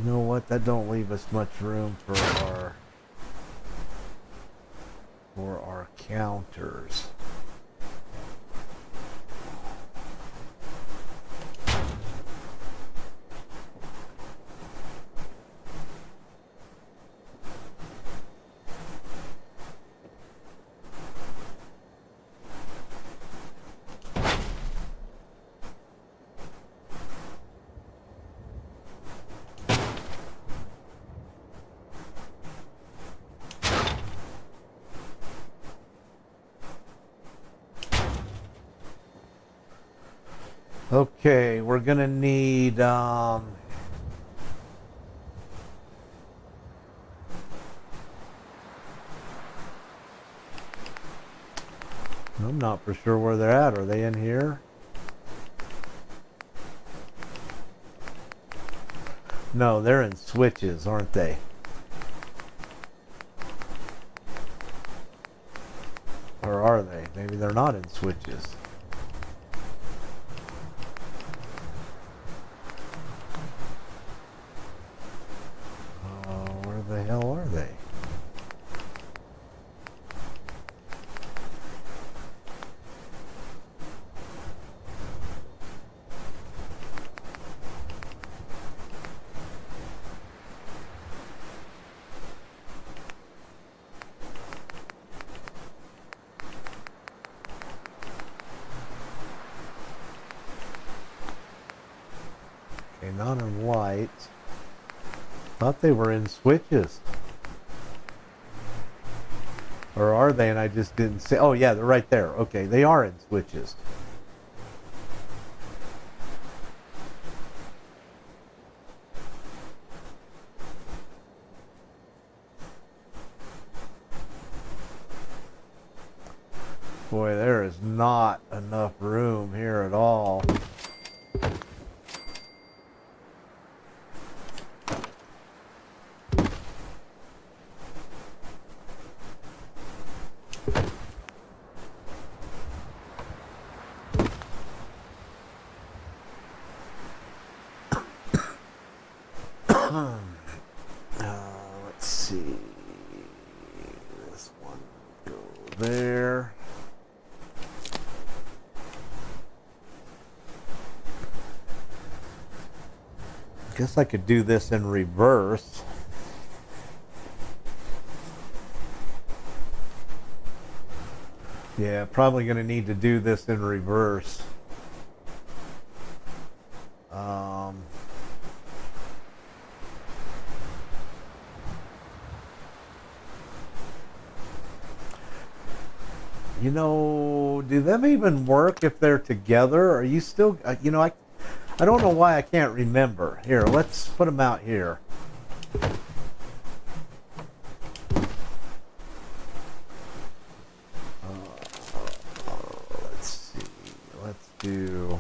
know what, that don't leave us much room for our counters. Okay, we're gonna need I'm not for sure where they're at. Are they in here? No, they're in switches, aren't they? Or are they? Maybe they're not in switches. Where the hell are they? Okay, not in lights. Thought they were in switches. Or are they and I just didn't see? Oh yeah, they're right there. Okay, they are in switches. Boy, there is not enough room here at all. there. Guess I could do this in reverse. Yeah, probably going to need to do this in reverse. You know, do them even work if they're together? Are you still, you know, I don't know why I can't remember. Here, let's put them out here. Let's see. Let's do.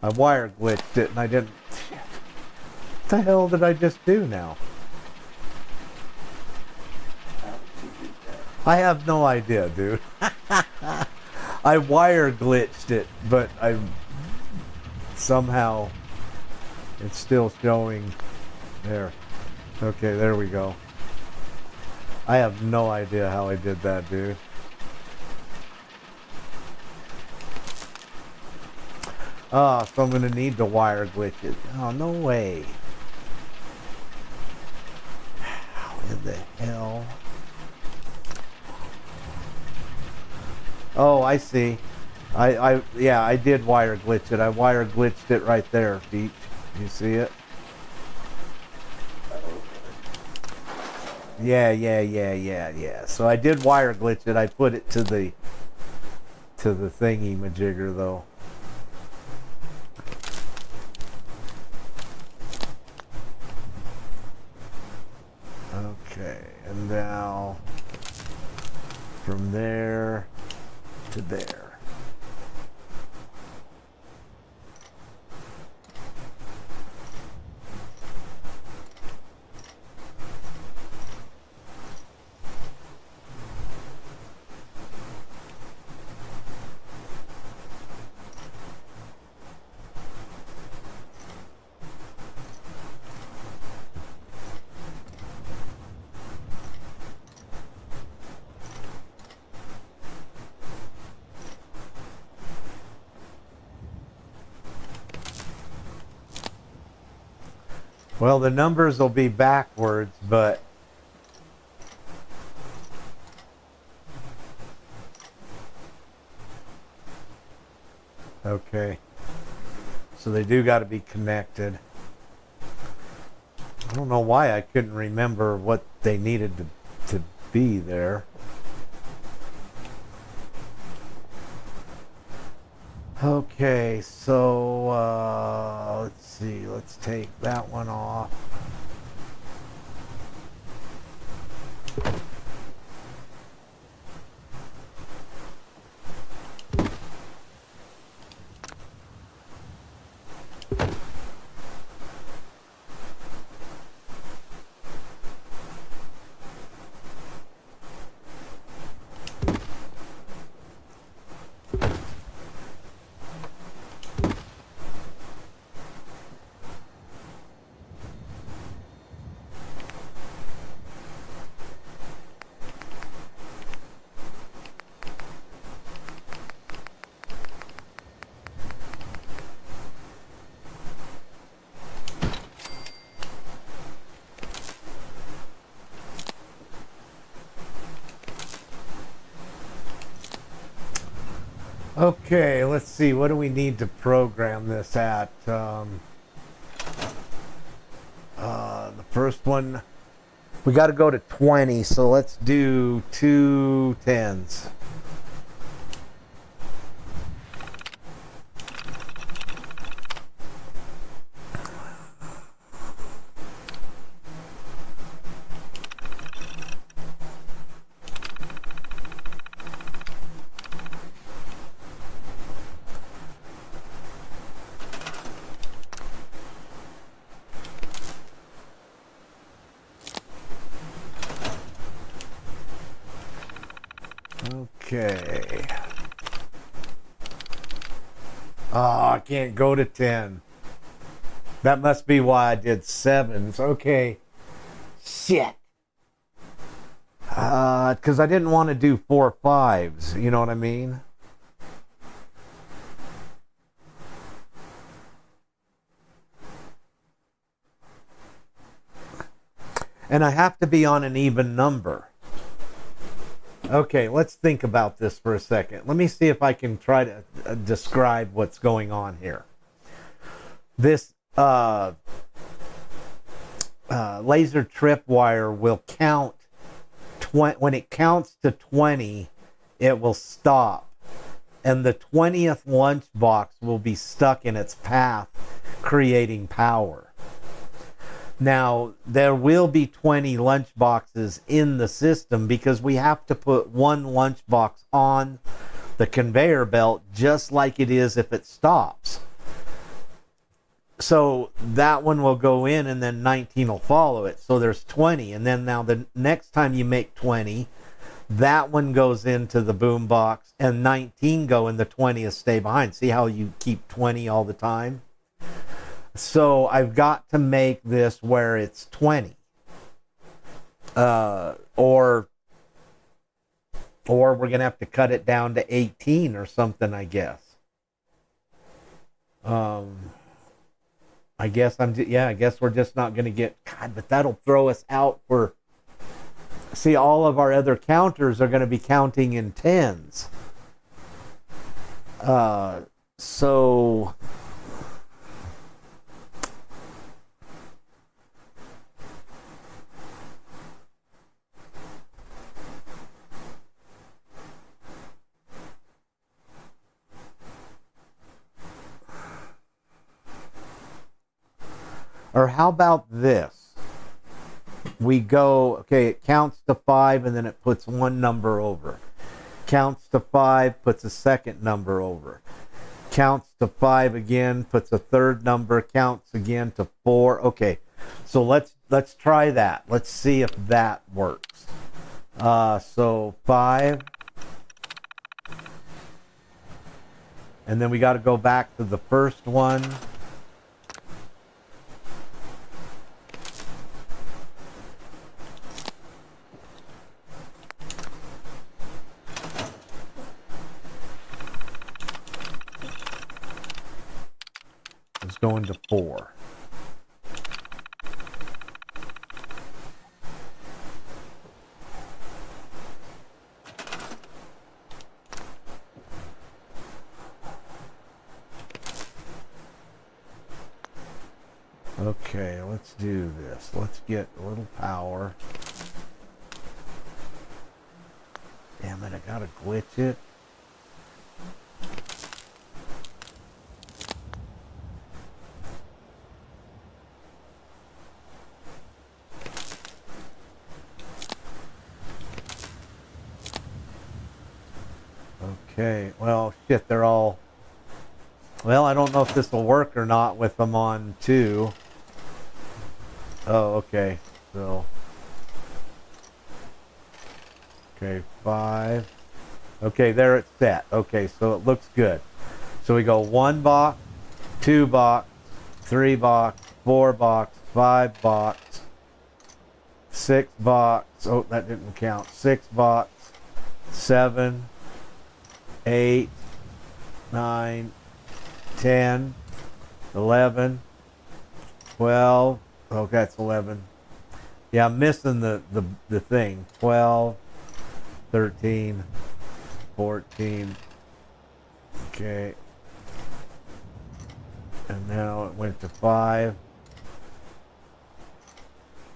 I wire glitched it and I didn't. What the hell did I just do now? I have no idea, dude. I wire glitched it, but I somehow it's still showing there. Okay, there we go. I have no idea how I did that, dude. Oh, so I'm going to need to wire glitch it. Oh, no way. How in the hell? Oh, I see. Yeah, I did wire glitch it. I wire glitched it right there, Beach. You see it? Yeah. So I did wire glitch it. I put it to the thingy majigger though. Okay, and now from there to there. Well, the numbers will be backwards, but okay. So they do got to be connected. I don't know why I couldn't remember what they needed to be there. Okay, so let's see. Let's take that one off. Okay, let's see. What do we need to program this at? The first one, we got to go to 20, so let's do 2 10s. Okay. Oh, I can't go to 10. That must be why I did 7s. Okay. Shit. Because I didn't want to do 4 5s. You know what I mean? And I have to be on an even number. Okay, let's think about this for a second. Let me see if I can try to describe what's going on here. This laser tripwire will count, when it counts to 20, it will stop. And the 20th lunchbox will be stuck in its path, creating power. Now, there will be 20 lunchboxes in the system because we have to put one lunchbox on the conveyor belt just like it is if it stops. So that one will go in and then 19 will follow it. So there's 20. And then now the next time you make 20, that one goes into the boom box and 19 go and the 20 will stay behind. See how you keep 20 all the time? So I've got to make this where it's 20. Or we're going to have to cut it down to 18 or something, I guess. I guess I guess we're just not going to get, God, but that'll throw us out for, see, all of our other counters are going to be counting in 10s. So or how about this? We go, okay, it counts to 5 and then it puts one number over. Counts to 5, puts a second number over. Counts to 5 again, puts a third number, counts again to 4. Okay, so let's try that. Let's see if that works. So 5. And then we got to go back to the first one. It's going to 4. Okay, let's do this. Let's get a little power. Damn it, I gotta glitch it. Okay, well, shit, they're all... Well, I don't know if this will work or not with them on 2. Oh, okay, so... Okay, 5. Okay, there it's set. Okay, so it looks good. So we go 1 box, 2 box, 3 box, 4 box, 5 box, 6 box. Oh, that didn't count. 6 box, 7, 8, 9, 10, 11, 12. Oh, that's 11. Yeah, I'm missing the thing. 12, 13, 14. Okay. And now it went to 5.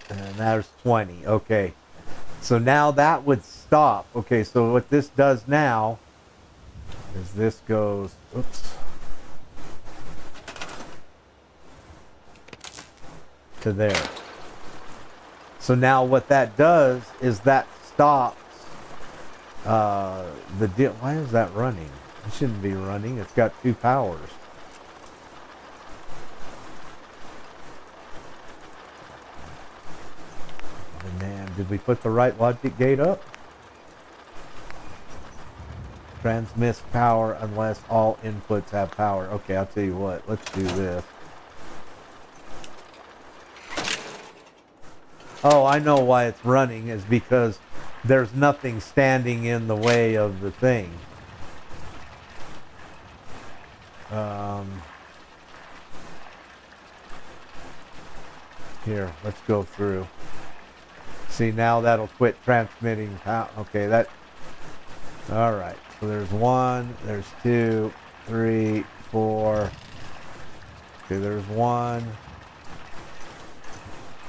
And there's 20. Okay. So now that would stop. Okay, so what this does now is this goes, oops, to there. So now what that does is that stops the deal. Why is that running? It shouldn't be running. It's got 2 powers. And then, did we put the right logic gate up? Transmits power unless all inputs have power. Okay, I'll tell you what. Let's do this. Oh, I know why it's running is because there's nothing standing in the way of the thing. Here, let's go through. See, now that'll quit transmitting power. Okay, that. All right. So there's 1, there's 2, 3, 4. Okay, there's 1.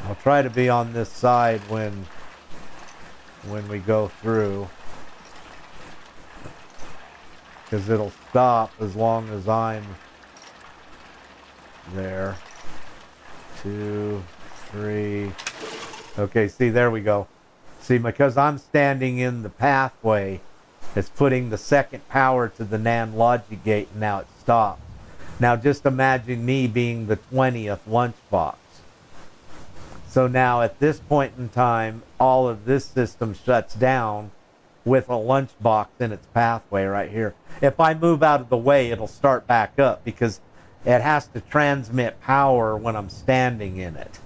I'll try to be on this side when we go through, because it'll stop as long as I'm there. 2, 3. Okay, see, there we go. See, because I'm standing in the pathway, it's putting the second power to the NAND logic gate, and now it stopped. Now just imagine me being the 20th lunchbox. So now at this point in time, all of this system shuts down with a lunchbox in its pathway right here. If I move out of the way, it'll start back up because it has to transmit power when I'm standing in it.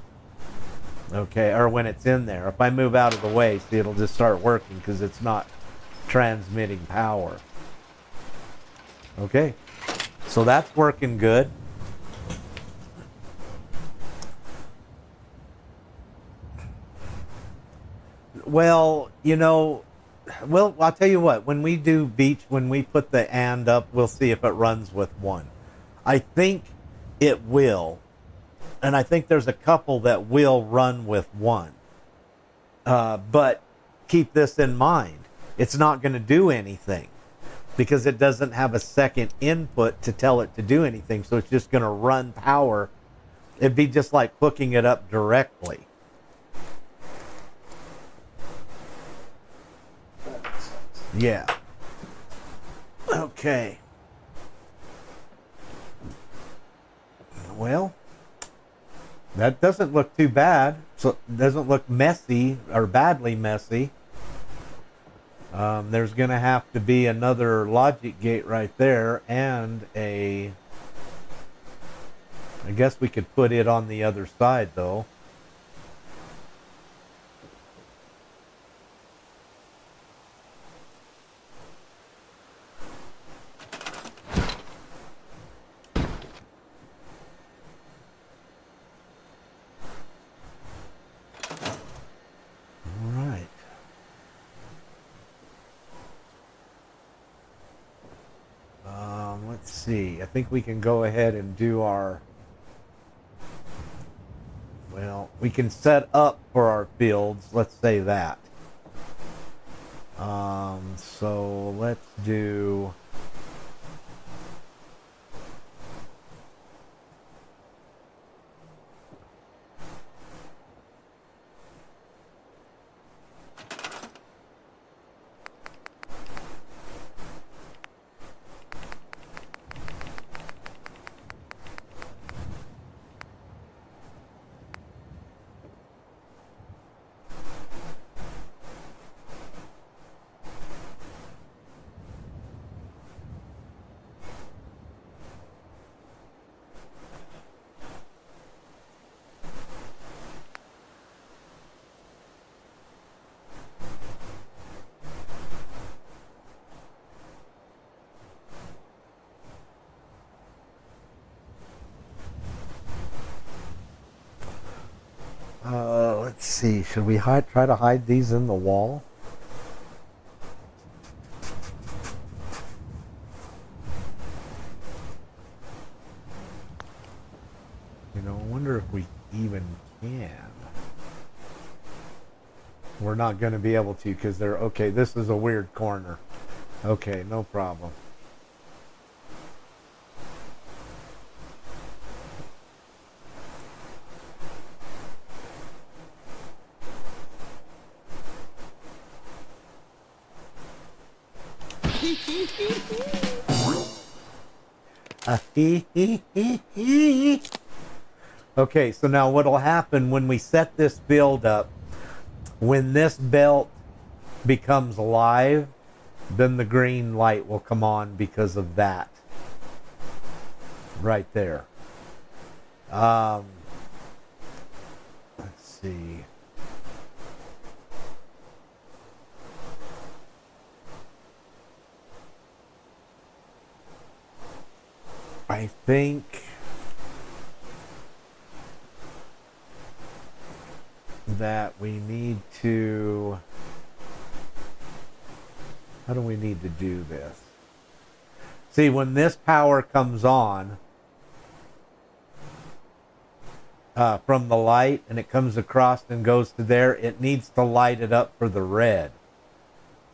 Okay, or when it's in there. If I move out of the way, see, it'll just start working because it's not transmitting power. Okay, so that's working good. Well, I'll tell you what, when we do beach, when we put the and up, we'll see if it runs with 1. I think it will. And I think there's a couple that will run with 1. But keep this in mind. It's not going to do anything because it doesn't have a second input to tell it to do anything. So it's just going to run power. It'd be just like hooking it up directly. Yeah. Okay. Well, that doesn't look too bad. So it doesn't look messy or badly messy. There's going to have to be another logic gate right there and I guess we could put it on the other side though. Let's see. I think we can go ahead and do we can set up for our fields. Let's say that. So let's do. Let's see. Should we try to hide these in the wall? I wonder if we even can. We're not going to be able to because they're okay. This is a weird corner. Okay, no problem. Okay, so now what will happen when we set this build up, when this belt becomes live, then the green light will come on because of that. Right there. Let's see. I think that we need to... How do we need to do this? See, when this power comes on from the light and it comes across and goes to there, it needs to light it up for the red.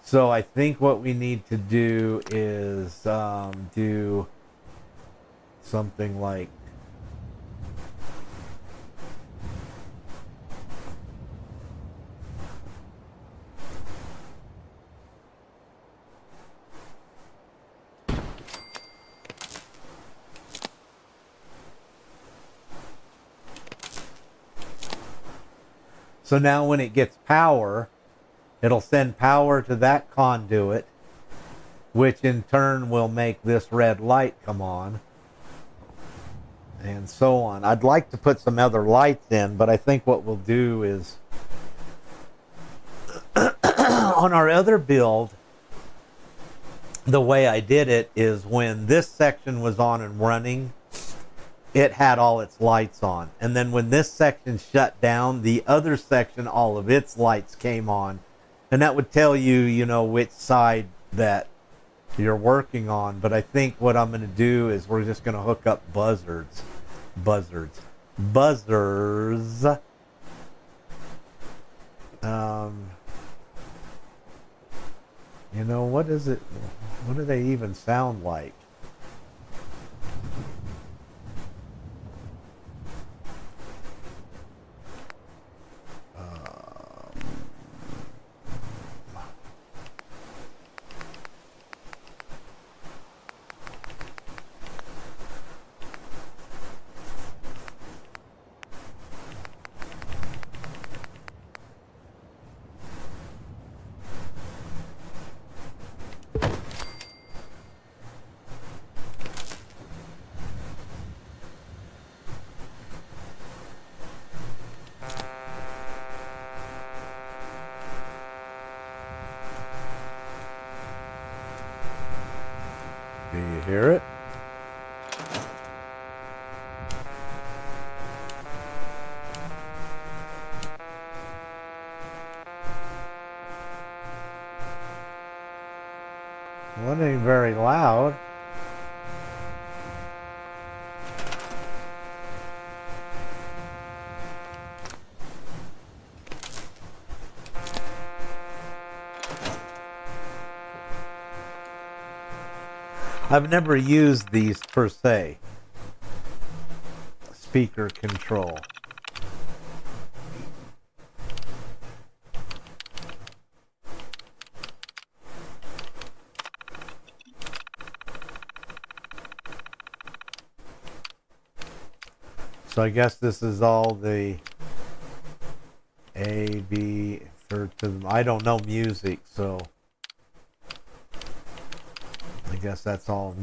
So I think what we need to do is do something like... So now when it gets power, it'll send power to that conduit, which in turn will make this red light come on, and so on. I'd like to put some other lights in, but I think what we'll do is on our other build, the way I did it is when this section was on and running, it had all its lights on. And then when this section shut down, the other section, all of its lights came on. And that would tell you, you know, which side that you're working on. But I think what I'm going to do is we're just going to hook up buzzers. You know, what is it? What do they even sound like? Do you hear it? It wasn't very loud. I've never used these per se. Speaker control. So I guess this is all the A, B, third to them. I don't know music, so I guess that's all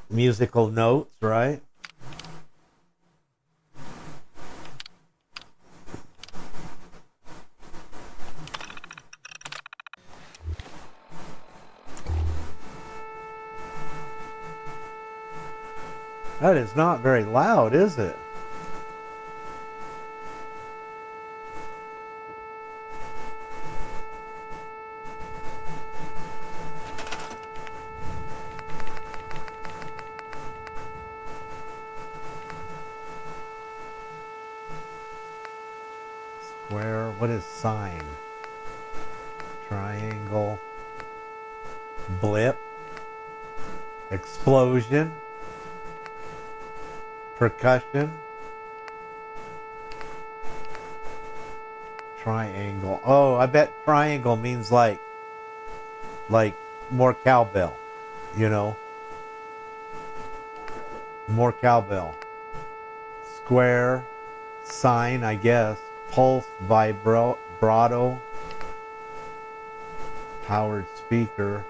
musical notes, right? That is not very loud, is it? Square, what is sine? Triangle, blip, explosion, percussion, triangle. Oh, I bet triangle means like more cowbell, you know? More cowbell. Square, sine, I guess. Pulse, vibrato, Powered speaker.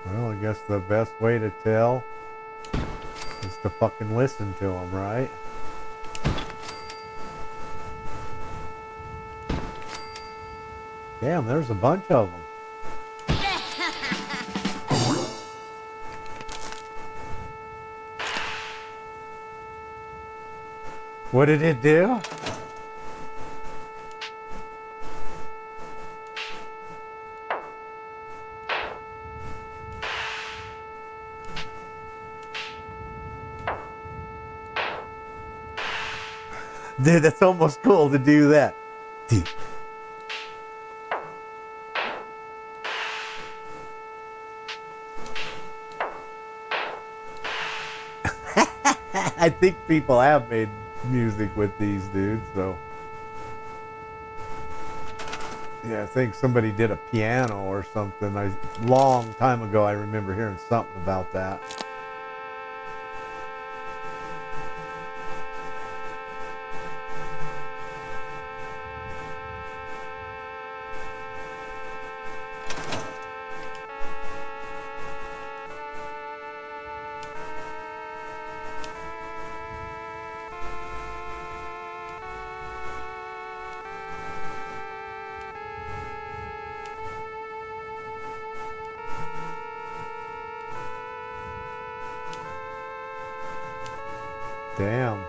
Well, I guess the best way to tell is to fucking listen to them, right? Damn, there's a bunch of them. What did it do? Dude, that's almost cool to do that. Dude. I think people have made music with these dudes, so. Yeah, I think somebody did a piano or something. Long time ago, I remember hearing something about that. Damn.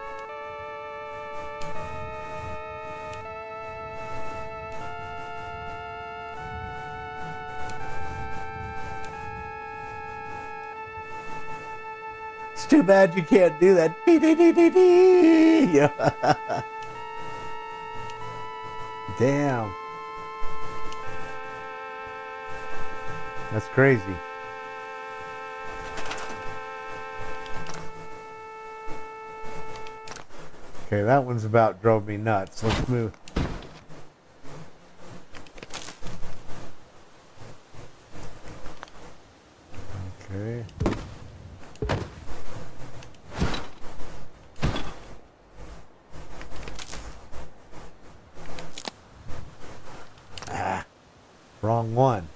It's too bad you can't do that. Damn. That's crazy. Okay, that one's about drove me nuts. Let's move. Okay. Ah, wrong one.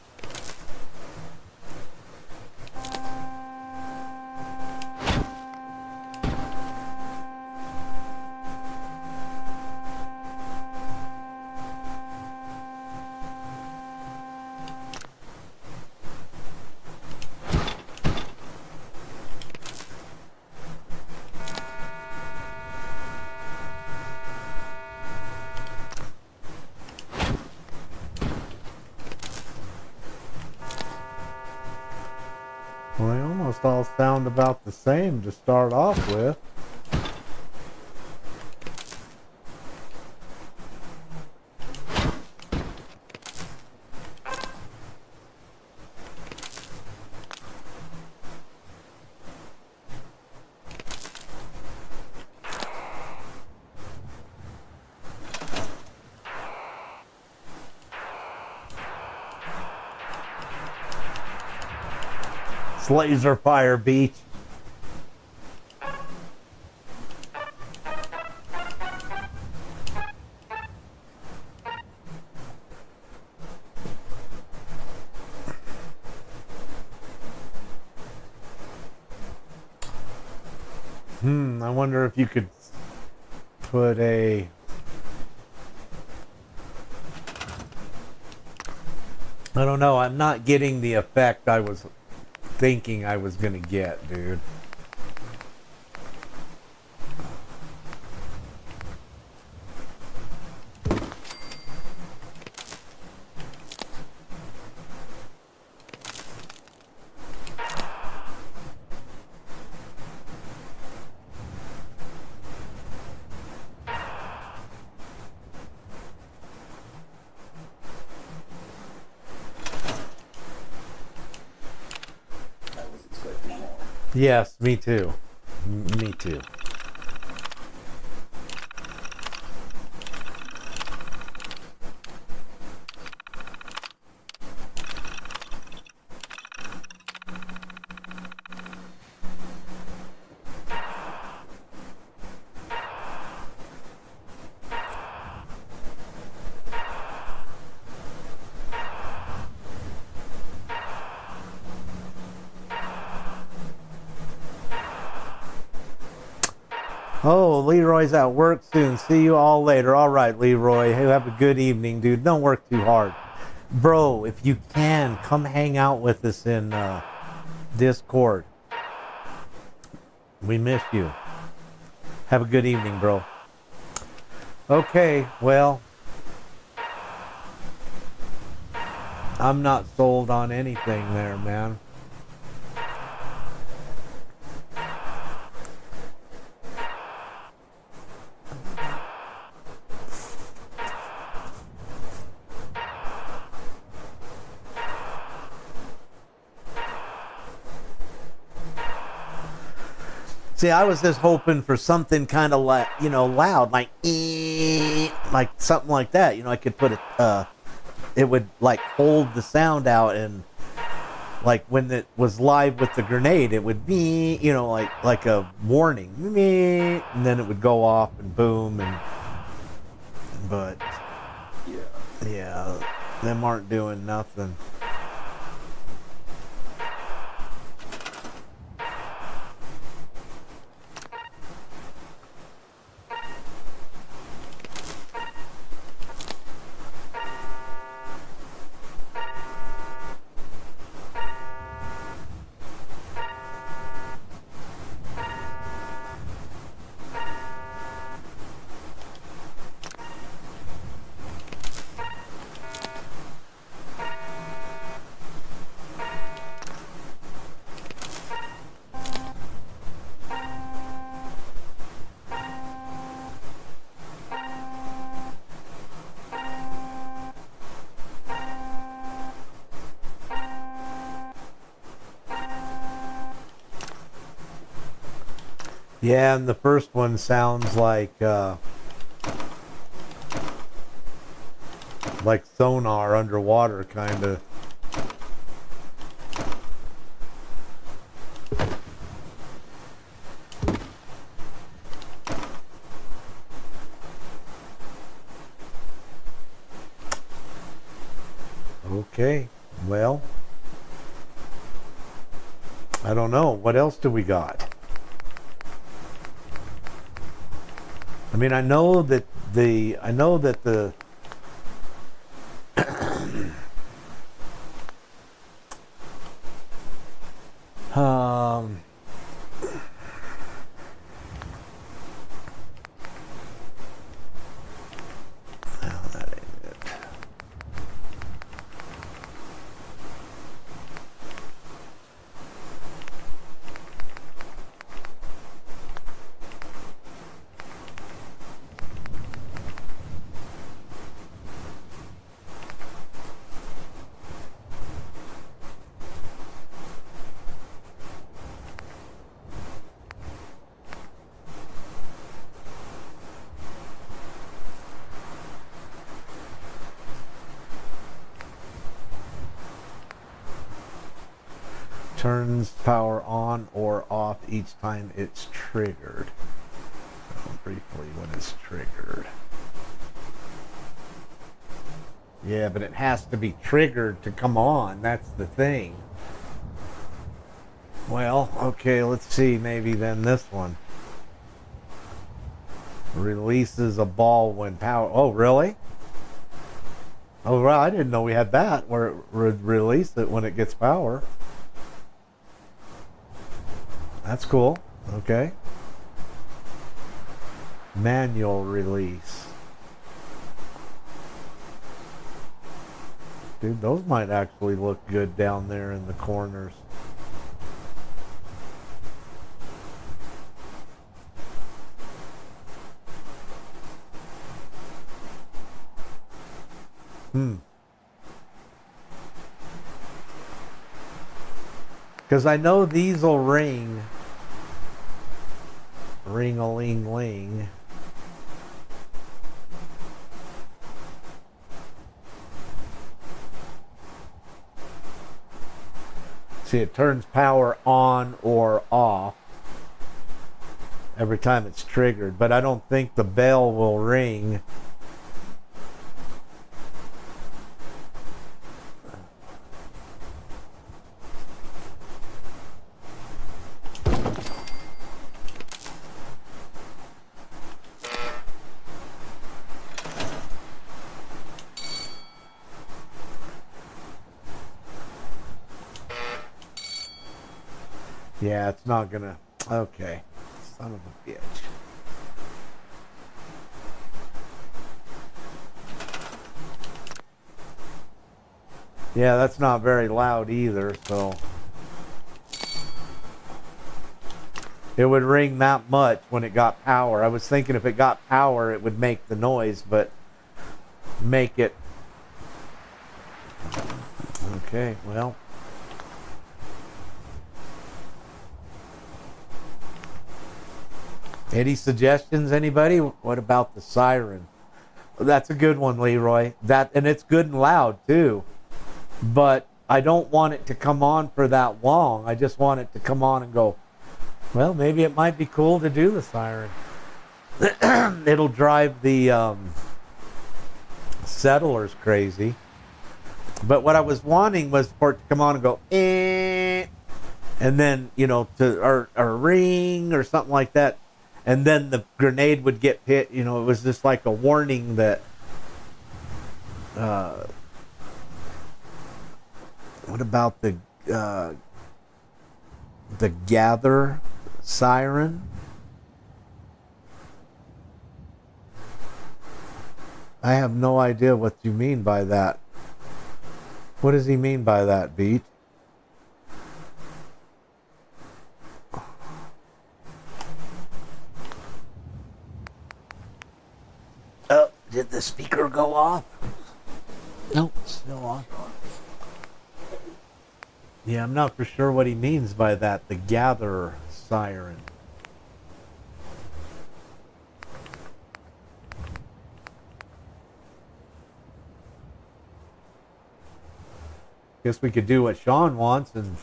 Well, they almost all sound about the same to start off with. It's laser fire beach. I wonder if you could put a... I don't know, I'm not getting the effect I was thinking I was gonna get, dude. Yes, me too. Me too. Oh, Leroy's at work soon. See you all later. All right, Leroy. Hey, have a good evening, dude. Don't work too hard. Bro, if you can, come hang out with us in Discord. We miss you. Have a good evening, bro. Okay, well, I'm not sold on anything there, man. See, I was just hoping for something kind of like, loud, like something like that. I could put it would like hold the sound out, and like when it was live with the grenade, it would be, like a warning, and then it would go off and boom, but yeah, them aren't doing nothing. Yeah, and the first one sounds like sonar underwater, kind of. Okay, well, I don't know. What else do we got? I mean, I know that the um oh, that ain't it. Turns power on or off each time it's triggered. Briefly when it's triggered. Yeah, but it has to be triggered to come on. That's the thing. Well, okay, let's see. Maybe then this one. Releases a ball when power... Oh, really? Oh, well, I didn't know we had that, where it would release it when it gets power. That's cool. Okay. Manual release. Dude, those might actually look good down there in the corners. Because I know these will ring. Ring-a-ling-ling. See, it turns power on or off every time it's triggered, but I don't think the bell will ring. Yeah, it's not gonna. Okay. Son of a bitch. Yeah, that's not very loud either, so. It would ring that much when it got power. I was thinking if it got power, it would make the noise, but make it. Okay, well. Any suggestions, anybody? What about the siren? That's a good one, Leroy. And it's good and loud too. But I don't want it to come on for that long. I just want it to come on and go, well, maybe it might be cool to do the siren. It'll drive the settlers crazy. But what I was wanting was for it to come on and go, eh, and then, or ring or something like that. And then the grenade would get hit. It was just like a warning that, what about the gather siren? I have no idea what you mean by that. What does he mean by that, Beat? Oh, did the speaker go off? Nope, still on. Yeah, I'm not for sure what he means by that, the gather siren. Guess we could do what Sean wants and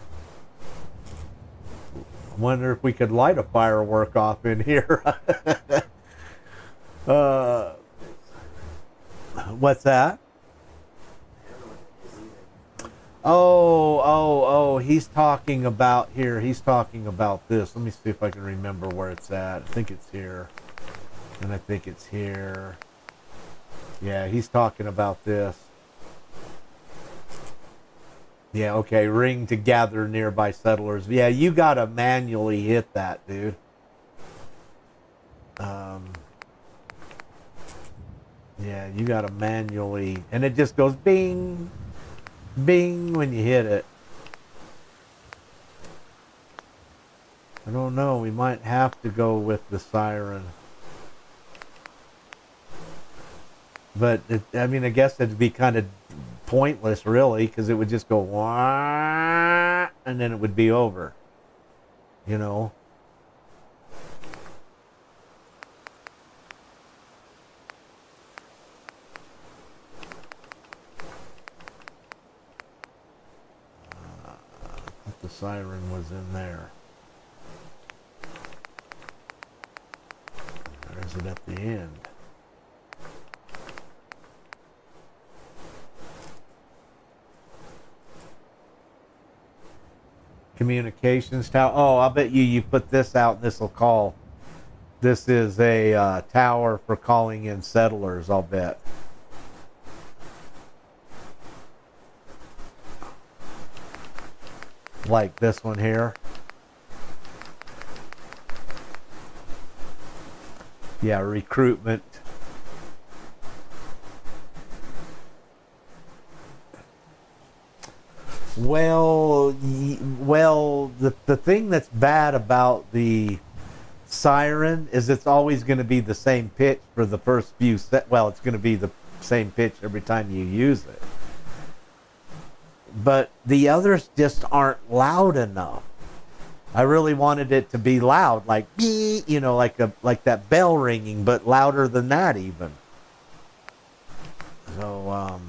wonder if we could light a firework off in here. What's that? Oh, he's talking about here. He's talking about this. Let me see if I can remember where it's at. I think it's here. And I think it's here. Yeah, he's talking about this. Yeah, okay. Ring to gather nearby settlers. Yeah, you gotta manually hit that, dude. Yeah, you gotta manually, and it just goes bing, bing when you hit it. I don't know. We might have to go with the siren. But I guess it'd be kind of pointless, really, because it would just go wah, and then it would be over. The siren was in there. Or is it at the end? Communications tower. Oh, I'll bet you put this out and this will call. This is a tower for calling in settlers, I'll bet. Like this one here. Yeah, recruitment. Well, the thing that's bad about the siren is it's always going to be the same pitch for the first few well, it's going to be the same pitch every time you use it. But the others just aren't loud enough. I really wanted it to be loud, like like that bell ringing, but louder than that even. So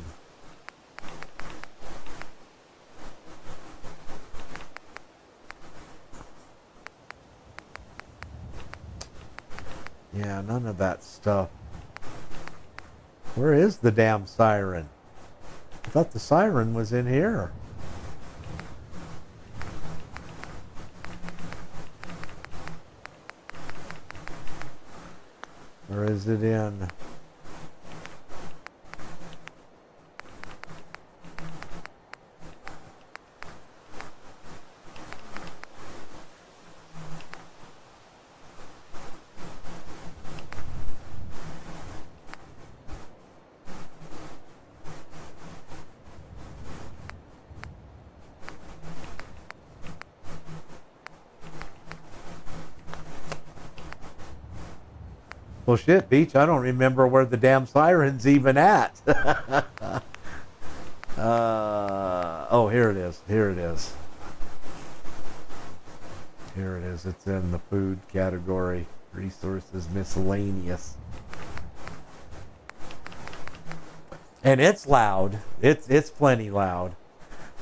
yeah, none of that stuff. Where is the damn siren? I thought the siren was in here. Or is it in? Well, shit, Beach, I don't remember where the damn siren's even at. Oh, here it is. Here it is. Here it is. It's in the food category. Resources miscellaneous. And it's loud. It's plenty loud.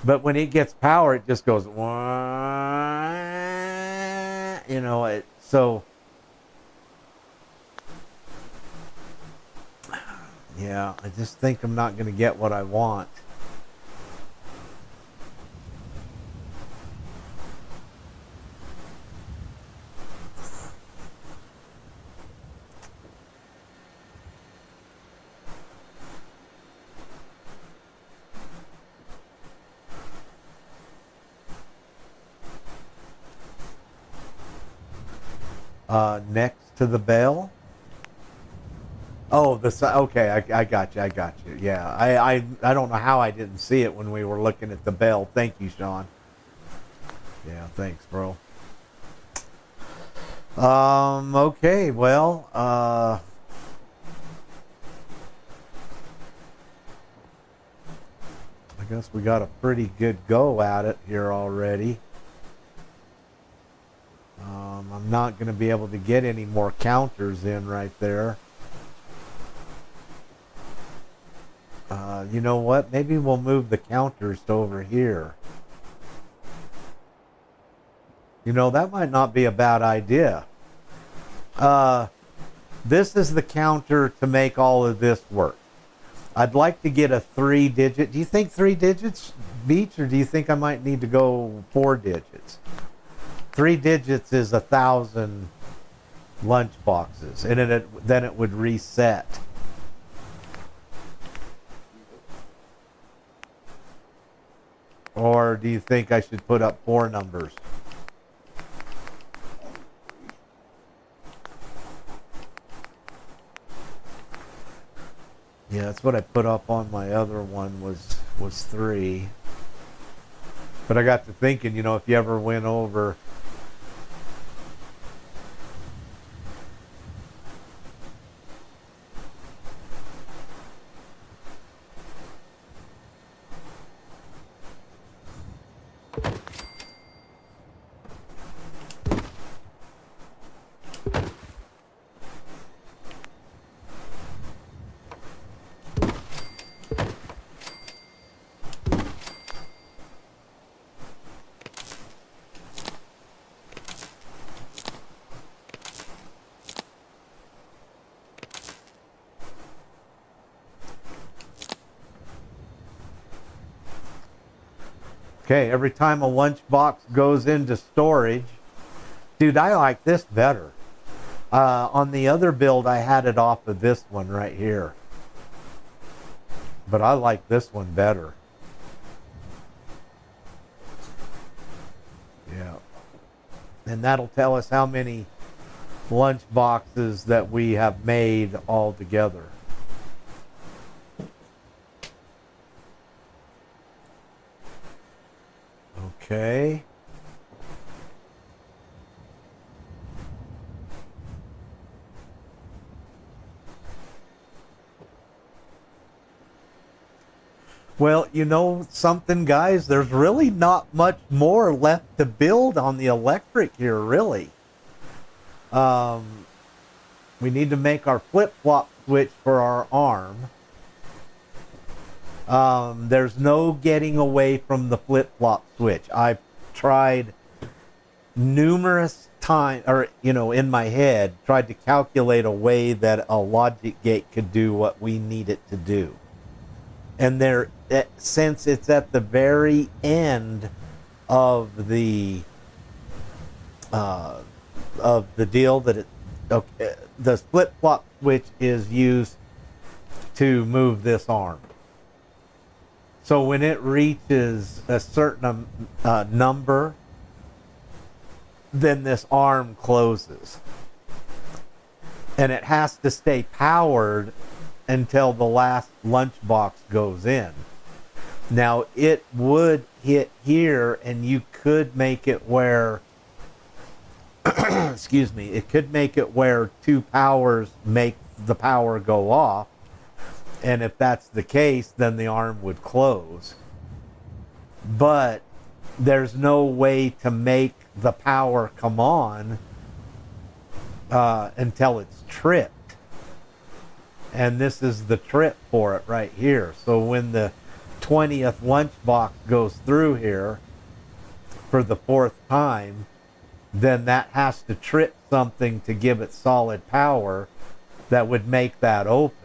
But when it gets power, it just goes, wah, you know, so yeah, I just think I'm not going to get what I want. Next to the bell. Oh, okay. I got you. I got you. Yeah, I don't know how I didn't see it when we were looking at the bell. Thank you, Sean. Yeah, thanks, bro. Okay. Well. I guess we got a pretty good go at it here already. I'm not going to be able to get any more counters in right there. You know what? Maybe we'll move the counters to over here. You know, that might not be a bad idea. This is the counter to make all of this work. I'd like to get a 3-digit. Do you think 3 digits, Beach, or do you think I might need to go 4 digits? 3 digits is 1,000 lunch boxes, and then it would reset. Or do you think I should put up 4 numbers? Yeah, that's what I put up on my other one was 3. But I got to thinking, you know, if you ever went over Okay, every time a lunchbox goes into storage, dude, I like this better. On the other build, I had it off of this one right here. But I like this one better. Yeah. And that'll tell us how many lunch boxes that we have made all together. Okay. Well, you know something, guys? There's really not much more left to build on the electric here, really. We need to make our flip-flop switch for our arm. There's no getting away from the flip-flop switch. I've tried numerous times, or, you know, in my head, tried to calculate a way that a logic gate could do what we need it to do. And there, since it's at the very end of the deal that it, okay, the flip-flop switch is used to move this arm. So when it reaches a certain number, then this arm closes. And it has to stay powered until the last lunchbox goes in. Now, it would hit here, and you could make it where excuse me, it could make it where two powers make the power go off. And if that's the case, then the arm would close. But there's no way to make the power come on until it's tripped. And this is the trip for it right here. So when the 20th lunchbox goes through here for the 4th time, then that has to trip something to give it solid power that would make that open.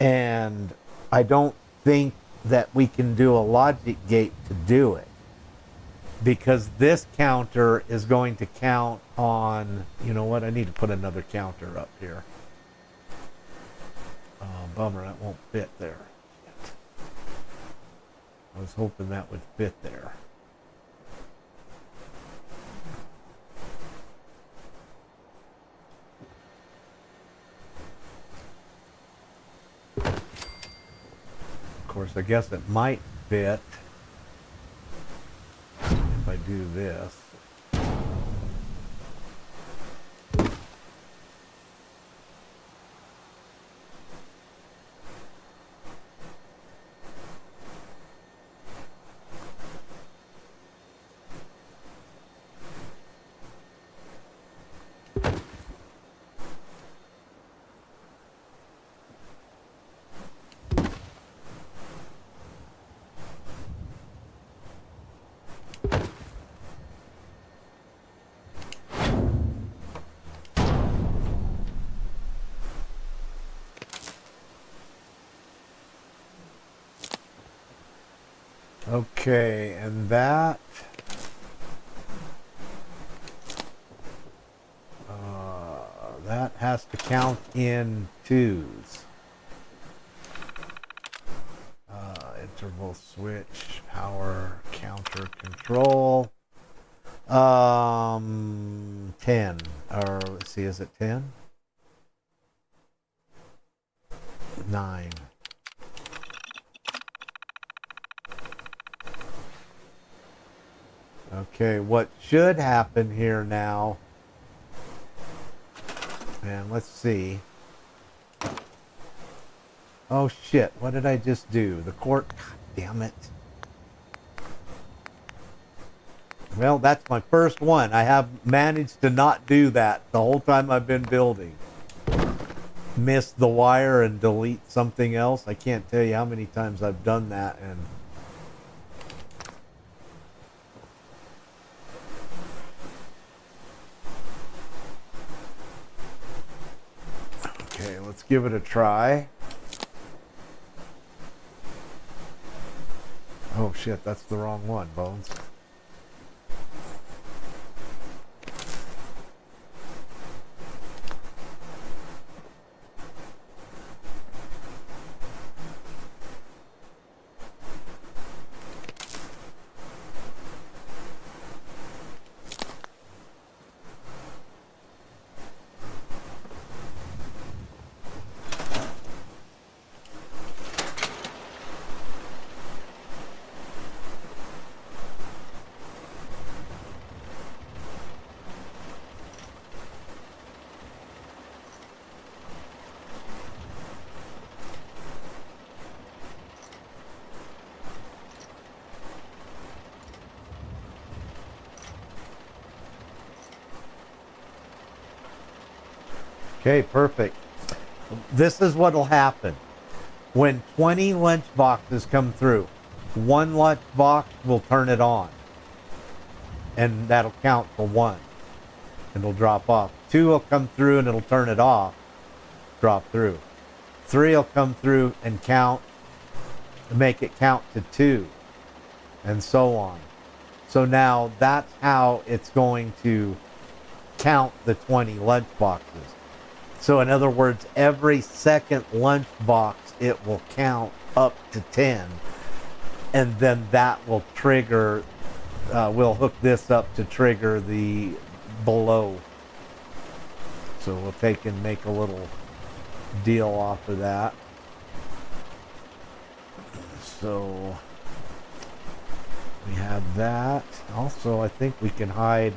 And I don't think that we can do a logic gate to do it, because this counter is going to count on, you know what, I need to put another counter up here. Bummer, that won't fit there. I was hoping that would fit there. Of course, I guess it might fit if I do this. Okay, and that that has to count in twos. Interval switch, power, counter, control. 10, or let's see, is it 10? 9. Okay, what should happen here now, and let's see. Oh shit, what did I just do? The court, god damn it. Well, that's my first one. I have managed to not do that the whole time I've been building. Miss the wire and delete something else. I can't tell you how many times I've done that, and okay, let's give it a try. Oh shit, that's the wrong one, Bones. Okay, perfect. This is what'll happen. When 20 lunch boxes come through, one lunch box will turn it on. And that'll count for 1. And it'll drop off. 2 will come through and it'll turn it off. Drop through. 3 will come through and count, make it count to 2. And so on. So now that's how it's going to count the 20 lunch boxes. So in other words, every second lunch box, it will count up to 10. And then that will trigger, we'll hook this up to trigger the below. So we'll take and make a little deal off of that. So we have that. Also, I think we can hide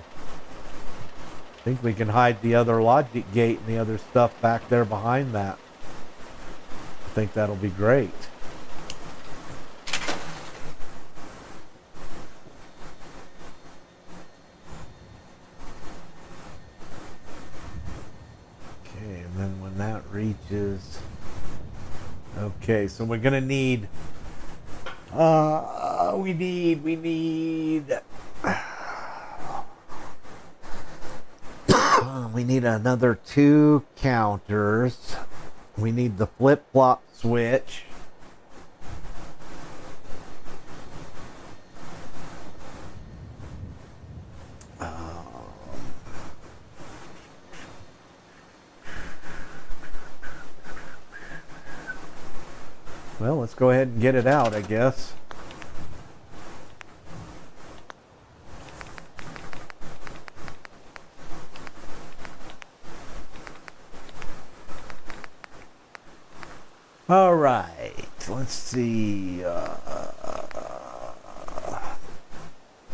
think we can hide the other logic gate and the other stuff back there behind that. I think that'll be great. Okay, and then when that reaches... Okay, so we're gonna need... we need... we need another 2 counters. We need the flip-flop switch. Well, let's go ahead and get it out, I guess. All right, let's see.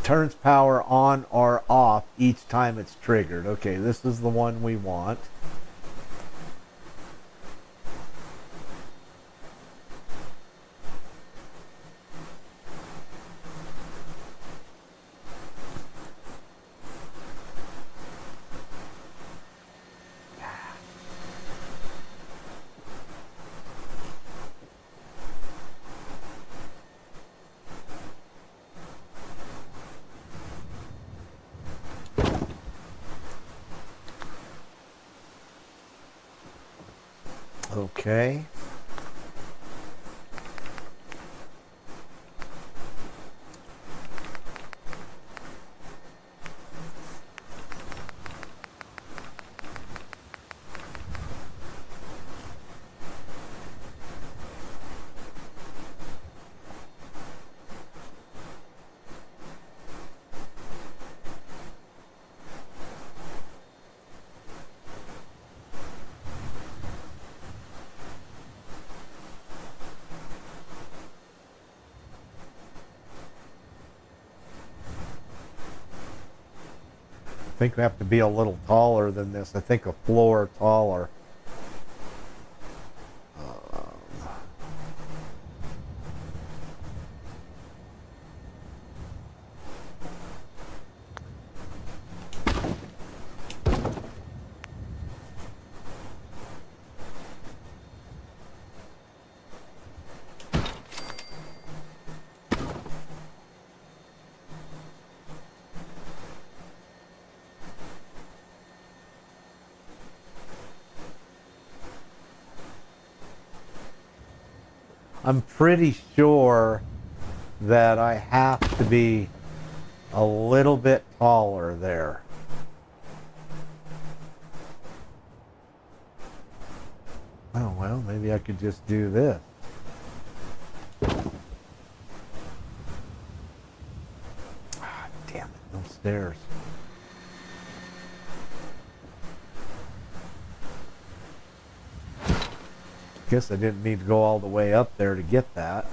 Turns power on or off each time it's triggered. Okay, this is the one we want. Okay. I think we have to be a little taller than this. I think a floor taller. I'm pretty sure that I have to be a little bit taller there. Oh, well, maybe I could just do this. Ah, damn it, no stairs. Guess I didn't need to go all the way up there to get that.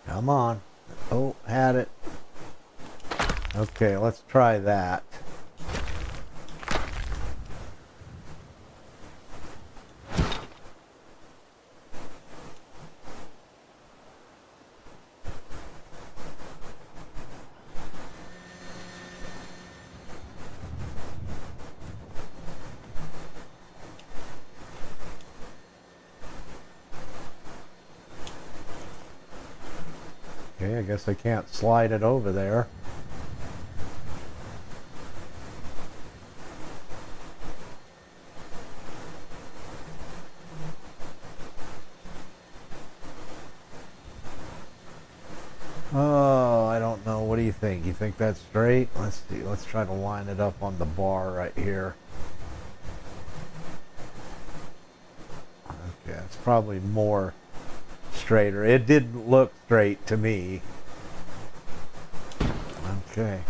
Come on. Oh, had it. Okay, let's try that. Okay, I guess I can't slide it over there. Oh, I don't know. What do you think? You think that's straight? Let's see. Let's try to line it up on the bar right here. Okay, it's probably more straighter. It didn't look straight to me. Okay.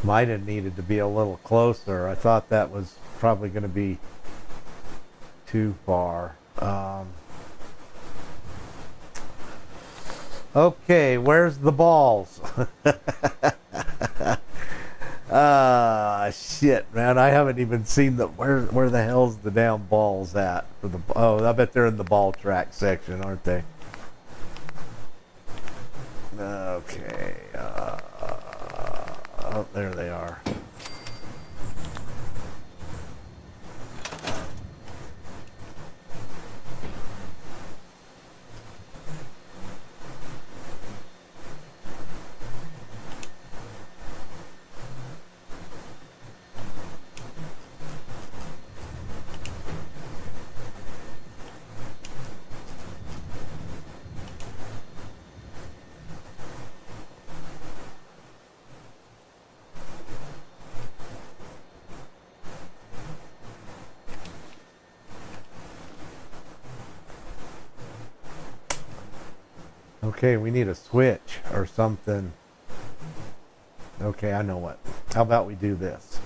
Might have needed to be a little closer. I thought that was probably going to be too far. Okay, where's the balls? Shit, man, I haven't even seen the where the hell's the damn balls at for the. Oh, I bet they're in the ball track section, aren't they? Okay. Oh, there they are. Okay, we need a switch or something. Okay, I know what. How about we do this?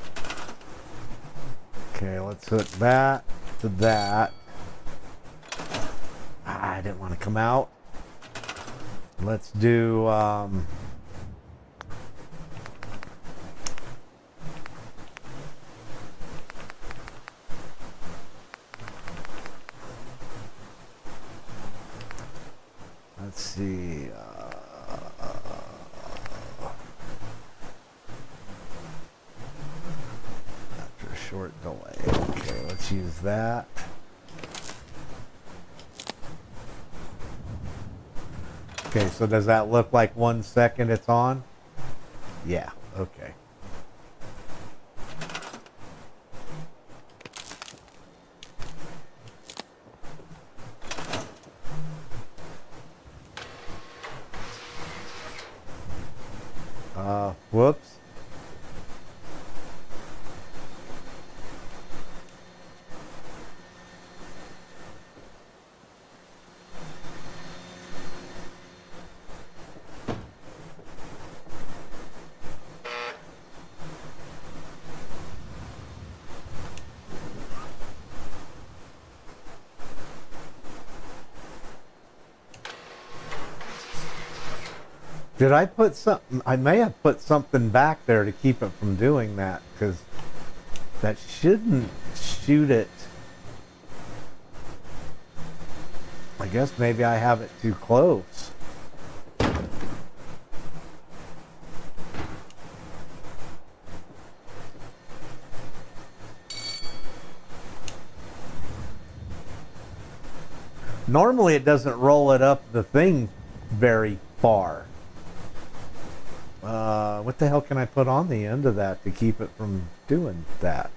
Okay, let's hook that to that. I didn't want to come out. Let's do let's see. After a short delay. Okay, let's use that. Okay, so does that look like 1 second it's on? Yeah, okay. Whoops. Did I put something? I may have put something back there to keep it from doing that, because that shouldn't shoot it. I guess maybe I have it too close. Normally it doesn't roll it up the thing very far. What the hell can I put on the end of that to keep it from doing that?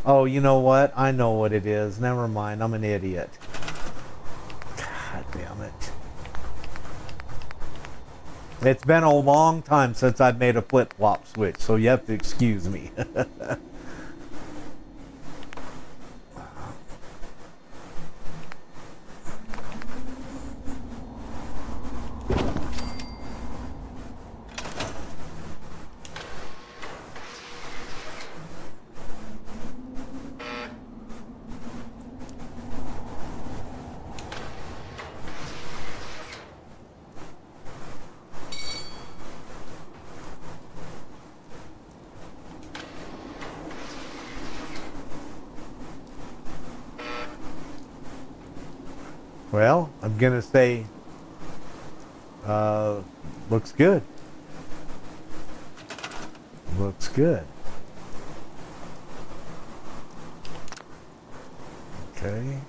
Oh, you know what? I know what it is. Never mind. I'm an idiot. God damn it. It's been a long time since I've made a flip-flop switch, so you have to excuse me. Well, I'm gonna say looks good. Looks good. Okay.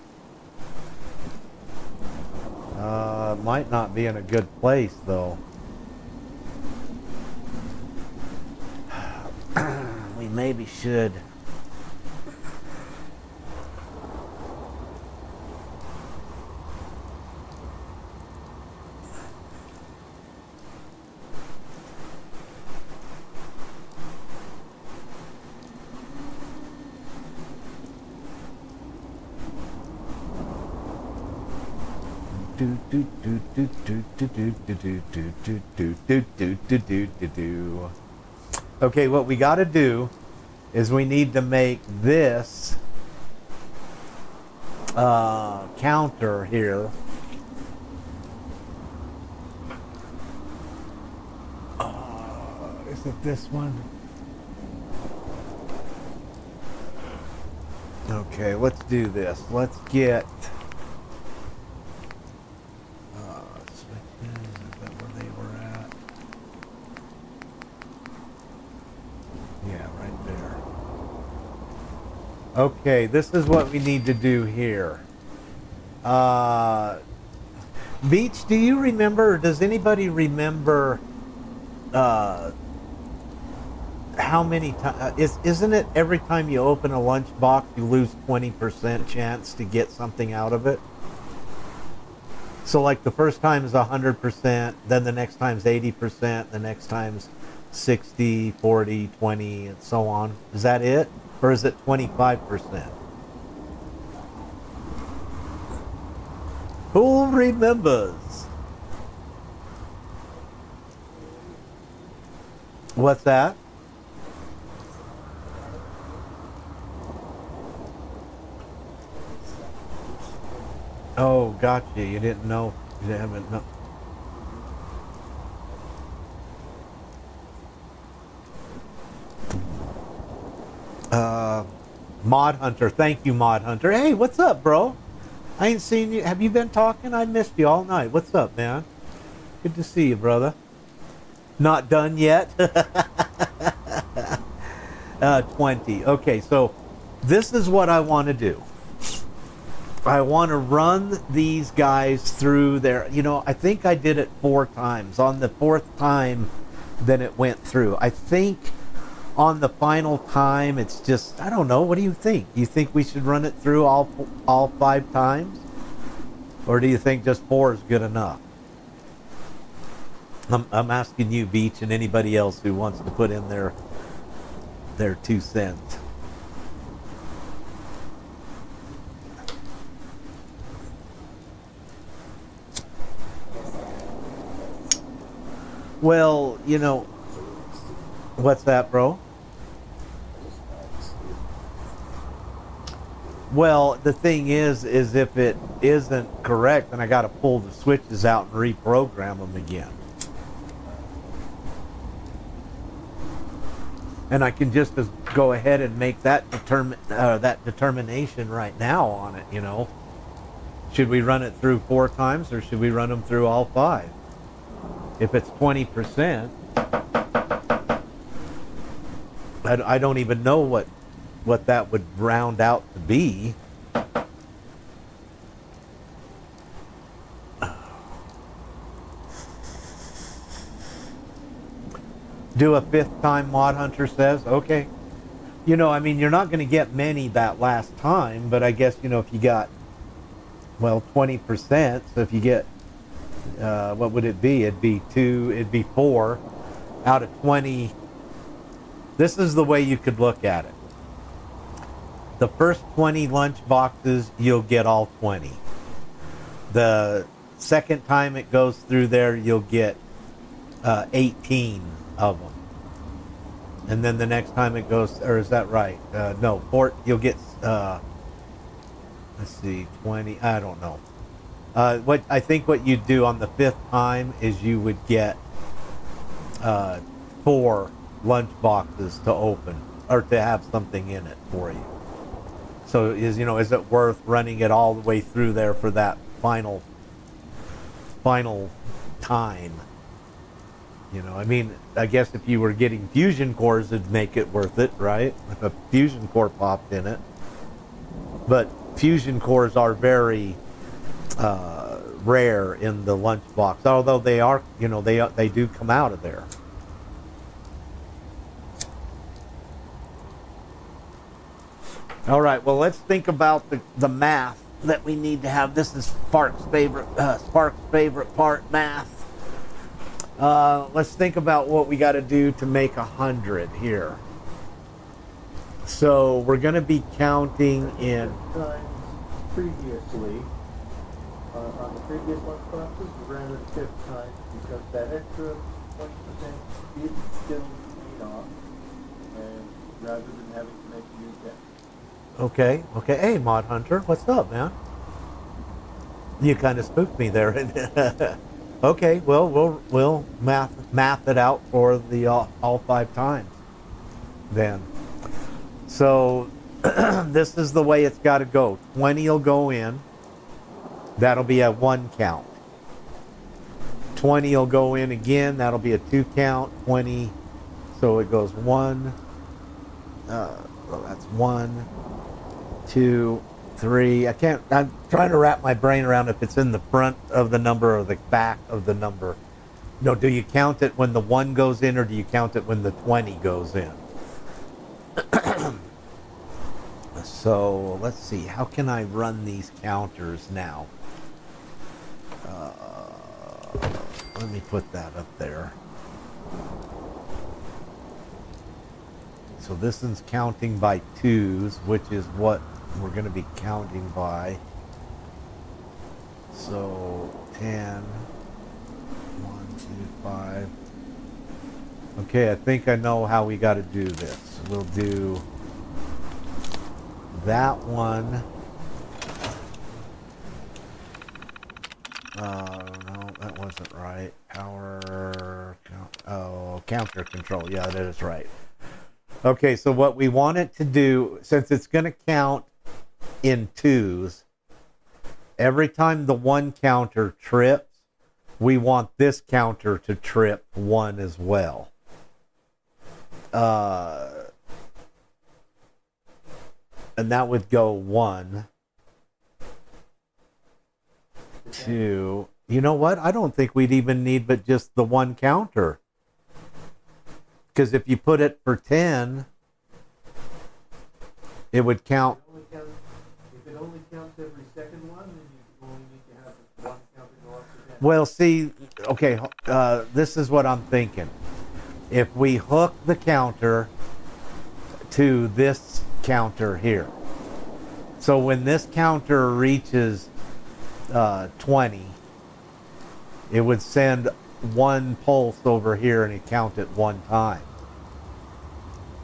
Might not be in a good place though. We maybe should. Okay, what we got to do is we need to make this counter here. Is it this one? Okay, let's do this. Let's get switches. Is that where they were at? Yeah, right there. Okay, this is what we need to do here. Beach, do you remember, or does anybody remember how many times, isn't it every time you open a lunchbox you lose 20% chance to get something out of it? So like the first time is 100%, then the next time's 80%, the next time's 60, 40, 20, and so on. Is that it? Or is it 25%? Who remembers? What's that? Oh, gotcha. You didn't know. You haven't know. Mod Hunter. Thank you, Mod Hunter. Hey, what's up, bro? I ain't seen you. Have you been talking? I missed you all night. What's up, man? Good to see you, brother. Not done yet? 20. Okay, so this is what I want to do. I want to run these guys through their, I think I did it 4 times. On the 4th time, then it went through. I think on the final time, it's just, I don't know. What do you think? You think we should run it through all 5 times? Or do you think just 4 is good enough? I'm asking you, Beach, and anybody else who wants to put in their 2 cents. Well, what's that, bro? Well, the thing is if it isn't correct, then I got to pull the switches out and reprogram them again. And I can just go ahead and make that determination right now on it, Should we run it through 4 times or should we run them through all 5? If it's 20%, I don't even know what that would round out to be. Do a 5th time, Mod Hunter says. Okay. You're not going to get many that last time, but I guess, if you got, 20%, so if you get, what would it be? It'd be 4 out of 20. This is the way you could look at it. The first 20 lunch boxes, you'll get all 20. The second time it goes through there, you'll get 18 of them. And then the next time it goes, or is that right? No, you'll get, let's see, 20, I don't know. What you'd do on the 5th time is you would get 4 lunch boxes to open, or to have something in it for you. So is it worth running it all the way through there for that final time. You know, I mean, I guess if you were getting fusion cores, it'd make it worth it, right? If a fusion core popped in it. But fusion cores are very rare in the Lunchbox, although they are, you know, they do come out of there. All right, well, let's think about the math that we need to have. This is Spark's favorite part, math. Let's think about what we got to do to make 100 here. So we're going to be counting in times previously. On the previous lunchboxes, we ran it 5th time because that extra 20% did still paid off, and rather than having to make a new debt. Okay. Hey, Mod Hunter, what's up, man? You kind of spooked me there. Okay, well, we'll math it out for the all 5 times. Then, so this is the way it's got to go. 20 will go in. That'll be a 1 count. 20 will go in again. That'll be a 2 count. 20. So it goes 1. Well, that's 1, 2, 3. I'm trying to wrap my brain around if it's in the front of the number or the back of the number. No, do you count it when the 1 goes in, or do you count it when the 20 goes in? So let's see. How can I run these counters now? Let me put that up there. So this one's counting by 2s, which is what we're going to be counting by. So 10, 1, 2, 5. Okay, I think I know how we got to do this. We'll do that one. No, that wasn't right. Power, counter control. Yeah, that is right. Okay, so what we want it to do, since it's going to count in 2s, every time the 1 counter trips, we want this counter to trip 1 as well. And that would go 1, 2. You know what? I don't think we'd even need but just the 1 counter. Because if you put it for 10, it would count. If it only counts every second one, then you only need to have 1 counter go up to 10. Well, see, okay, this is what I'm thinking. If we hook the counter to this counter here, so when this counter reaches 20, it would send 1 pulse over here and it count it 1 time.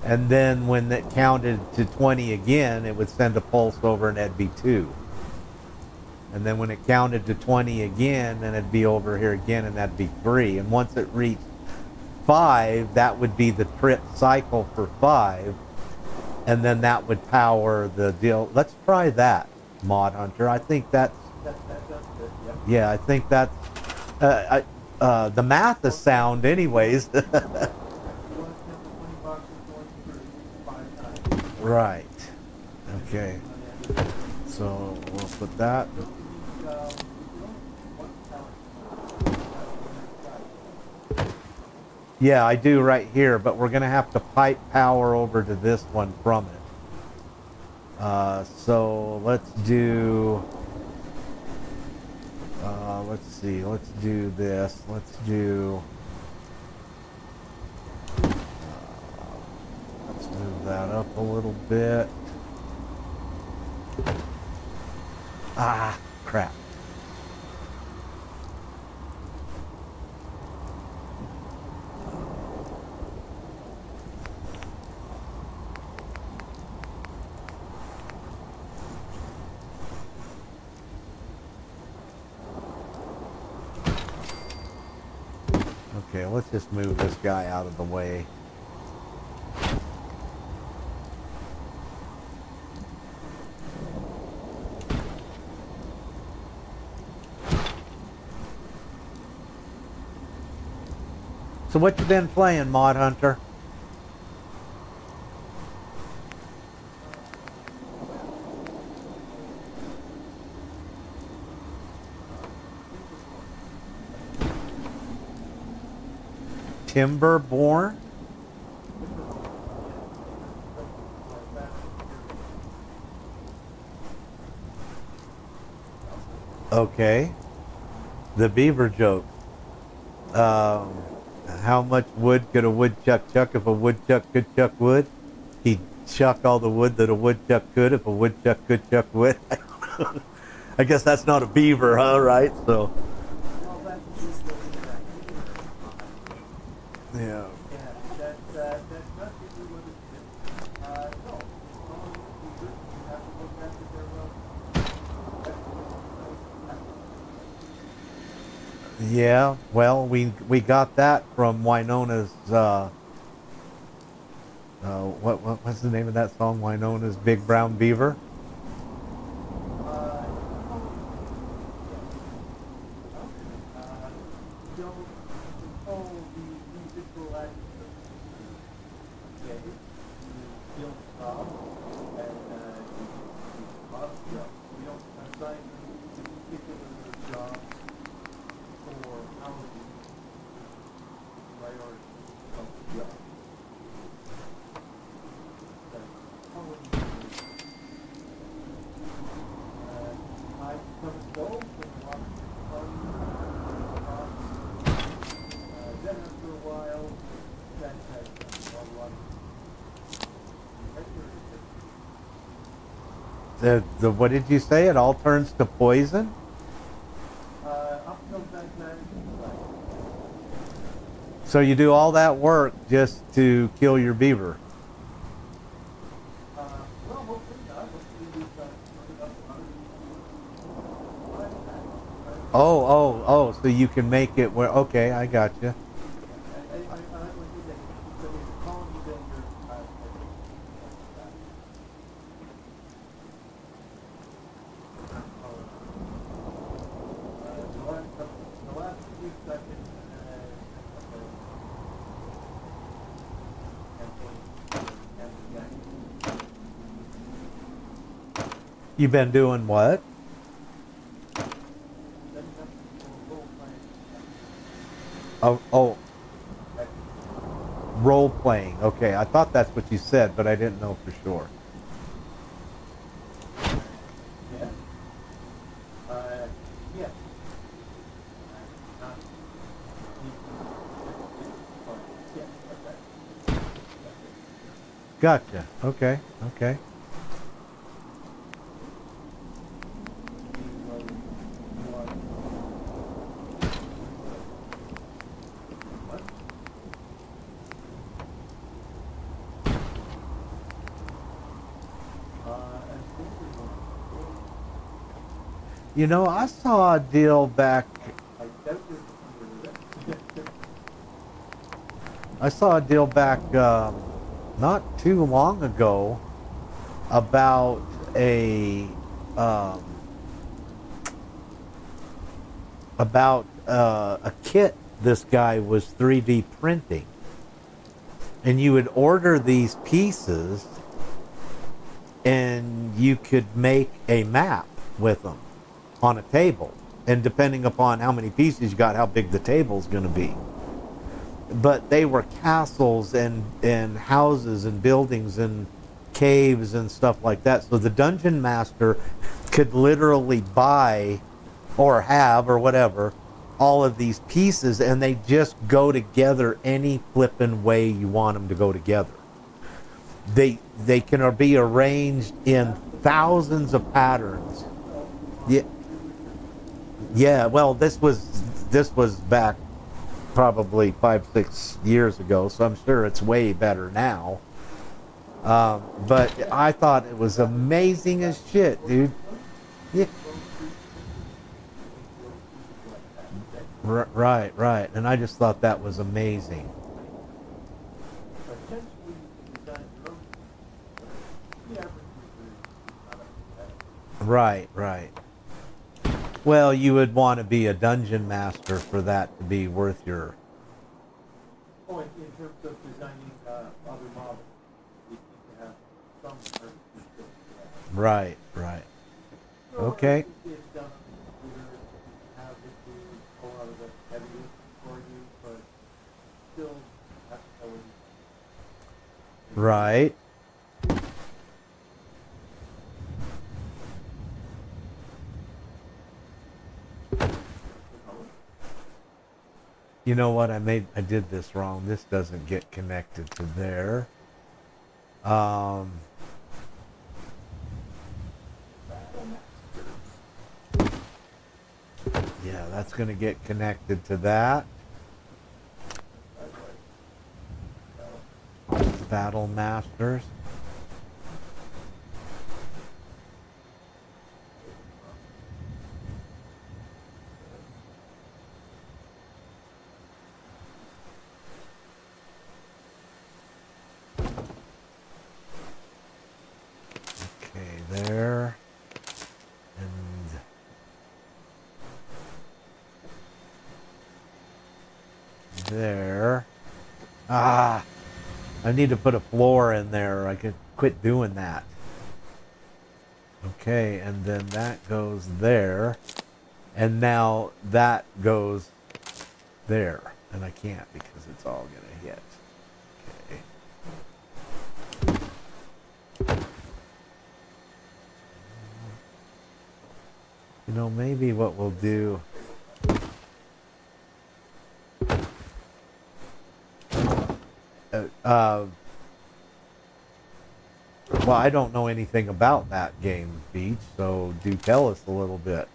And then when it counted to 20 again, it would send a pulse over and that'd be 2. And then when it counted to 20 again, then it'd be over here again and that'd be 3. And once it reached 5, that would be the trip cycle for 5. And then that would power the deal. Let's try that, Mod Hunter. I think that's... That sounds good, yep. Yeah, I think that's... the math is sound anyways. You want to count the 20 boxes going through 5 times. Right. Okay. So we'll put that. Yeah, I do right here, but we're going to have to pipe power over to this one from it. So let's do... let's see, let's do this. Let's do... let's move that up a little bit. Ah, crap. Okay, let's just move this guy out of the way. So what you been playing, Mod Hunter? Timberborn? Okay. The beaver joke. How much wood could a woodchuck chuck if a woodchuck could chuck wood? He'd chuck all the wood that a woodchuck could if a woodchuck could chuck wood. I guess that's not a beaver, huh? Right? So. Yeah. Yeah, well, we got that from Winona's. What's the name of that song? Winona's Big Brown Beaver. The what did you say? It all turns to poison? So you do all that work just to kill your beaver? Oh, so you can make it where, okay, I got you. You've been doing what? Oh, role playing. Okay, I thought that's what you said, but I didn't know for sure. Gotcha. Okay. You know, I saw a deal back. Not too long ago about a kit this guy was 3D printing, and you would order these pieces, and you could make a map with them on a table, and depending upon how many pieces you got, how big the table's going to be. But they were castles and houses and buildings and caves and stuff like that. So the dungeon master could literally buy or have or whatever all of these pieces, and they just go together any flippin' way you want them to go together. They can be arranged in thousands of patterns. Yeah. Well, this was back probably 5-6 years ago, so I'm sure it's way better now. But I thought it was amazing as shit, dude. Yeah. Right. And I just thought that was amazing. Right. Well, you would want to be a dungeon master for that to be worth your point, in terms of designing other models, you need to have some skills for that. Right, right. Or Okay. if it's done on the computer, you can have it do a lot of the heavy lifting for you, but still have to know what you Right. You know what? I did this wrong. This doesn't get connected to there. Yeah, that's going to get connected to that. Battle Masters. Okay, there. And there. Ah, I need to put a floor in there. I could quit doing that. Okay, and then that goes there. And now that goes there. And I can't because it's all going to hit. Okay. You know, maybe what we'll do... well, I don't know anything about that game, Beach, so do tell us a little bit.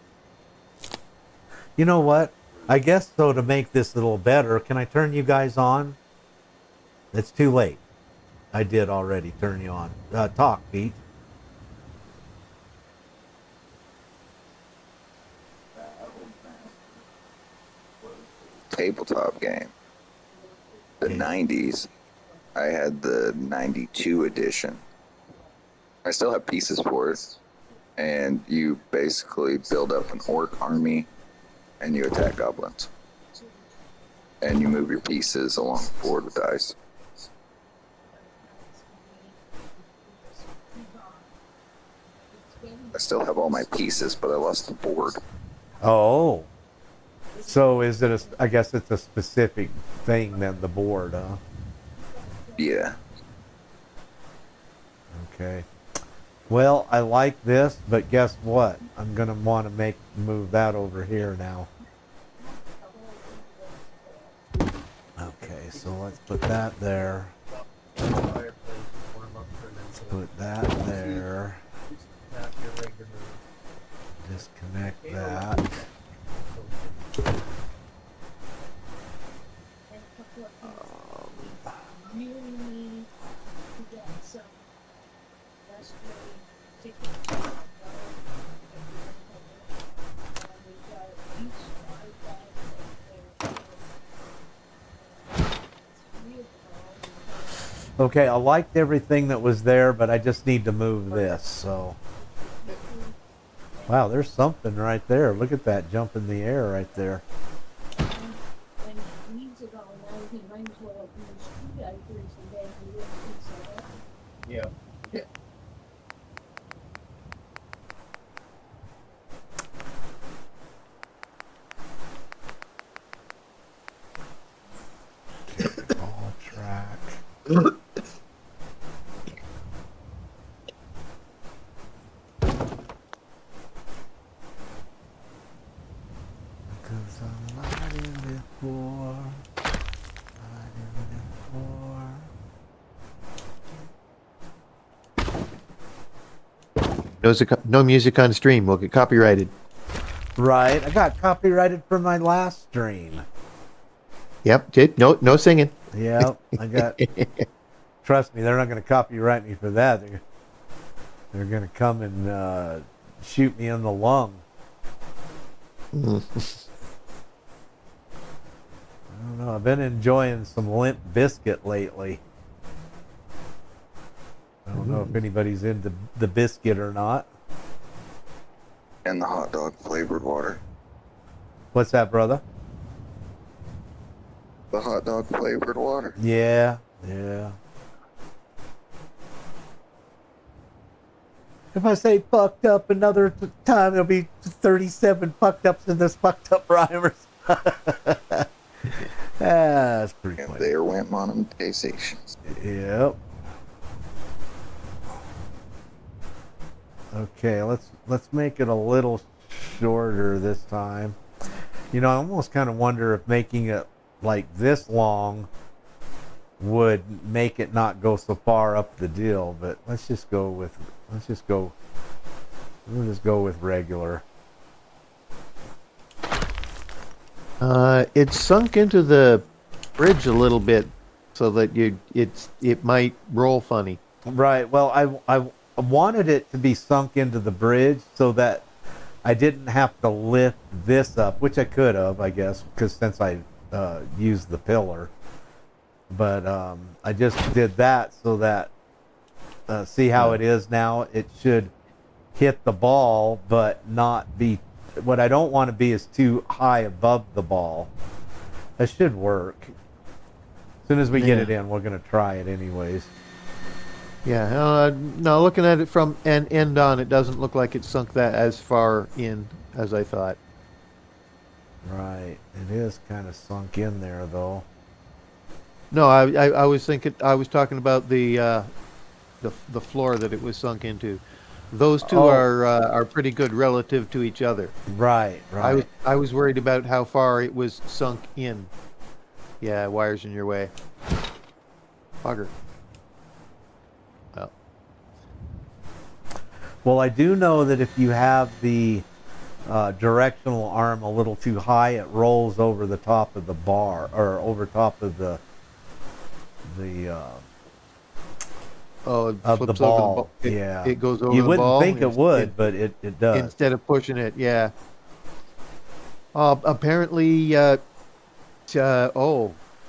You know what? I guess, so to make this a little better, can I turn you guys on? It's too late. I did already turn you on. Talk, Beach. Tabletop game. The 90s. I had the 92 edition. I still have pieces for it. And you basically build up an orc army and you attack goblins. And you move your pieces along the board with dice. I still have all my pieces, but I lost the board. Oh. So is it I guess it's a specific thing than the board, huh? Yeah. Okay. Well, I like this, but guess what? I'm gonna want to move that over here now. Okay, so let's put that there. fireplace, warm up for Let's put that there. not your regular. Disconnect that. Really need to get some raspberry chicken. Okay, I liked everything that was there, but I just need to move this, so. Wow, there's something right there. Look at that jump in the air right there. And he needs it all now, he might as well use screwdrivers and then he will fix it up. Yeah. Ball track. Cause I'm not in it for. Not in it for. No music on stream. We'll get copyrighted. Right, I got copyrighted for my last stream. Yep. Did no singing. Yeah, I got. Trust me, they're not going to copyright me for that. They're going to come and shoot me in the lung. I don't know. I've been enjoying some Limp Biscuit lately. I don't know if anybody's into the biscuit or not. And the hot dog flavored water. What's that, brother? The hot dog flavored water. Yeah, yeah. If I say fucked up another time, there'll be 37 fucked ups in this fucked up rhymers. That's pretty And funny. there went monetizations. Yep. Okay, let's make it a little shorter this time. You know, I almost kind of wonder if making it like this long would make it not go so far up the deal, but we'll just go with regular. It's sunk into the bridge a little bit, so that it might roll funny. Right. Well, I wanted it to be sunk into the bridge so that I didn't have to lift this up, which I could have, I guess, because since I used the pillar. But I just did that so that see how it is now. It should hit the ball, but not be. What I don't want to be is too high above the ball. That should work. As soon as we get it in, we're going to try it anyways. Yeah. No, looking at it from an end on, it doesn't look like it sunk that as far in as I thought. Right. It is kind of sunk in there, though. No, I was thinking. I was talking about the floor that it was sunk into. Those two are pretty good relative to each other. Right. Right. I was worried about how far it was sunk in. Yeah, wires in your way. Bugger. Well, Well, I do know that if you have the directional arm a little too high, it rolls over the top of the bar, or over top of the oh, it of flips the ball. over the ball. Yeah, It goes over you the wouldn't ball. think it would, but it does. Instead of pushing it, yeah. Apparently,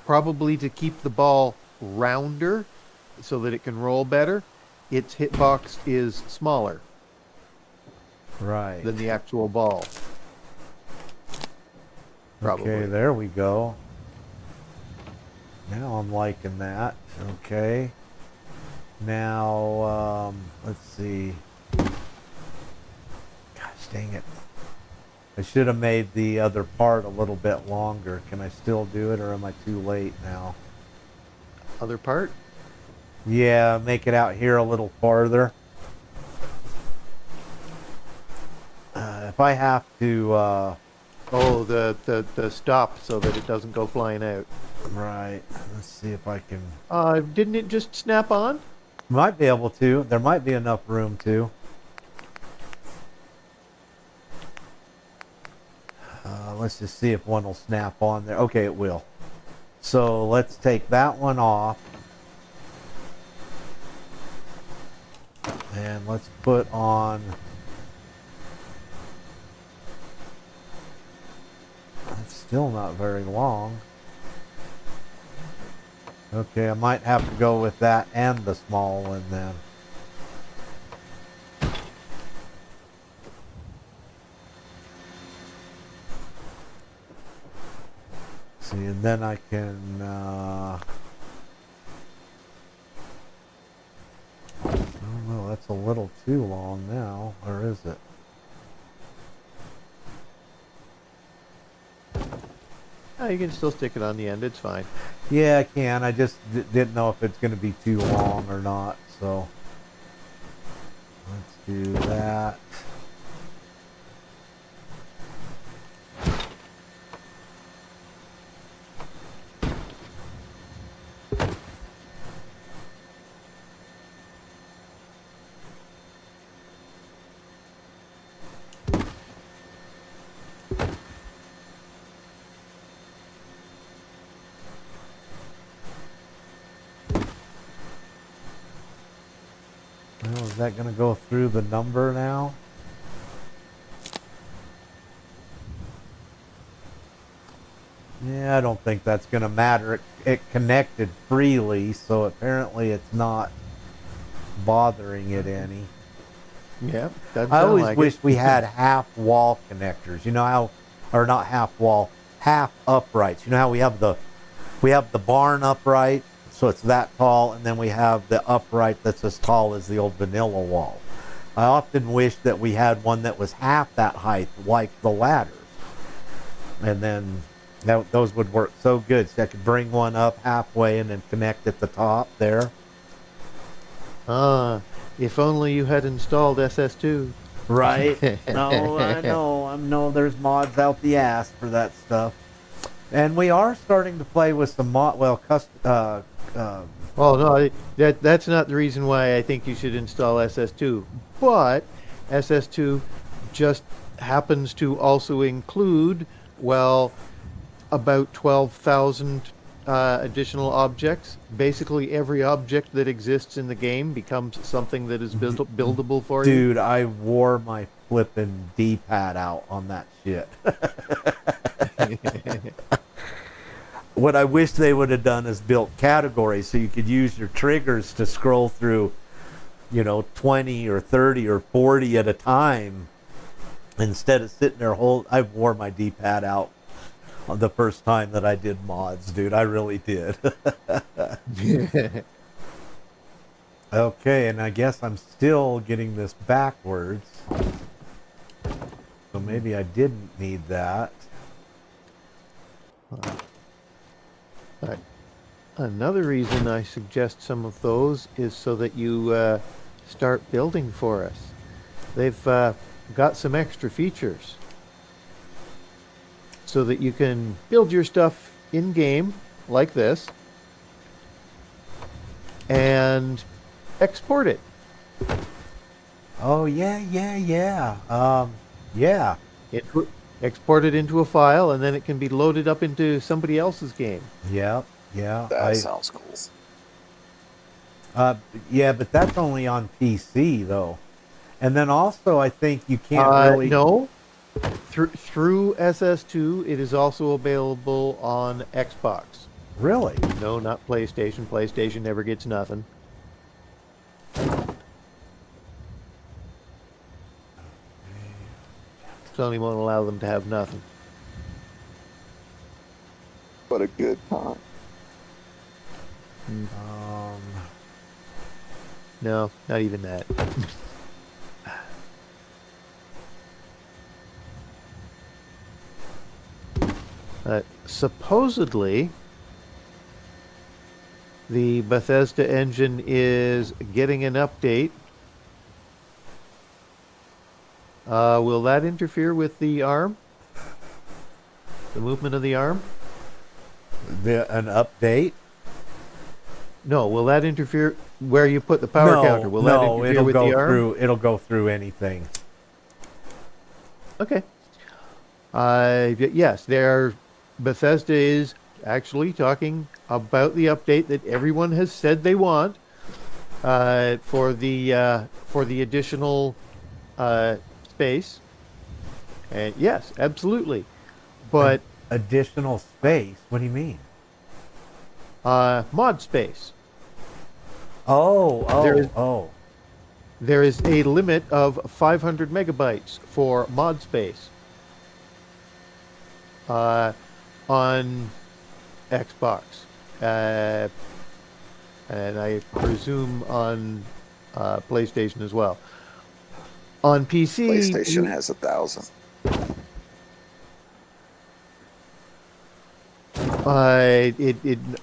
probably to keep the ball rounder so that it can roll better, its hitbox is smaller Right. than the actual ball. Probably. Okay, there we go. Now I'm liking that. Okay. Now, let's see. Gosh dang it. I should have made the other part a little bit longer. Can I still do it, or am I too late now? Other part? Yeah, make it out here a little farther. If I have to, Oh, the stop so that it doesn't go flying out. right. Let's see if I can. Didn't it just snap on? Might be able to. There might be enough room to. Let's just see if one will snap on there. Okay, it will. So let's take that one off. And let's put on... It's still not very long. Okay, I might have to go with that and the small one then. See, and then I can, I don't know, that's a little too long now, or is it? Oh, you can still stick it on the end. It's fine. Yeah, I can. I just didn't know if it's going to be too long or not, so let's do that. Well, is that going to go through the number now? Yeah, I don't think that's going to matter. It connected freely, so apparently it's not bothering it any. Yeah, doesn't I sound always like wish it. we had half wall connectors. You know how, or not half wall, half uprights. You know how we have the We have the barn upright, so it's that tall, and then we have the upright that's as tall as the old vanilla wall. I often wish that we had one that was half that height, like the ladders. And then those would work so good. So I could bring one up halfway and then connect at the top there. If only you had installed SS2. Right? No, I know there's mods out the ass for that stuff. And we are starting to play with some Well, no, that's not the reason why I think you should install SS2. But SS2 just happens to also include, well, about 12,000 additional objects. Basically, every object that exists in the game becomes something that is buildable for you. Dude, I wore my flippin' D-pad out on that shit. What I wish they would have done is built categories so you could use your triggers to scroll through, 20 or 30 or 40 at a time instead of sitting there I wore my D-pad out on the first time that I did mods, dude. I really did. Okay, and I guess I'm still getting this backwards. So maybe I didn't need that. But another reason I suggest some of those is so that you start building for us. They've got some extra features so that you can build your stuff in game like this and export it. Oh yeah. Export it into a file, and then it can be loaded up into somebody else's game. Yeah. That sounds cool. Yeah, but that's only on PC though. And then also, I think you can't really. No. Through SS2, it is also available on Xbox. Really? No, not PlayStation. PlayStation never gets nothing. Sony won't allow them to have nothing. What a good time. No, not even that. Supposedly, the Bethesda engine is getting an update. Will that interfere with the arm? The movement of the arm? An update? No, will that interfere where you put the power counter? Will that interfere with the arm? It'll go through anything. Okay. Yes, Bethesda is actually talking about the update that everyone has said they want for the additional space. And yes, absolutely. But additional space? What do you mean? Mod space. There is a limit of 500 megabytes for mod space on Xbox, and I presume on PlayStation as well. On PC, PlayStation has 1,000.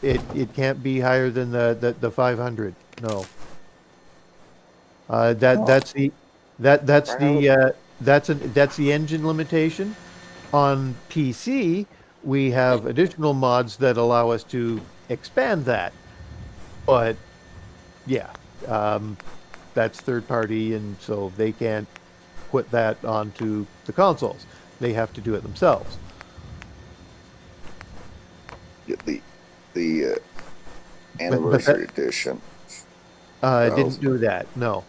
It can't be higher than the 500. No. That's the engine limitation. On PC, we have additional mods that allow us to expand that. But yeah, that's third party, and so they can't put that onto the consoles. They have to do it themselves. The anniversary edition. Didn't do that. No.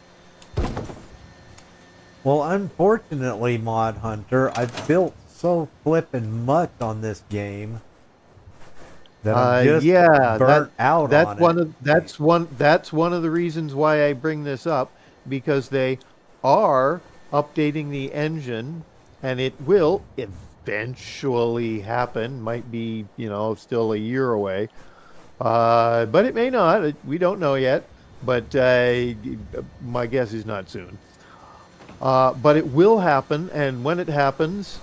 Well, unfortunately, Mod Hunter, I've built so flippin' much on this game that I'm just burnt out on it. That's one of the reasons why I bring this up, because they are updating the engine, and it will eventually happen. Might be, still a year away. But it may not. We don't know yet. But my guess is not soon. But it will happen, and when it happens,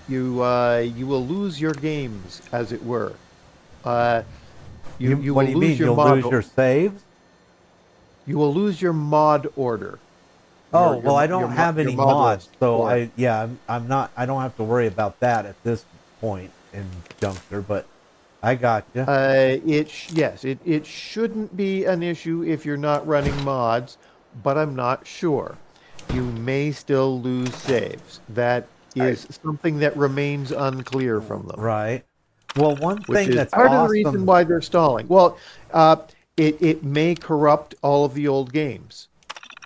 you will lose your games, as it were. You what will do you lose mean? your You'll mod. lose your saves? You will lose your mod order. Oh, Your- well, I your don't mo- have your any mod mods, list so for it. I'm not, I don't have to worry about that at this point in juncture, but I got you. It shouldn't be an issue if you're not running mods, but I'm not sure. You may still lose saves. That is something that remains unclear from them. Right. Well, one Which thing is that's part awesome. of the reason why they're stalling. Well, it may corrupt all of the old games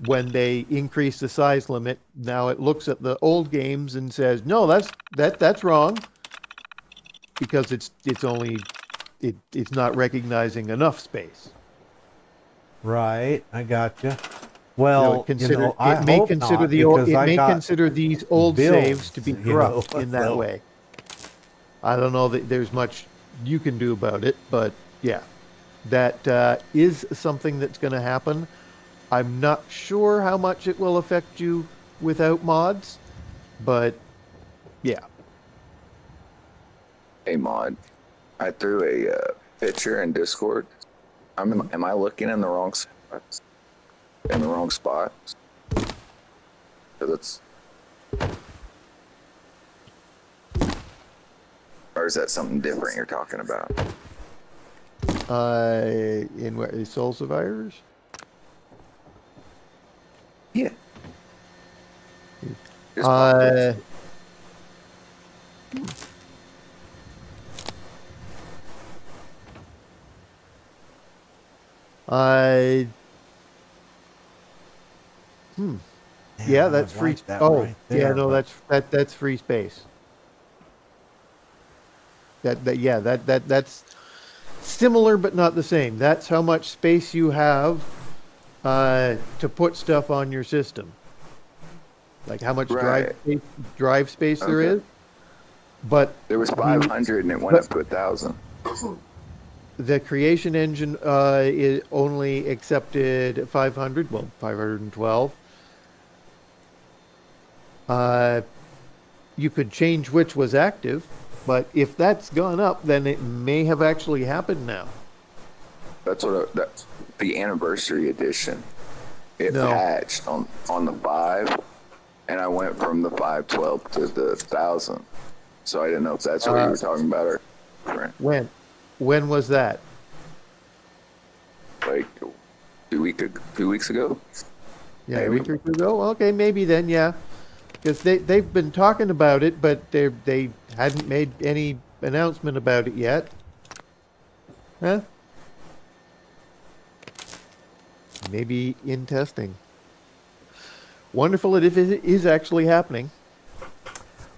when they increase the size limit. Now it looks at the old games and says, "No, that's wrong," because it's not recognizing enough space. Right, I got you. Well, I it may hope consider not, because I got consider these old bills, saves to be corrupt in that so- way. I don't know that there's much you can do about it, but yeah, that is something that's going to happen. I'm not sure how much it will affect you without mods, but yeah. Hey, mod. I threw a picture in Discord. Am I looking in the wrong spot? In the wrong spot? 'Cause it's. Or is that something different you're talking about? In what, Soul Survivors? Yeah. Just popped Uh, up. I yeah, that's I free. like that Oh, right yeah, there, no, but- that's free space. That's similar but not the same. That's how much space you have to put stuff on your system. Like how much Right. drive space there Okay. is. But There was 500 and it went but- up to 1,000. the creation engine is only accepted 500, well, 512. You could change which was active, but if that's gone up, then it may have actually happened now. That's that's the anniversary edition. It No. patched on the 5, and I went from the 512 to the 1,000. So I didn't know if that's what you were talking about or different. When was that? Like 2 weeks ago. Yeah, Maybe. a week or two ago. Okay, maybe then, yeah, because they've been talking about it, but they hadn't made any announcement about it yet. Huh? Maybe in testing. Wonderful if it is actually happening.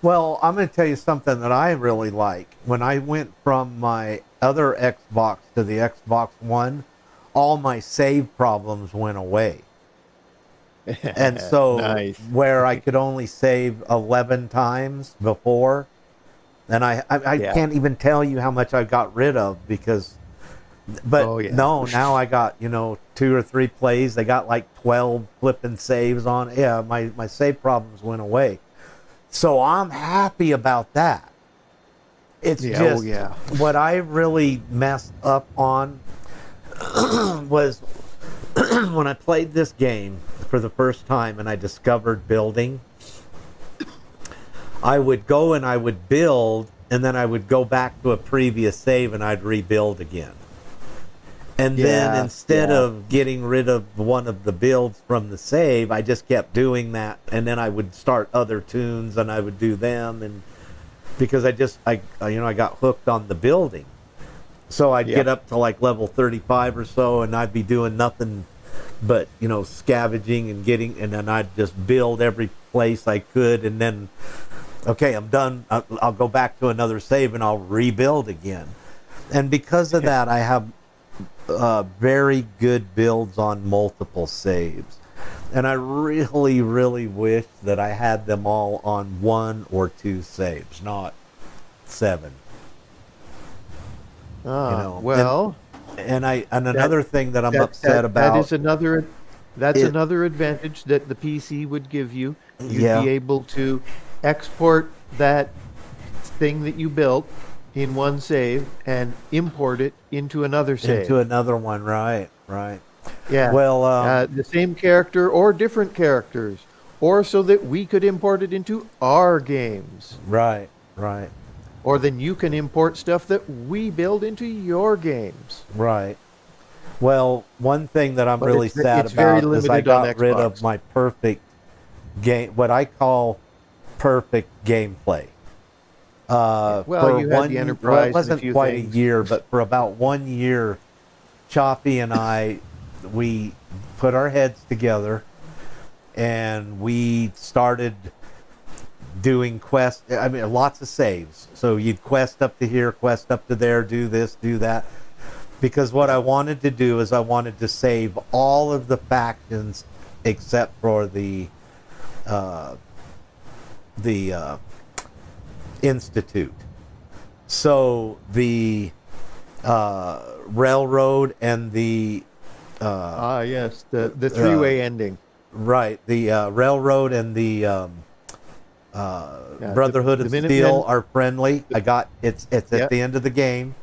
Well, I'm going to tell you something that I really like. When I went from my other Xbox to the Xbox One, all my save problems went away. And so Nice. where I could only save 11 times before, and I Yeah. can't even tell you how much I got rid of because, but Oh, yeah. no, now I got, 2 or 3 plays. They got like 12 flipping saves on. Yeah, my save problems went away. So I'm happy about that. It's Yeah, just oh, yeah. what I really messed up on was when I played this game for the first time and I discovered building. I would go and I would build, and then I would go back to a previous save and I'd rebuild again. And then Yeah, instead yeah. of getting rid of one of the builds from the save, I just kept doing that. And then I would start other tunes and I would do them. And because I got hooked on the building. So I'd get up to like level 35 or so and I'd be doing nothing but, scavenging and and then I'd just build every place I could. And then, okay, I'm done. I'll go back to another save and I'll rebuild again. And because of that, I have very good builds on multiple saves. And I really, really wish that I had them all on 1 or 2 saves, not 7. Ah, You know, well, and another thing that I'm that, upset that, that about is another, that's it. another advantage that the PC would give you. You'd Yeah, be able to export that thing that you built in one save and import it into another save. into another one, right, right. Yeah. Well, The same character or different characters, or so that we could import it into our games. right, right, Or then you can import stuff that we build into your games. right. Well, one thing that I'm But really it's sad very about is I limited on got rid of Xbox. my perfect game, what I call perfect gameplay. Well, For you had one, the well, Enterprise it and a wasn't few quite things. a year, but for about 1 year, Choppy and I, we put our heads together and we started doing quests. I mean, lots of saves. So you'd quest up to here, quest up to there, do this, do that. Because what I wanted to do is I wanted to save all of the factions except for the uh, Institute. So the railroad and the Yes, the three-way ending. right, the railroad and the Yeah, Brotherhood the of Minutemen. Steel are friendly. I got it's at Yep. the end of the game.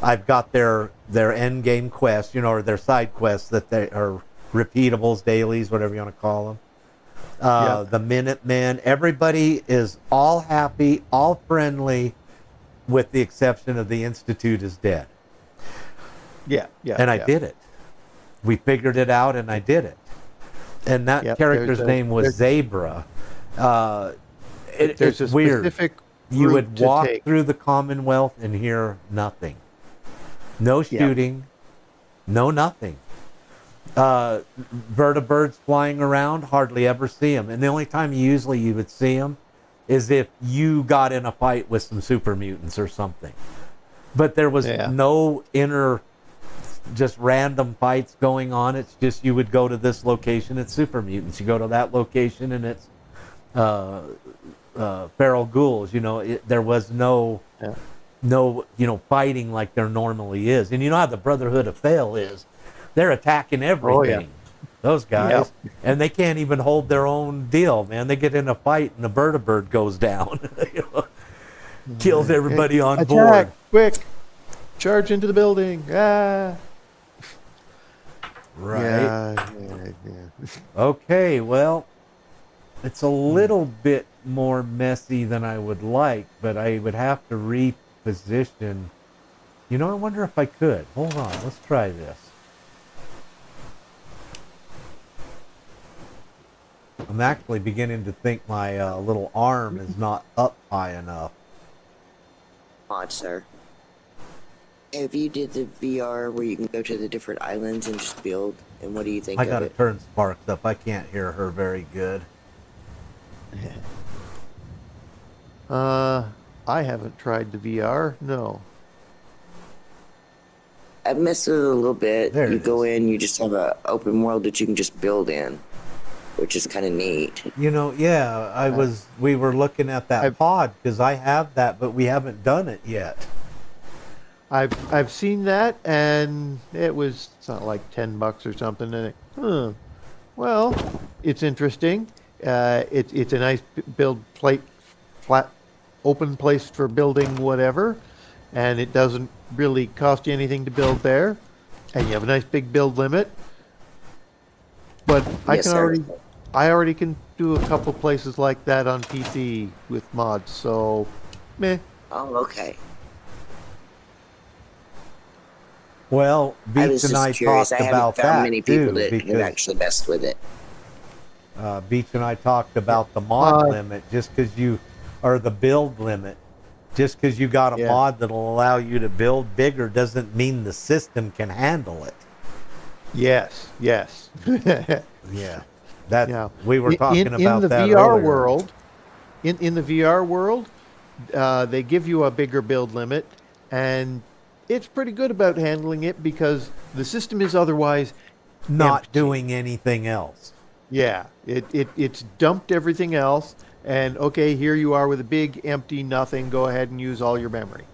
I've got their end game quests, you know, or their side quests that they are repeatables, dailies, whatever you want to call them. Yep. The Minutemen, everybody is all happy, all friendly, with the exception of the Institute is dead. Yeah, yeah. And I yeah. did it. We figured it out, and I did it. And that Yep, character's there's a- name was there's- Zabra. There's It's a weird. specific You route would to walk take. through the Commonwealth and hear nothing. No Yeah. shooting, no nothing. Vertibirds flying around, hardly ever see them. And the only time usually you would see them is if you got in a fight with some super mutants or something. But there was Yeah. no inner, just random fights going on. It's just you would go to this location, it's super mutants. You go to that location, and it's feral ghouls. You know, there was no Yeah. fighting like there normally is. And you know how the Brotherhood of Fail is. They're attacking everything. Those guys. Yep. And they can't even hold their own deal, man. They get in a fight and the Vertibird goes down. You know, kills everybody on Attack, board. quick! Charge into the building! Ah! Right. Yeah. Okay, well, it's a little bit more messy than I would like, but I would have to reposition. You know, I wonder if I could. Hold on, let's try this. I'm actually beginning to think my little arm is not up high enough. Odd, sir. If you did the VR where you can go to the different islands and just build, and what do you think I of gotta it? turn Sparks up. I can't hear her very good. I haven't tried the VR. No. I've messed with it a little bit. There You it go is. in, you just have an open world that you can just build in, which is kind of neat. You know, yeah, we were looking at that I've- pod because I have that, but we haven't done it yet. I've seen that, and it's not like $10 or something. And well, it's interesting. It's a nice flat, open place for building whatever, and it doesn't really cost you anything to build there, and you have a nice big build limit. But Yes, sir. I already can do a couple places like that on PC with mods. So, meh. Oh, okay. Well, I was Beach and I just curious. talked I haven't about found that many people too, that have because actually messed with it. Beach and I talked about the mod Uh, limit, just because or the build limit. Just because you got a Yeah. mod that'll allow you to build bigger doesn't mean the system can handle it. Yes. Yeah, that Yeah. we were talking in about the that VR earlier. world. In the VR world, they give you a bigger build limit, and it's pretty good about handling it because the system is otherwise Not empty. doing anything else. Yeah, it's dumped everything else, and okay, here you are with a big empty nothing. Go ahead and use all your memory.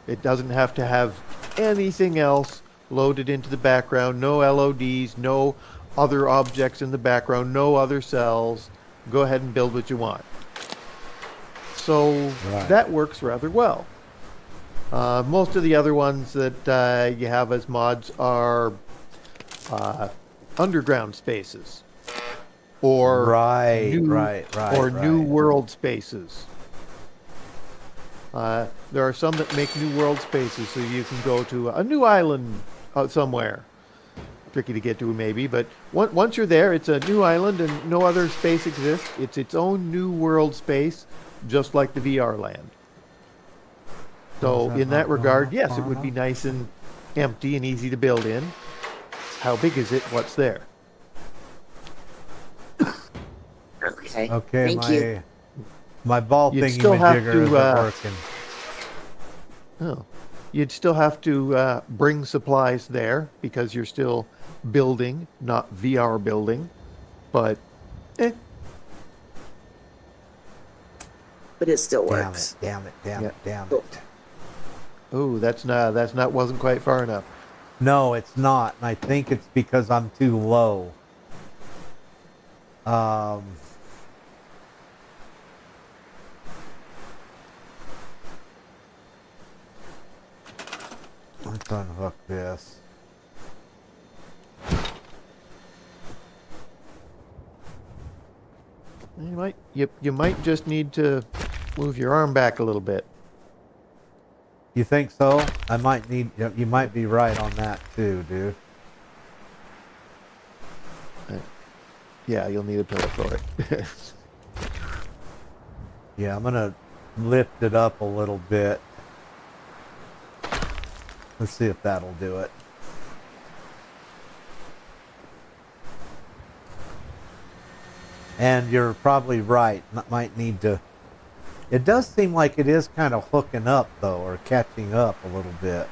It doesn't have to have anything else loaded into the background. No LODs, no other objects in the background, no other cells. Go ahead and build what you want. So Right. that works rather well. Most of the other ones that you have as mods are underground spaces, or Right, new, right, or right, new right. world spaces. There are some that make new world spaces, so you can go to a new island somewhere. Tricky to get to, maybe, but once you're there, it's a new island and no other space exists. It's its own new world space, just like the VR land. So, Is that in that not going regard, up yes, far it would be enough? nice and empty and easy to build in. How big is it? What's there? Okay. Okay, Thank you. my ball You'd thingy still have majigger to, isn't working. Oh, you'd still have to bring supplies there because you're still building, not VR building. But, eh, But it still Damn works. it! Damn it! Damn Yeah. it! Damn Cool. it! oh, that's not wasn't quite far enough. No, it's not, and I think it's because I'm too low. Let's unhook this. You might just need to move your arm back a little bit. You think so? I might need. You might be right on that too, dude. Yeah, you'll need a pillow for it. Yeah, I'm gonna lift it up a little bit. Let's see if that'll do it. And you're probably right. Might need to. It does seem like it is kind of hooking up though, or catching up a little bit.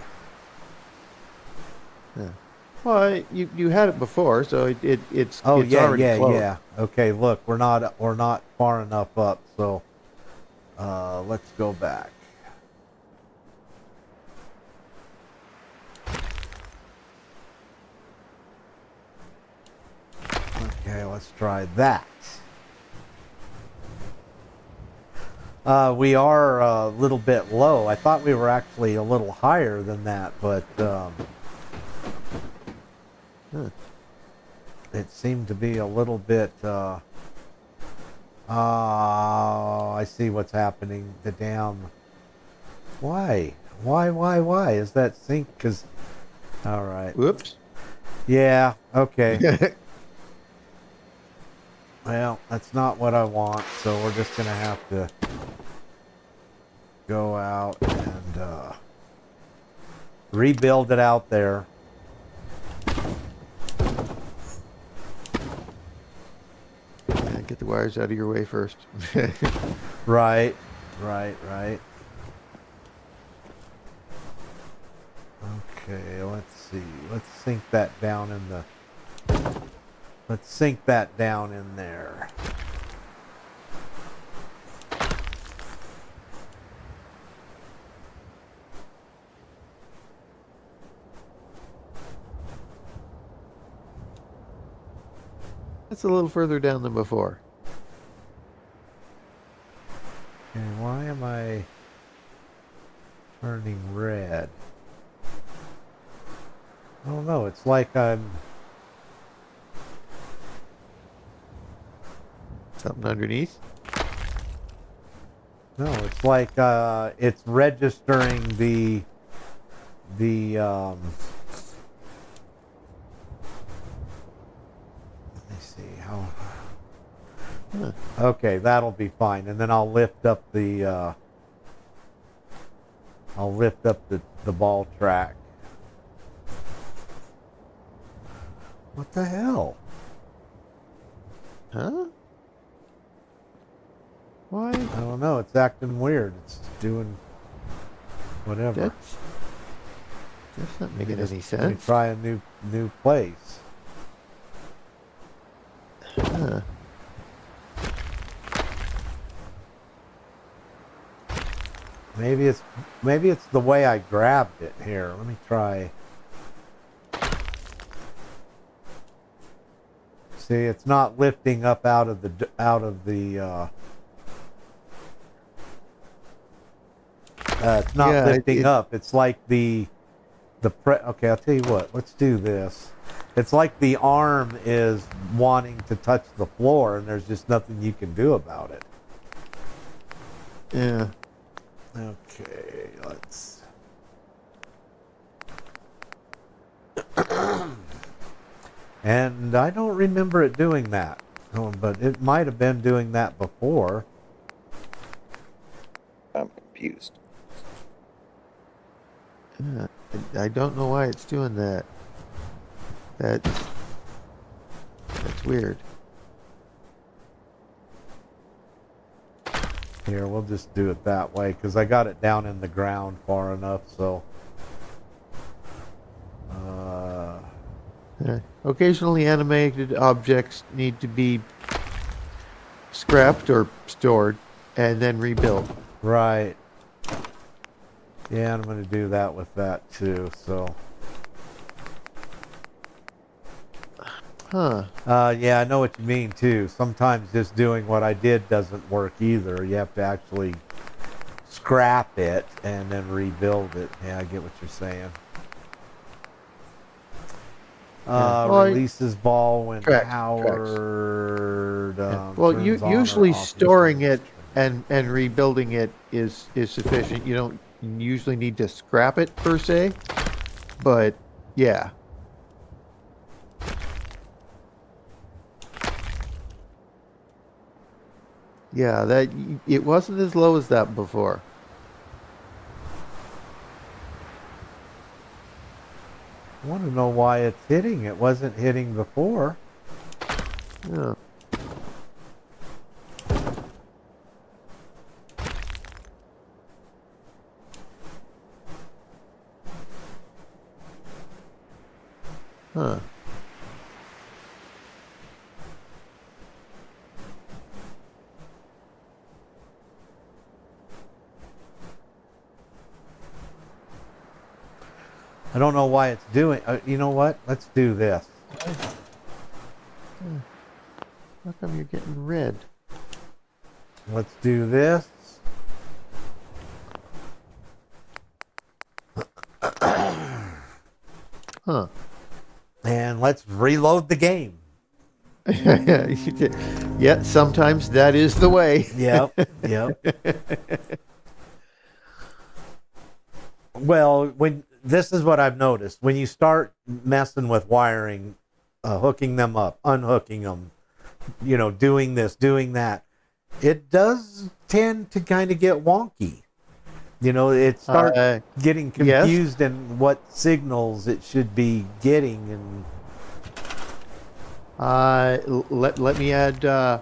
Yeah. Well, you had it before, so it's Oh it's yeah, already yeah, closed. yeah. Okay, look, we're not far enough up, so let's go back. Okay, let's try that. We are a little bit low. I thought we were actually a little higher than that, but it seemed to be a little bit. Oh, I see what's happening. The dam. Why? Why? Is that sink? Because. All right. Whoops. Yeah. Okay. Well, that's not what I want, so we're just gonna have to go out and rebuild it out there. Get the wires out of your way first. Right. Okay, let's see. Let's sink that down in the. Let's sink that down in there. That's a little further down than before. Okay, why am I turning red? I don't know. It's like I'm. Something underneath. No, it's like it's registering the let me see how. Okay, that'll be fine, and then I'll lift up the the ball track. What the hell? Huh? Why? I don't know. It's acting weird. It's doing whatever. That's not making any Let me sense. try a new place. Huh. Maybe it's the way I grabbed it here. Let me try. See, it's not lifting up out of the. It's not Yeah, lifting up. It's like okay, I'll tell you what. Let's do this. It's like the arm is wanting to touch the floor, and there's just nothing you can do about it. Yeah. Okay, let's. And I don't remember it doing that, but it might have been doing that before. I'm confused. Yeah. I don't know why it's doing that. That's weird. Here, we'll just do it that way because I got it down in the ground far enough. So, Yeah. Occasionally, animated objects need to be scrapped or stored and then rebuilt. right. Yeah, I'm going to do that with that too. So, Huh. yeah, I know what you mean too. Sometimes just doing what I did doesn't work either. You have to actually scrap it and then rebuild it. Yeah, I get what you're saying. Yeah. Well, Releases ball when tracks. Howard. Yeah. Well, turns on or usually off storing his it and rebuilding it is sufficient. You don't usually need to scrap it per se, but yeah. Yeah, that it wasn't as low as that before. I want to know why it's hitting. It wasn't hitting before. Yeah. Huh. I don't know why it's doing. You know what? Let's do this. How come you're getting red? Let's do this. Huh. And let's reload the game. Yeah, sometimes that is the way. Yep. Yep. Well, when this is what I've noticed, when you start messing with wiring, hooking them up, unhooking them, doing this, doing that, it does tend to kind of get wonky. It starts getting confused in what signals it should be getting, and let me add. Oh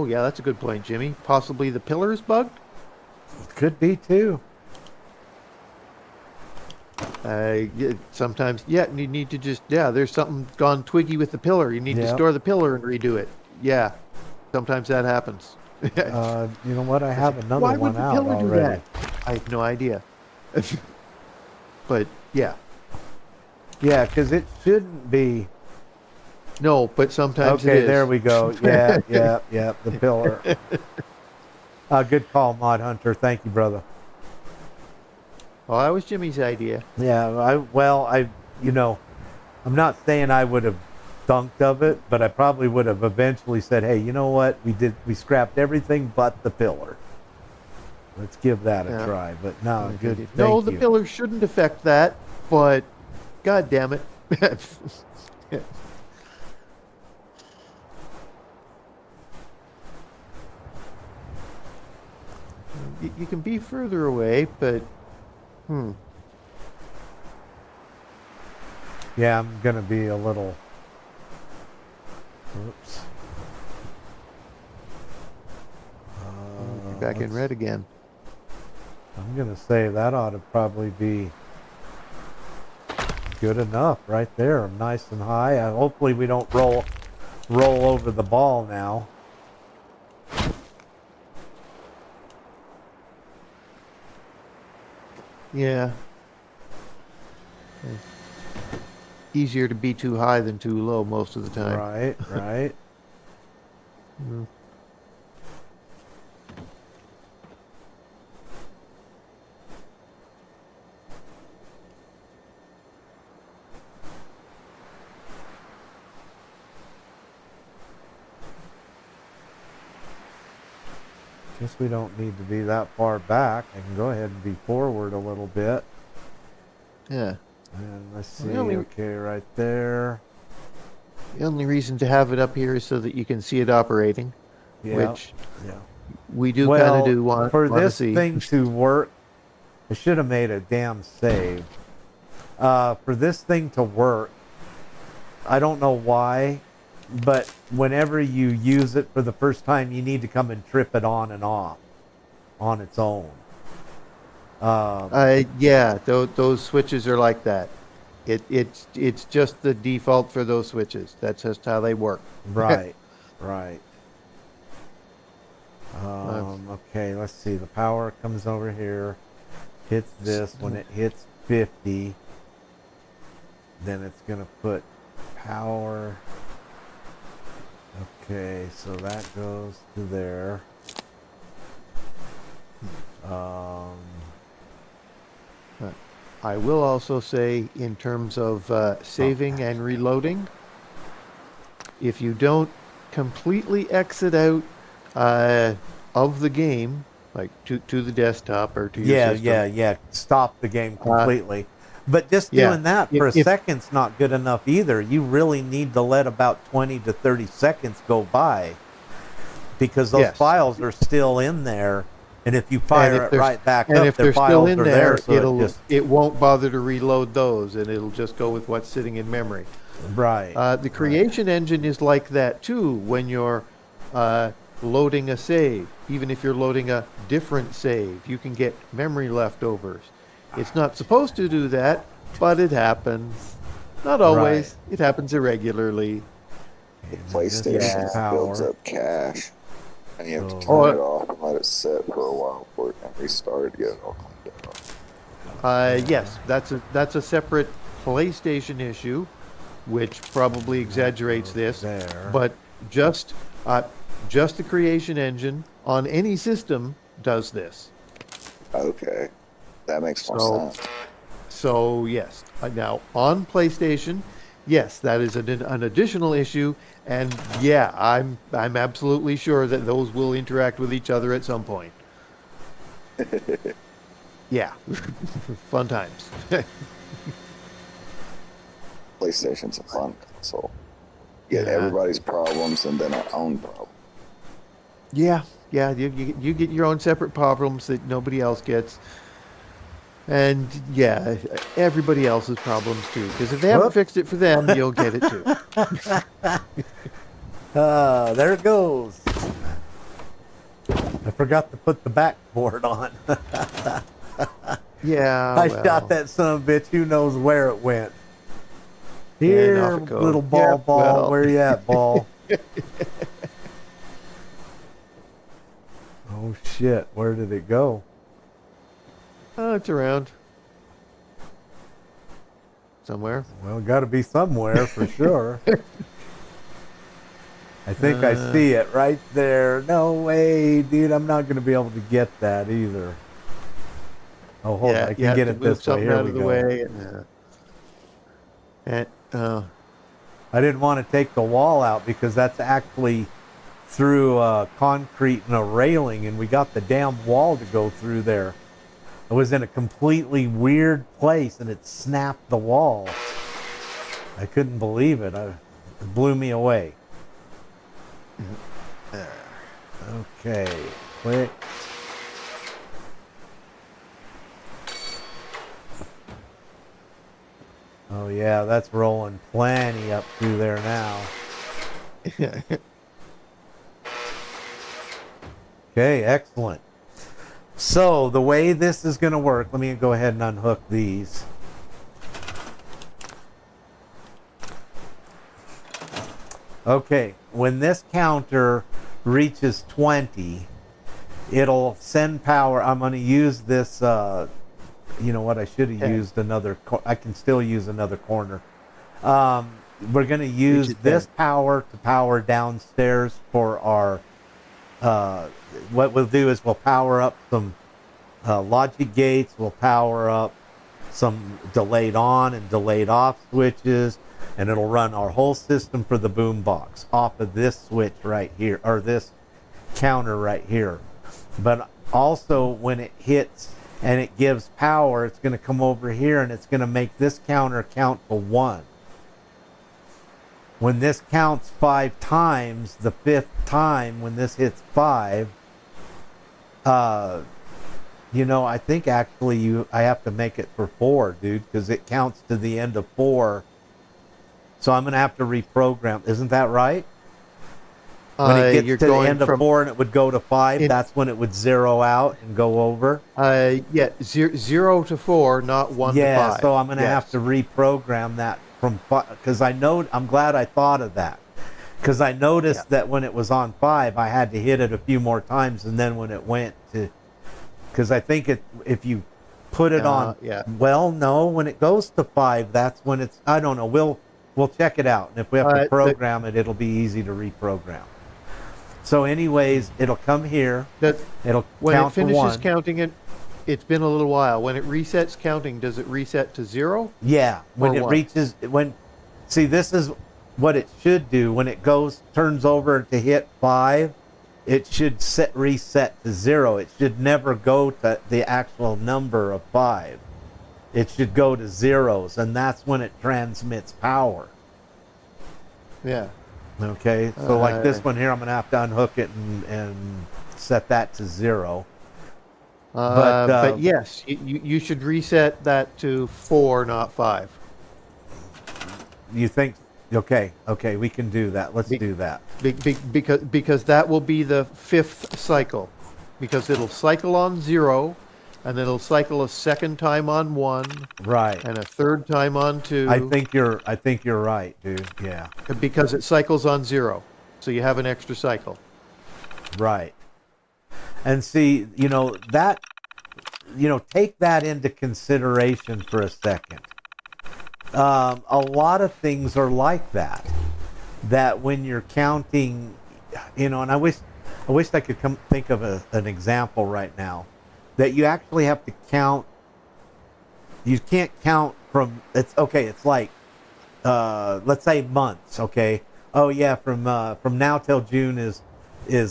yeah, that's a good point, Jimmy. Possibly the pillar is bugged. could be too. Sometimes, you need to just, there's something gone twiggy with the pillar. You need to Yep. store the pillar and redo it. Yeah, sometimes that happens. You know what? I have another Why one would the out pillar do already. that? I have no idea. But yeah, Yeah, because it shouldn't be. no, but sometimes it Okay, is. there we go. Yeah, yeah, the pillar. Good call, Mod Hunter. Thank you, brother. Well, that was Jimmy's idea. Yeah, I'm not saying I would have thunked of it, but I probably would have eventually said, hey, you know what? We scrapped everything but the pillar. Let's give that a try. But no, good. No, Thank the you. pillar shouldn't affect that, but god damn it. You can be further away, but Yeah, I'm going to be a little. Oops. you're back in red again. I'm going to say that ought to probably be good enough right there. Nice and high. Hopefully we don't roll roll over the ball now. Yeah. Easier to be too high than too low most of the time. Right, right. Mm. Guess we don't need to be that far back. I can go ahead and be forward a little bit. Yeah. And let's see. Well, Okay, right there. The only reason to have it up here is so that you can see it operating, Yeah. which Yeah. we do kind Well, of do want for to this see. thing to work, I should have made a damn save. For this thing to work, I don't know why, but whenever you use it for the first time, you need to come and trip it on and off on its own. Yeah, those switches are like that. It's just the default for those switches. That's just how they work. Right, right. Okay, let's see. The power comes over here, hits this. When it hits 50, then it's going to put power. Okay, so that goes to there. I will also say, in terms of saving and reloading, if you don't completely exit out of the game, like to the desktop or to your system. Yeah. Stop the game completely. But just yeah. doing that for a If- second's not good enough either. You really need to let about 20 to 30 seconds go by because those Yes. files are still in there. And if you fire it they're- right back and up, if the they're still files in are there, so it won't bother to reload those, and it'll just go with what's sitting in memory. right. The creation engine is like that too when you're loading a save. Even if you're loading a different save, you can get memory leftovers. It's not supposed to do that, but it happens. Not always. It happens irregularly. The And PlayStation this is builds power. up cache, and you have to Oh. turn it off and let it sit for a while before it can restart to get it all cleaned up. Yes, that's a separate PlayStation issue, which probably exaggerates this. There. But just the creation engine on any system does this. Okay, that makes more So- sense. So yes, now on PlayStation, yes, that is an additional issue, and yeah, I'm absolutely sure that those will interact with each other at some point. Yeah, fun times. PlayStation's a fun console. Get Yeah. everybody's problems and then our own problem. Yeah, you get your own separate problems that nobody else gets. And yeah, everybody else's problems too. Because if they haven't Whoop. fixed it for them, you'll get it too. There it goes. I forgot to put the backboard on. Yeah, I well, shot that son of a bitch. Who knows where it went? And Here, off it goes. little ball, Yeah, ball. well. Where you at, ball? Oh shit! Where did it go? Oh, it's around somewhere. Well, got to be somewhere for sure. I think I see it right there. No way, dude. I'm not going to be able to get that either. Oh, hold on. I you can have get to it move this way. something Here out we of the go. way. I didn't want to take the wall out because that's actually through concrete and a railing, and we got the damn wall to go through there. It was in a completely weird place, and it snapped the wall. I couldn't believe it. It blew me away. Okay, quick. Oh yeah, that's rolling plenty up through there now. Okay, excellent. So the way this is going to work, let me go ahead and unhook these. Okay, when this counter reaches 20, it'll send power. I'm going to use this, you know what, I should have Okay. used another, I can still use another corner. We're going to use it this 10. power to power downstairs for our, what we'll do is we'll power up some logic gates, we'll power up some delayed on and delayed off switches, and it'll run our whole system for the boom box off of this switch right here, or this counter right here. But also when it hits and it gives power, it's going to come over here and it's going to make this counter count to 1. When this counts 5 times, the 5th time when this hits 5, you know, I think actually I have to make it for 4, dude, because it counts to the end of 4. So I'm going to have to reprogram. Isn't that right? When it gets You're to the going end of from 4 and it would go to 5, in- that's when it would zero out and go over. yeah, 0 to 4, not 1 to 5. Yeah, so I'm going to have Yes. to reprogram that from 5, because I'm glad I thought of that. Because I noticed that when it was on 5, I had to hit it a few more times, and then when it went to, because I think if you put it on, yeah. well, no, when it goes to 5, that's when it's, I don't know, we'll check it out, and if we have to program it, it'll be easy to reprogram. So anyways, it'll come here, it'll When count it finishes to 1. counting it, it's been a little while. When it resets counting, does it reset to 0? Yeah, when Or it what? reaches, see, this is what it should do. When it turns over to hit 5, it should reset to 0. It should never go to the actual number of 5. It should go to zeros, and that's when it transmits power. Yeah. Okay, so like this one here, I'm going to have to unhook it and set that to 0. But yes, you should reset that to 4, not 5. You think, okay, we can do that. Let's do that. Because that will be the 5th cycle. Because it'll cycle on 0, and then it'll cycle a second time on 1, Right. and a third time on 2. I think you're right, dude. Yeah. Because it cycles on 0, so you have an extra cycle. Right. And see, take that into consideration for a second. A lot of things are like that. That when you're counting, and I wish I could think of an example right now. That you actually have to count. You can't count from. It's like, let's say months. Okay. Oh yeah, from now till June is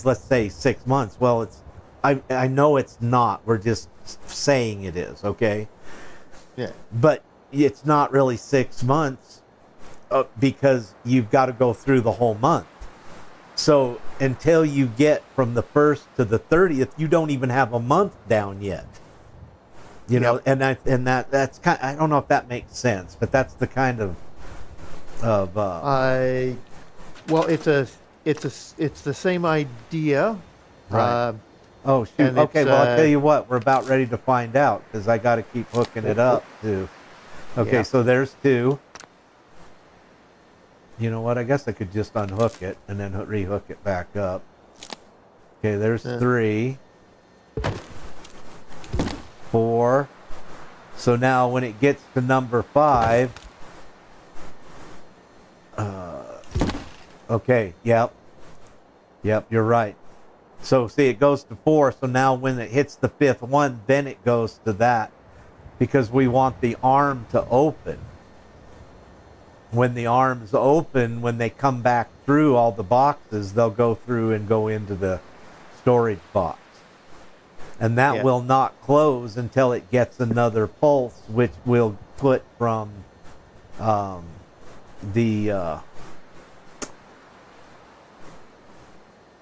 let's say 6 months. Well, I know it's not. We're just saying it is. Okay. Yeah. But it's not really 6 months because you've got to go through the whole month. So until you get from the 1st to the 30th, you don't even have a month down yet. And that's kind. I don't know if that makes sense, but that's the kind of. Well, it's the same idea. Right. Oh shoot. and Okay. it's, Well, I'll tell you what. We're about ready to find out because I got to keep hooking it up too. Okay. Yeah. So there's 2. You know what? I guess I could just unhook it and then rehook it back up. Okay, there's 3, 4. So now when it gets to number 5, okay, yep, you're right. So see, it goes to 4. So now when it hits the 5th one, then it goes to that because we want the arm to open. When the arms open, when they come back through all the boxes, they'll go through and go into the storage box. And that will not close until it gets another pulse, which we'll put from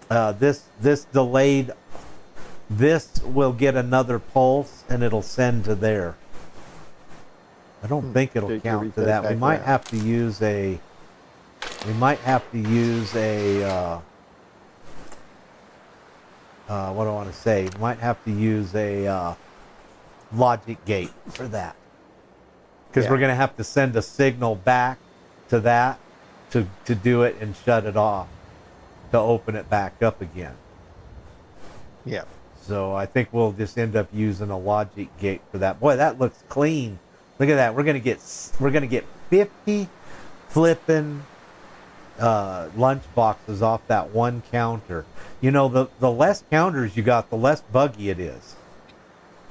this delayed. This will get another pulse, and it'll send to there. I don't think it'll To count to reset that. We back might around. have to use a. What do I want to say? We might have to use a logic gate for that, because we're going to have to send a signal back to that, to do it and shut it off to open it back up again. Yeah. So I think we'll just end up using a logic gate for that. Boy, that looks clean. Look at that. We're gonna get 50 flipping lunch boxes off that one counter. You know, the less counters you got, the less buggy it is.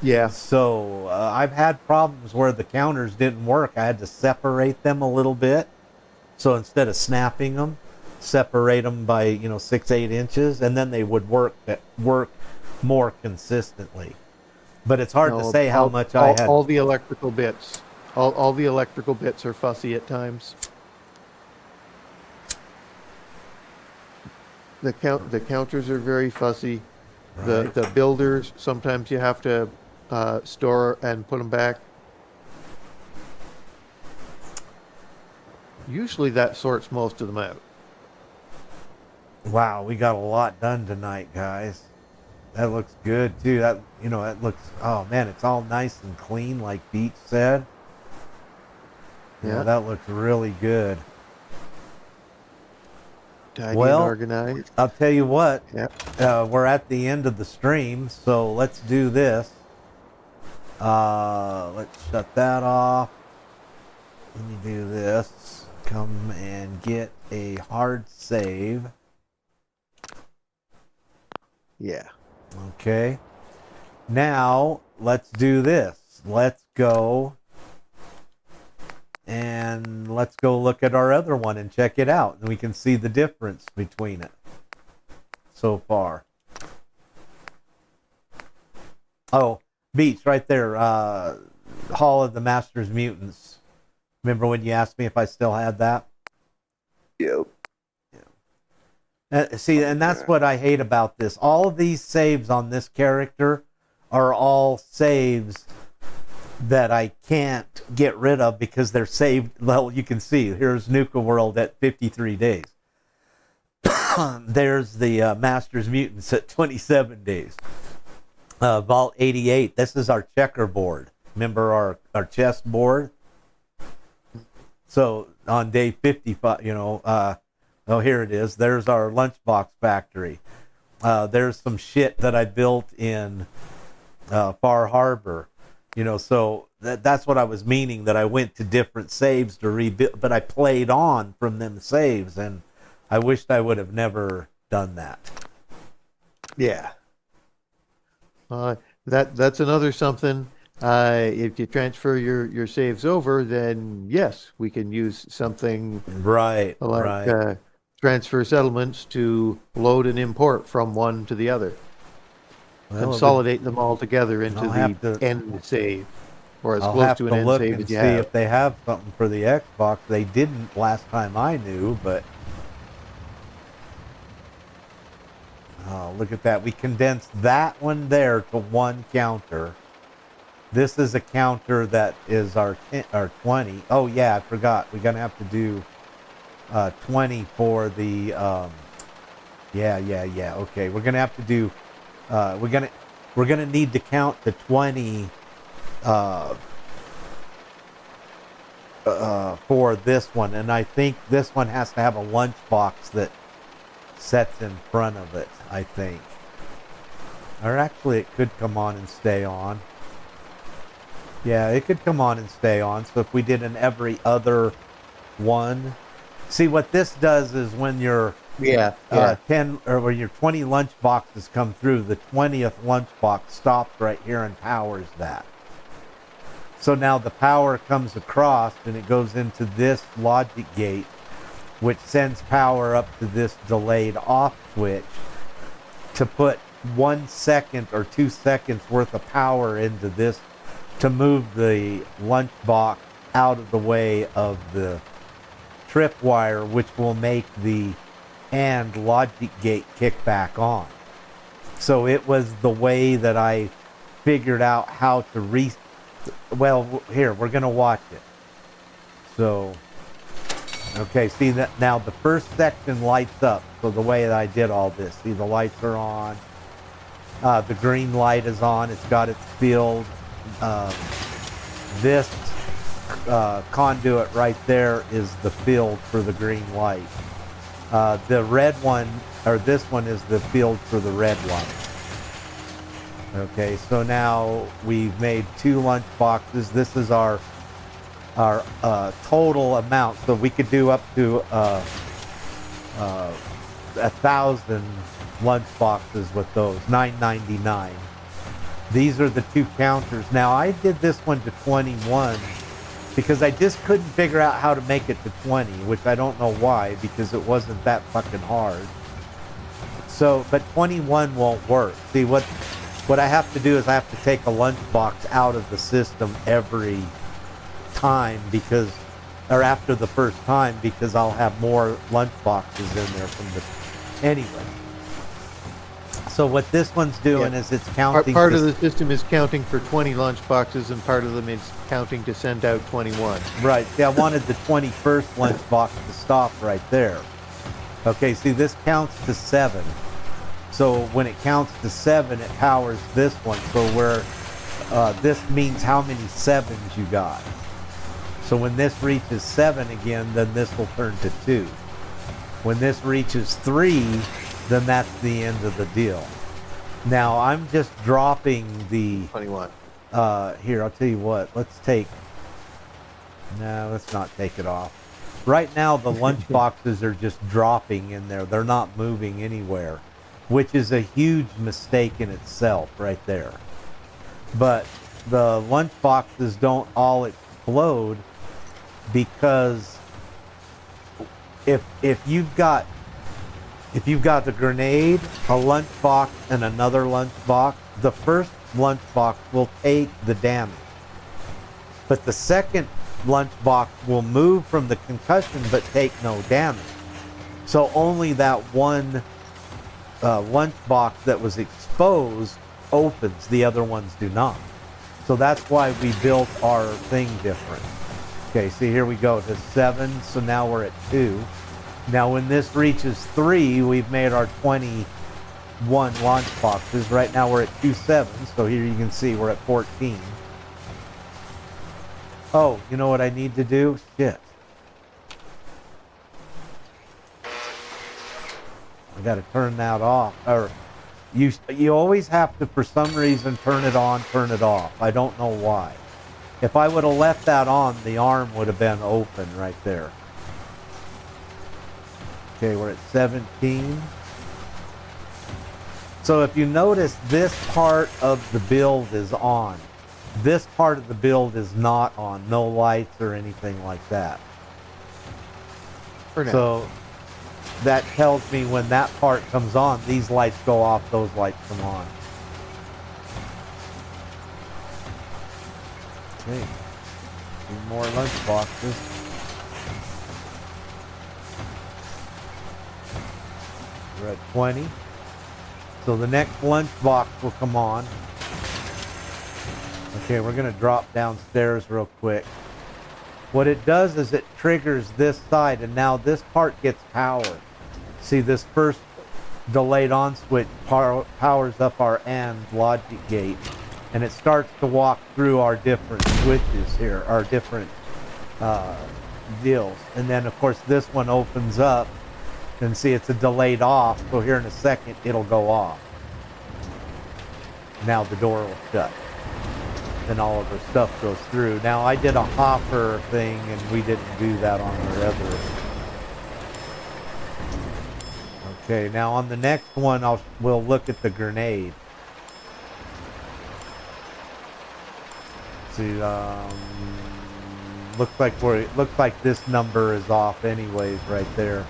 Yeah. So I've had problems where the counters didn't work. I had to separate them a little bit. So instead of snapping them, separate them by 6-8 inches, and then they would work more consistently. But it's hard to say how much I had. All the electrical bits. All the electrical bits are fussy at times. The counters are very fussy. Right. The builders, sometimes you have to store and put them back. Usually that sorts most of them out. Wow, we got a lot done tonight, guys. That looks good too. That looks, oh man, it's all nice and clean, like Beach said. Yeah, that looks really good. Tidy Well, and organized. I'll tell you what. Yeah. We're at the end of the stream, so let's do this. Let's shut that off. Let me do this. Come and get a hard save. Yeah. Okay. Now, let's do this. Let's go and let's go look at our other one and check it out. And we can see the difference between it so far. Oh, Beach, right there. Hall of the Masters Mutants. Remember when you asked me if I still had that? Yep. See, and that's what I hate about this. All of these saves on this character are all saves that I can't get rid of because they're saved. Well, you can see, here's Nuka World at 53 days. There's the Masters Mutants at 27 days. Vault 88, this is our checkerboard. Remember our chess board? So on day 55, oh, here it is. There's our Lunchbox factory. There's some shit that I built in Far Harbor. So that's what I was meaning, that I went to different saves to rebuild, but I played on from them saves, and I wished I would have never done that. Yeah. That's another something. If you transfer your saves over, then yes, we can use something Right. like right. Transfer settlements to load and import from one to the other. Well, Consolidate them all together into I'll have the to- end save, or as I'll close have to to an end look save and as see you have. if they have something for the Xbox. They didn't last time I knew, but oh, look at that. We condensed that one there to one counter. This is a counter that is our 20. Oh yeah, I forgot. We're gonna have to do 20 for the yeah. Okay, we're gonna have to do we're gonna need to count to 20 for this one, and I think this one has to have a lunchbox that sets in front of it, I think. Or actually, it could come on and stay on. Yeah, it could come on and stay on. So if we did an every other one, see what this does is when your 10 or when your 20 lunch boxes come through, the 20th lunch box stops right here and powers that. So now the power comes across and it goes into this logic gate, which sends power up to this delayed off switch to put 1 second or 2 seconds worth of power into this to move the lunch box out of the way of the tripwire, which will make the and logic gate kick back on. So it was the way that I figured out how to well, here, we're going to watch it. So, okay, see that now the first section lights up. So the way that I did all this, see the lights are on. The green light is on. It's got its field. This conduit right there is the field for the green light. The red one, or this one, is the field for the red light. Okay, so now we've made 2 lunch boxes. This is our total amount. So we could do up to 1,000 lunch boxes with those. $9.99. These are the 2 counters. Now I did this one to 21 because I just couldn't figure out how to make it to 20, which I don't know why, because it wasn't that fucking hard. So, but 21 won't work. See, what I have to do is I have to take a lunchbox out of the system every time or after the first time, because I'll have more lunchboxes in there from the, anyway. So what this one's doing is it's counting. Part of the system is counting for 20 lunch boxes, and part of them is counting to send out 21. Right. See, I wanted the 21st lunchbox to stop right there. Okay, see, this counts to 7. So when it counts to 7, it powers this one. So this means how many 7s you got. So when this reaches 7 again, then this will turn to 2. When this reaches 3, then that's the end of the deal. Now I'm just dropping the 21. Here, I'll tell you what. Let's not take it off. Right now the lunch boxes are just dropping in there. They're not moving anywhere, which is a huge mistake in itself right there. But the lunch boxes don't all explode, because if you've got the grenade, a lunchbox, and another lunchbox, the first lunchbox will take the damage. But the second lunchbox will move from the concussion but take no damage. So only that one lunchbox that was exposed opens, the other ones do not. So that's why we built our thing different. Okay, see, here we go to 7, so now we're at 2. Now when this reaches 3, we've made our 21 launch boxes. Right now we're at 2 7s, so here you can see we're at 14. Oh, you know what I need to do? Shit. I gotta turn that off. Or you always have to, for some reason, turn it on, turn it off. I don't know why. If I would have left that on, the arm would have been open right there. Okay, we're at 17. So if you notice, this part of the build is on. This part of the build is not on. No lights or anything like that. For now. So that tells me when that part comes on, these lights go off, those lights come on. Okay. 2 more lunch boxes. We're at 20. So the next lunch box will come on. Okay, we're going to drop downstairs real quick. What it does is it triggers this side, and now this part gets power. See, this first delayed on switch powers up our AND logic gate, and it starts to walk through our different switches here, our different deals. And then, of course, this one opens up, and see, it's a delayed off, so here in a second, it'll go off. Now the door will shut. Then all of our stuff goes through. Now, I did a hopper thing, and we didn't do that on our other. Okay, now on the next one, we'll look at the grenade. See, looks like this number is off anyways right there.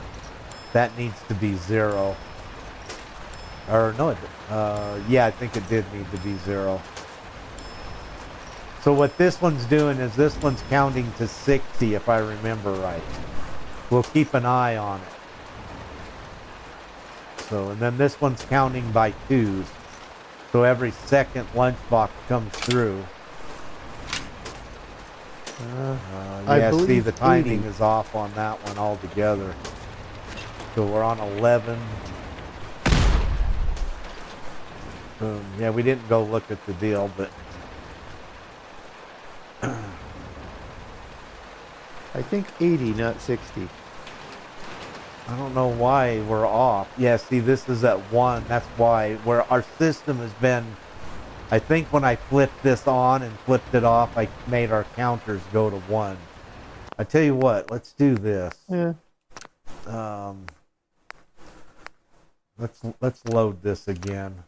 That needs to be 0. Or no, yeah, I think it did need to be 0. So what this one's doing is this one's counting to 60, if I remember right. We'll keep an eye on it. So, and then this one's counting by 2s. So every second lunchbox comes through. Yeah, see, the timing 80. is off on that one altogether. So we're on 11. Boom. Yeah, we didn't go look at the deal, but I think 80, not 60. I don't know why we're off. Yeah, see, this is at 1. That's why where our system has been. I think when I flipped this on and flipped it off, I made our counters go to 1. I tell you what, let's do this. Yeah. Let's load this again.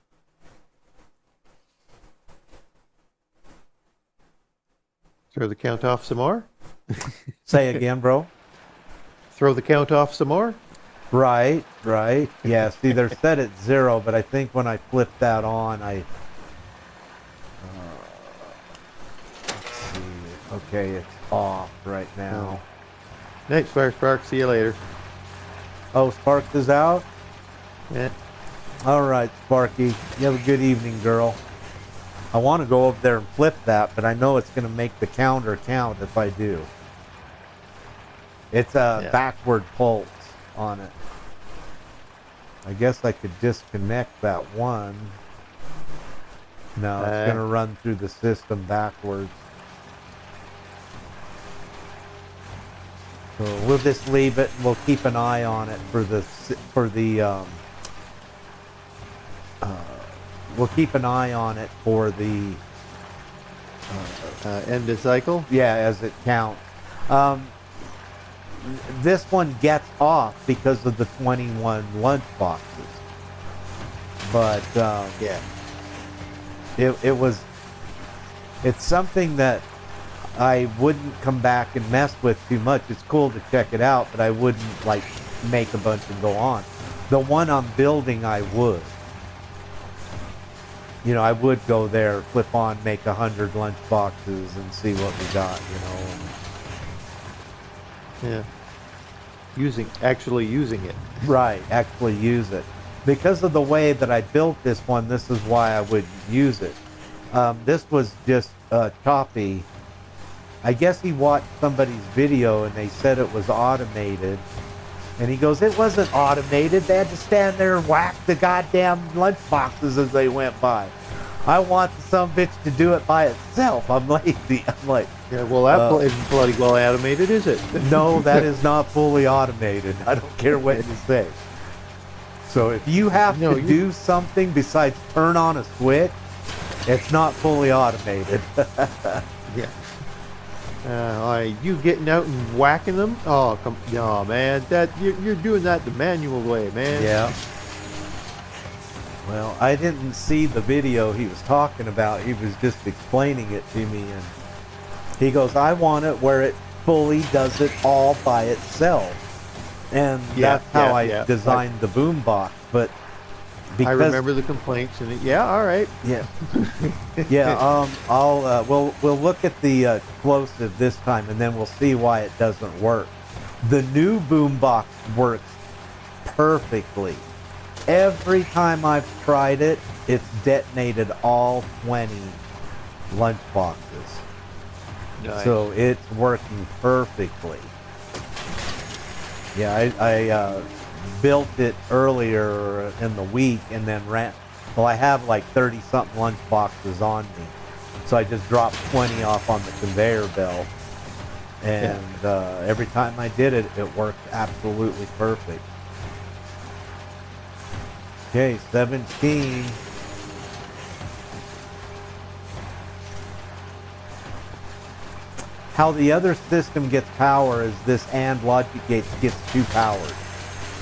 Throw the count off some more? Say again, bro. Throw the count off some more? Right. Yeah, see, they're set at 0, but I think when I flipped that on, let's see. Okay, it's off right now. Night, Spark. See you later. Oh, Sparks is out? Yeah. All right, Sparky. You have a good evening, girl. I want to go over there and flip that, but I know it's going to make the counter count if I do. It's a backward pulse on it. I guess I could disconnect that one. No, it's going to run through the system backwards. So we'll just leave it and we'll keep an eye on it we'll keep an eye on it for the End of cycle? yeah, as it counts. This one gets off because of the 21 lunch boxes. But it's something that I wouldn't come back and mess with too much. It's cool to check it out, but I wouldn't like make a bunch and go on. The one I'm building, I would. You know, I would go there, flip on, make 100 lunch boxes and see what we got, Yeah. Actually using it. Right, actually use it. Because of the way that I built this one, this is why I would use it. This was just choppy. I guess he watched somebody's video and they said it was automated. And he goes, it wasn't automated. They had to stand there and whack the goddamn lunch boxes as they went by. I want some bitch to do it by itself. I'm lazy. I'm like, Yeah, well, that isn't bloody well automated, is it? no, that is not fully automated. I don't care what you say. So if you have to do something besides turn on a switch, it's not fully automated. Yeah. You getting out and whacking them? Oh, no, man. You're doing that the manual way, man. Yeah. Well, I didn't see the video he was talking about. He was just explaining it to me, and he goes, I want it where it fully does it all by itself. And that's how I designed the boom box. But because I remember the complaints, and all right. Yeah. Yeah, we'll look at the explosive this time, and then we'll see why it doesn't work. The new boombox works perfectly. Every time I've tried it, it's detonated all 20 lunch boxes. Nice. So it's working perfectly. Yeah, I built it earlier in the week and then I have like 30-something lunch boxes on me. So I just dropped 20 off on the conveyor belt. And every time I did it, it worked absolutely perfect. Okay, 17. How the other system gets power is this AND logic gate gets 2 powers.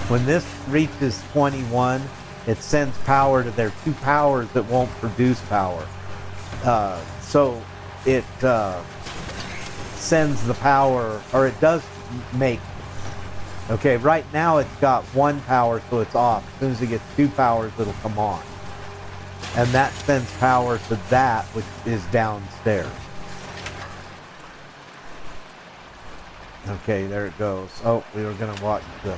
When this reaches 21, it sends power to their 2 powers that won't produce power. So it sends the power, or it does make. Okay, right now it's got 1 power, so it's off. As soon as it gets 2 powers, it'll come on. And that sends power to that, which is downstairs. Okay, there it goes. Oh, we were going to watch the...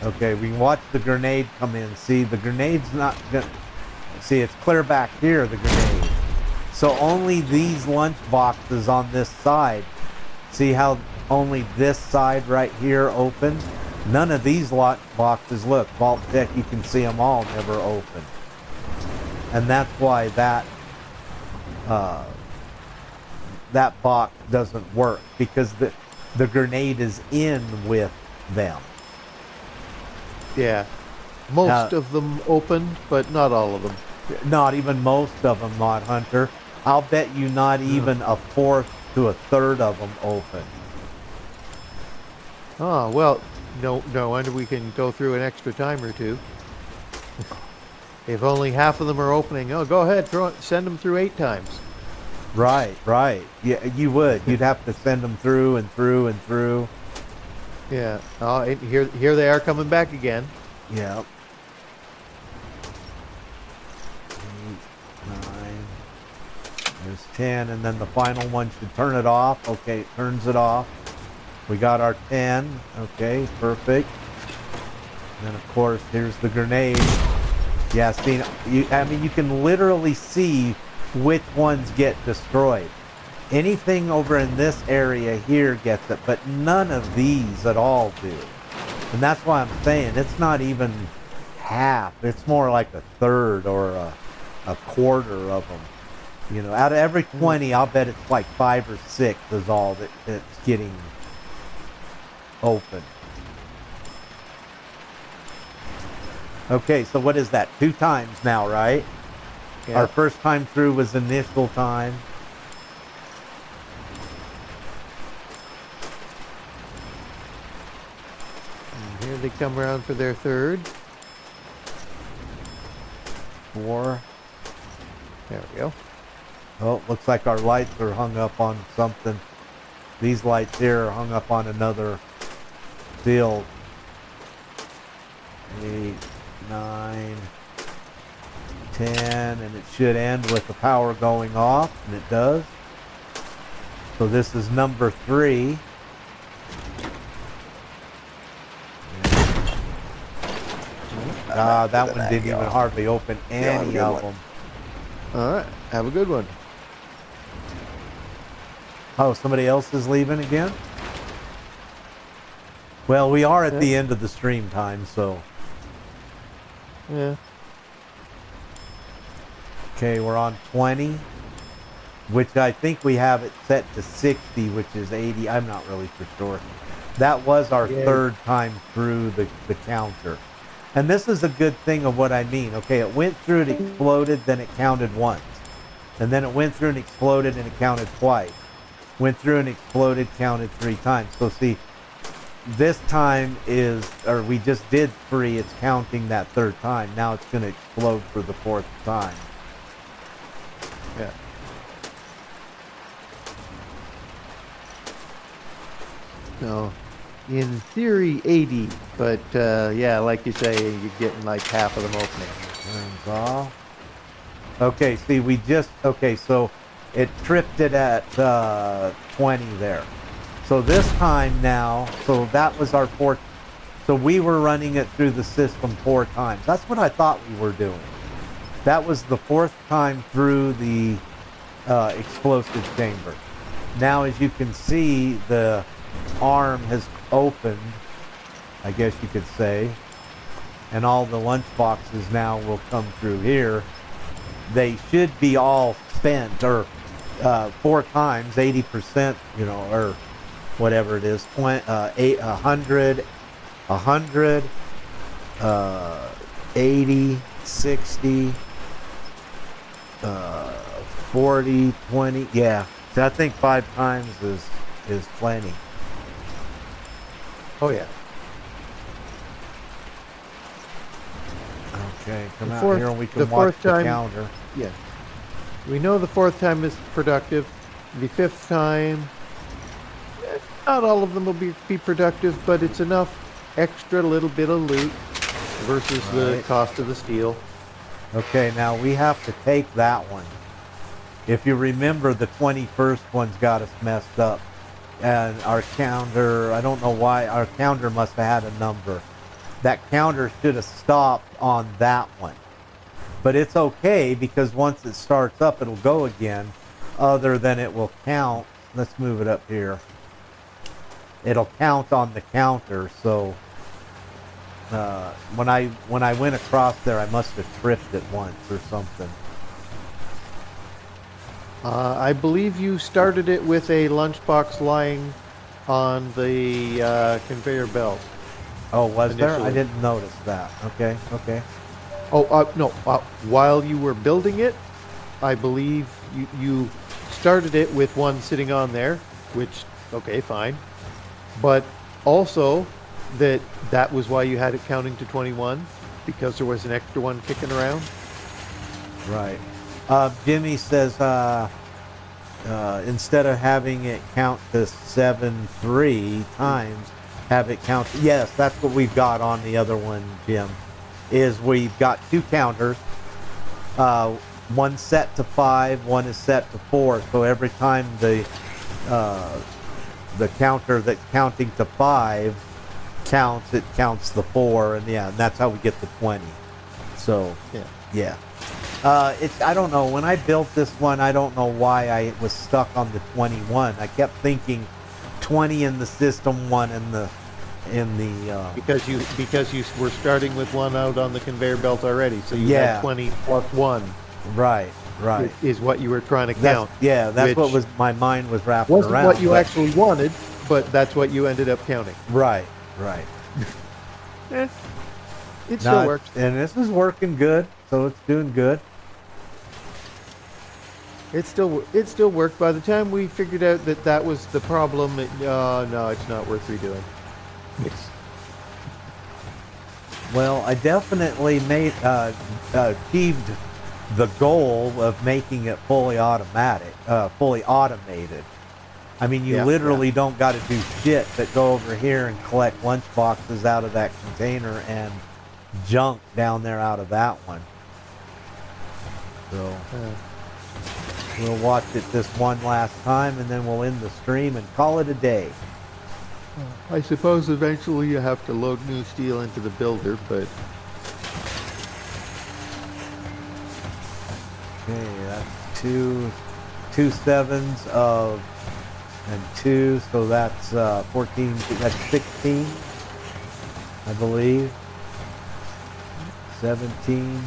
Okay, we can watch the grenade come in. See, the grenade's not going to... See, it's clear back here, the grenade. So only these lunch boxes on this side. See how only this side right here open? None of these lunch boxes, look, Vault Tech, you can see them all never open. And that's why that that box doesn't work because the grenade is in with them. Yeah. Most of them opened, but not all of them. Not even most of them, Mod Hunter. I'll bet you not even a fourth to a third of them open. Oh, well, no wonder we can go through an extra time or two. If only half of them are opening, go ahead, send them through 8 times. Right. Yeah, you would. You'd have to send them through and through and through. Yeah. Oh, and here they are coming back again. Yeah. 8, 9. There's 10, and then the final one should turn it off. Okay, it turns it off. We got our 10. Okay, perfect. And then, of course, here's the grenade. Yeah, see, you can literally see which ones get destroyed. Anything over in this area here gets it, but none of these at all do. And that's why I'm saying it's not even half. It's more like a third or a quarter of them. You know, out of every 20, I'll bet it's like 5 or 6 is all that's getting open. Okay, so what is that? 2 times now, right? Yeah. Our first time through was initial time. And here they come around for their third. 4. There we go. Oh, looks like our lights are hung up on something. These lights here are hung up on another field. 8, 9, 10, and it should end with the power going off, and it does. So this is number 3. That one didn't even hardly open any of them. All right. Have a good one. Oh, somebody else is leaving again? Well, we are at the end of the stream time, so. Yeah. Okay, we're on 20, which I think we have it set to 60, which is 80. I'm not really for sure. That was our third time through the counter. And this is a good thing of what I mean. Okay, it went through, it exploded, then it counted once. And then it went through and exploded and it counted twice. Went through and exploded, counted 3 times. So see, this time we just did 3, it's counting that third time. Now it's going to explode for the 4th time. Yeah. So, in theory, 80, but yeah, like you say, you're getting like half of them opening. Turns off. Okay, see, so it tripped it at 20 there. So this time now, so that was our 4th. So we were running it through the system 4 times. That's what I thought we were doing. That was the 4th time through the explosive chamber. Now, as you can see, the arm has opened, I guess you could say, and all the lunchboxes now will come through here. They should be all spent, or 4 times, 80%, you know, or whatever it is, 100, 80, 60, 40, 20, yeah. So I think 5 times is plenty. Oh yeah. Okay, come The out fourth- here and we the can watch fourth the time- counter. Yeah. We know the 4th time is productive. The 5th time, not all of them will be productive, but it's enough extra little bit of loot versus the Right. cost of the steel. Okay, now we have to take that one. If you remember, the 21st one's got us messed up. And our counter, I don't know why, our counter must have had a number. That counter should have stopped on that one. But it's okay, because once it starts up, it'll go again. Other than it will count. Let's move it up here. It'll count on the counter, so when I went across there, I must have tripped it once or something. I believe you started it with a lunchbox lying on the conveyor belt. Oh, was there? I Initially. didn't notice that. Okay, okay. Oh, no. While you were building it, I believe you started it with one sitting on there, which, okay, fine. But also that was why you had it counting to 21, because there was an extra one kicking around. Right. Jimmy says instead of having it count to 7 3 times, have it count. Yes, that's what we've got on the other one, Jim. Is we've got two counters. One set to 5, one is set to 4. So every time the counter that's counting to 5 counts, it counts the 4, and and that's how we get the 20. So yeah. I don't know. When I built this one, I don't know why I was stuck on the 21. I kept thinking 20 in the system, one in the Because you were starting with one out on the conveyor belt already, so you Yeah. had 20 plus one. right. Is what you were trying to That's, count. that's what which was my mind was wrapping wasn't around. what you but- actually wanted, but that's what you ended up counting. Right. It No, still works. and this is working good, so it's doing good. It still worked. By the time we figured out that was the problem, no, it's not worth redoing. Well, I definitely achieved the goal of making it fully automatic, fully automated. I mean, you literally don't got to do shit but go over here and collect lunch boxes out of that container and junk down there out of that one. So we'll watch it this one last time, and then we'll end the stream and call it a day. I suppose eventually you have to load new steel into the builder, but Okay, that's two 7s of and 2, so that's 14. That's 16, I believe. 17.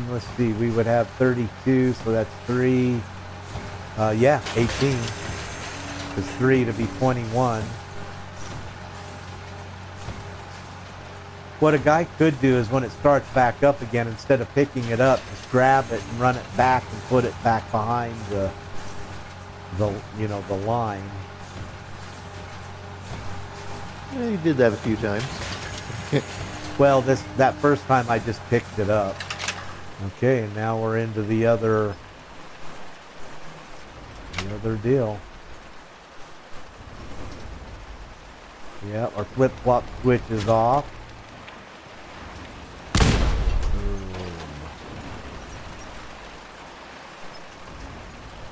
Let's see, we would have 32, so that's 3. 18. It's 3 to be 21. What a guy could do is when it starts back up again, instead of picking it up, just grab it and run it back and put it back behind the line. yeah, you did that a few times. Well, that first time I just picked it up. Okay, and now we're into the other deal. Yeah, our flip-flop switch is off.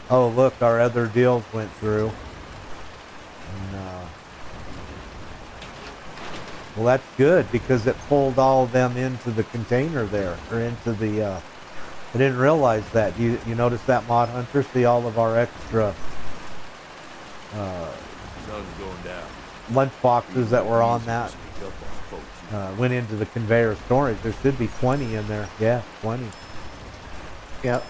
Oh, look, our other deals went through. And, well, that's good because it pulled all of them into the container there, or into the. I didn't realize that. You notice that, Mod Hunter? See all of our extra Sun's going down. lunch boxes that were on that went into the conveyor storage. There should be 20 in there. Yeah, 20. Yeah.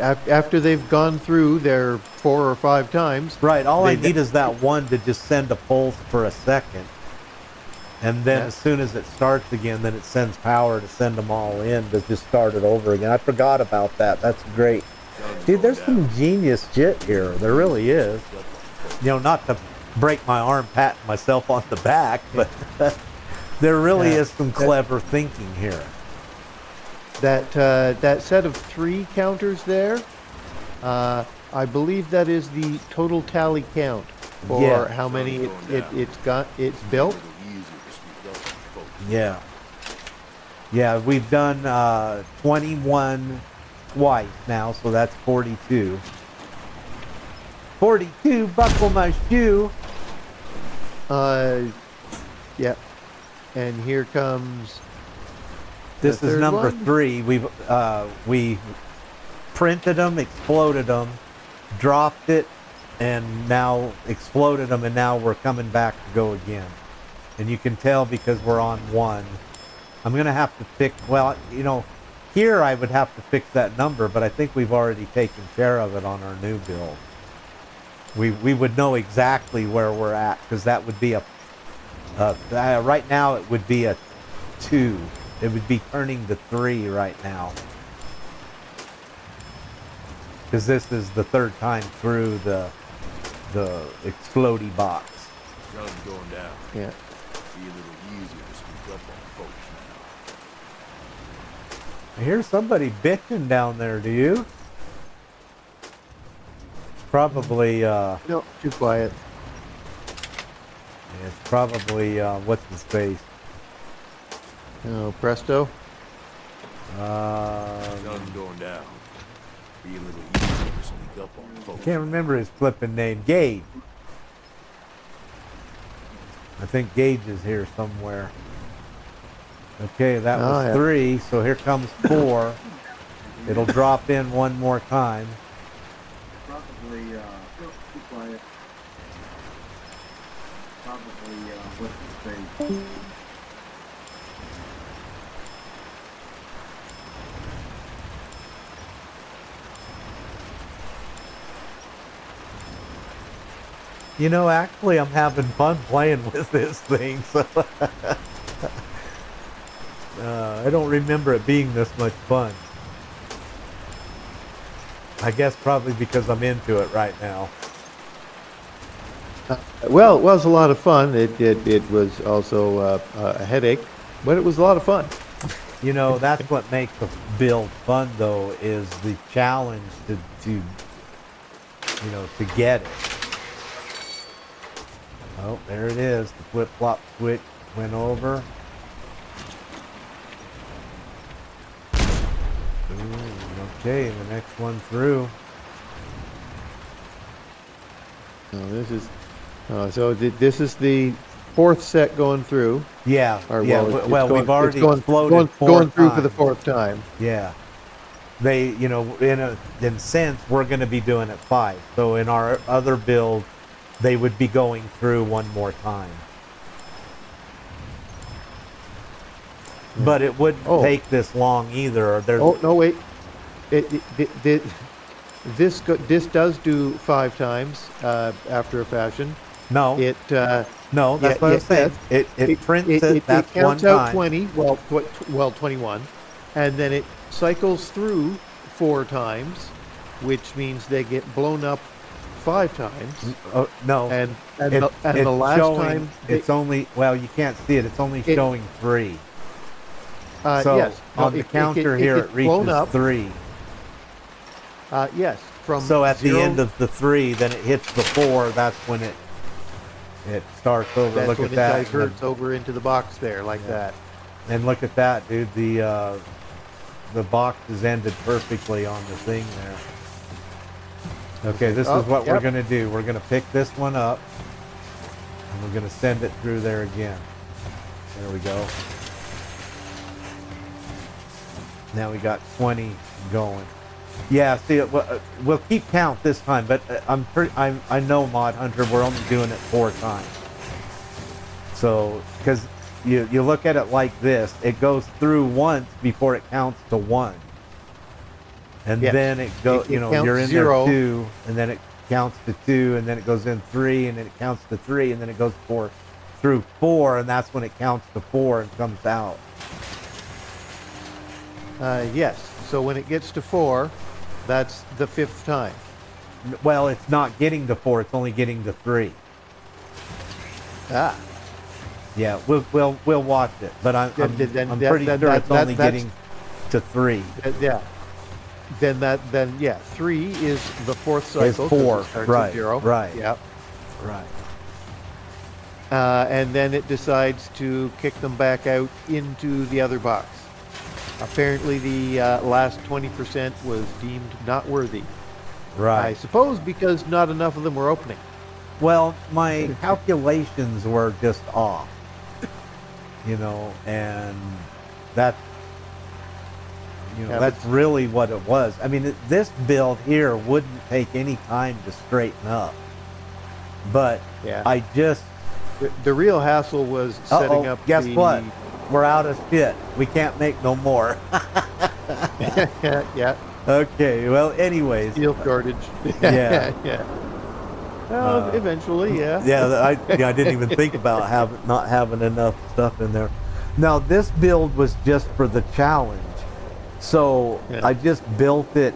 After they've gone through their 4 or 5 times. Right. All I They- need is that one to just send a pulse for a second. And then as soon as it starts again, then it sends power to send them all in to just start it over again. I forgot about that. That's great. Dude, there's some genius shit here. There really is. Not to break my arm patting myself on the back, but there really is some clever thinking here. That set of 3 counters there, I believe that is the total tally count for Yeah. how many it's built. Yeah. Yeah, we've done 21 twice now, so that's 42. 42, buckle my shoe. Yeah. And here comes This the is third number one? 3. We printed them, exploded them, dropped it, and now exploded them, and now we're coming back to go again. And you can tell because we're on 1. I'm going to have to pick, well, here I would have to fix that number, but I think we've already taken care of it on our new build. We would know exactly where we're at, because that would be right now it would be a 2. It would be turning to 3 right now. Because this is the 3rd time through the explodey box. Gun's going down. Yeah. Be a little easier to speak up on folks now. I hear somebody bitching down there, do you? It's probably, No, too quiet. it's probably, what's his face? Oh, presto. Gun's going down. Be a little easier to speak up on folks. Can't remember his flipping name. Gage. I think Gage is here somewhere. Okay, that was yeah. 3, so here comes 4. It'll drop in one more time. Probably, too quiet. Probably, what's his face? Actually, I'm having fun playing with this thing, so I don't remember it being this much fun. I guess probably because I'm into it right now. Well, it was a lot of fun. It was also a headache, but it was a lot of fun. That's what makes the build fun, though, is the challenge to get it. Oh, there it is. The flip-flop switch went over. Ooh, okay, the next one through. This is this is the 4th set going through. Yeah, Or, yeah. it's Well, going- we've already it's going, exploded going through for times. the 4th time. Yeah. They, in a sense, we're going to be doing it 5. So in our other build, they would be going through one more time. But it wouldn't take this long either. There's, Oh no, wait! This does do 5 times after a fashion. no, It no, that's yeah, what I'm saying. yeah, It prints it, that's it counts one out time. 20. Well, 21, and then it cycles through 4 times, which means they get blown up 5 times. No, And it's the last showing, time it's only, well, you can't see it. It's only showing 3. So yes, no, on the counter here, it gets blown reaches up. 3. Yes, from So at the 0 end of the 3, then it hits the 4. That's when it starts over. that's Look when at it that. diverts over into the box there, like that. And look at that, dude. The box is ended perfectly on the thing there. Okay, this is what we're going to do. We're going to pick this one up, and we're going to send it through there again. There we go. Now we got 20 going. Yeah, see, we'll keep count this time, but I know, Mod Hunter, we're only doing it 4 times. So, because you look at it like this, it goes through once before it counts to 1. And Yes. then it goes, It counts you're in 0. there 2, and then it counts to 2, and then it goes in 3, and then it counts to 3, and then it goes through 4, and that's when it counts to 4 and comes out. Yes. So when it gets to 4, that's the 5th time. Well, it's not getting to 4, it's only getting to 3. Ah. Yeah, we'll watch it, but I'm pretty sure it's only getting to 3. Yeah. Then 3 is the 4th cycle. It's 4, 'cause it starts at right, 0. right. Yep. Right. And then it decides to kick them back out into the other box. Apparently, the last 20% was deemed not worthy. I Right. suppose because not enough of them were opening. Well, my calculations were just off. And that, Yeah, that's really what it was. I mean, this build here wouldn't take any time to straighten up. But Yeah. I just The real hassle was setting up. Guess the, what? We're out of shit. We can't make no more. yeah. Okay. Well, anyways. Steel shortage. Yeah. Yeah. Well, Uh, eventually, yeah. I didn't even think about not having enough stuff in there. Now this build was just for the challenge, so Yeah. I just built it.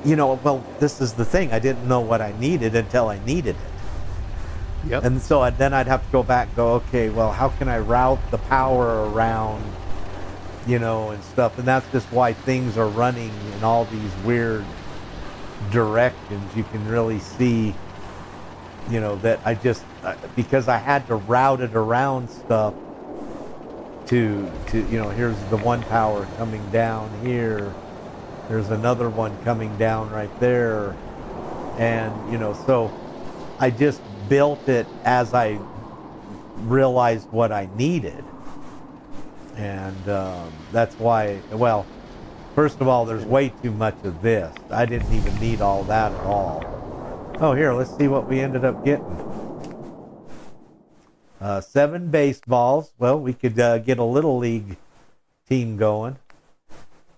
Well, this is the thing. I didn't know what I needed until I needed it, Yep. and so then I'd have to go back and go, okay, well, how can I route the power around, and stuff, and that's just why things are running in all these weird directions. You can really see. That I just because I had to route it around stuff to here's the one tower coming down here, there's another one coming down right there, and so I just built it as I realized what I needed, and that's why. Well, first of all, there's way too much of this. I didn't even need all that at all. Oh, here, let's see what we ended up getting. 7 baseballs. Well, we could get a little league team going.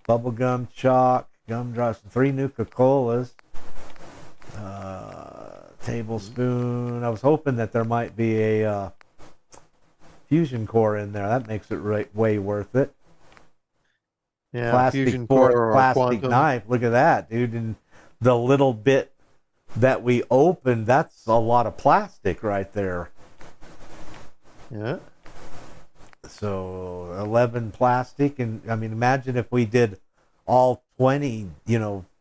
Bubblegum, chalk, gumdrops, 3 Nuka-Colas. Tablespoon. I was hoping that there might be a fusion core in there. That makes it way worth it. Yeah, Plastic fusion fork, core or plastic quantum. knife. Look at that, dude. And the little bit that we opened, that's a lot of plastic right there. Yeah. So 11 plastic, and I mean, imagine if we did all 20,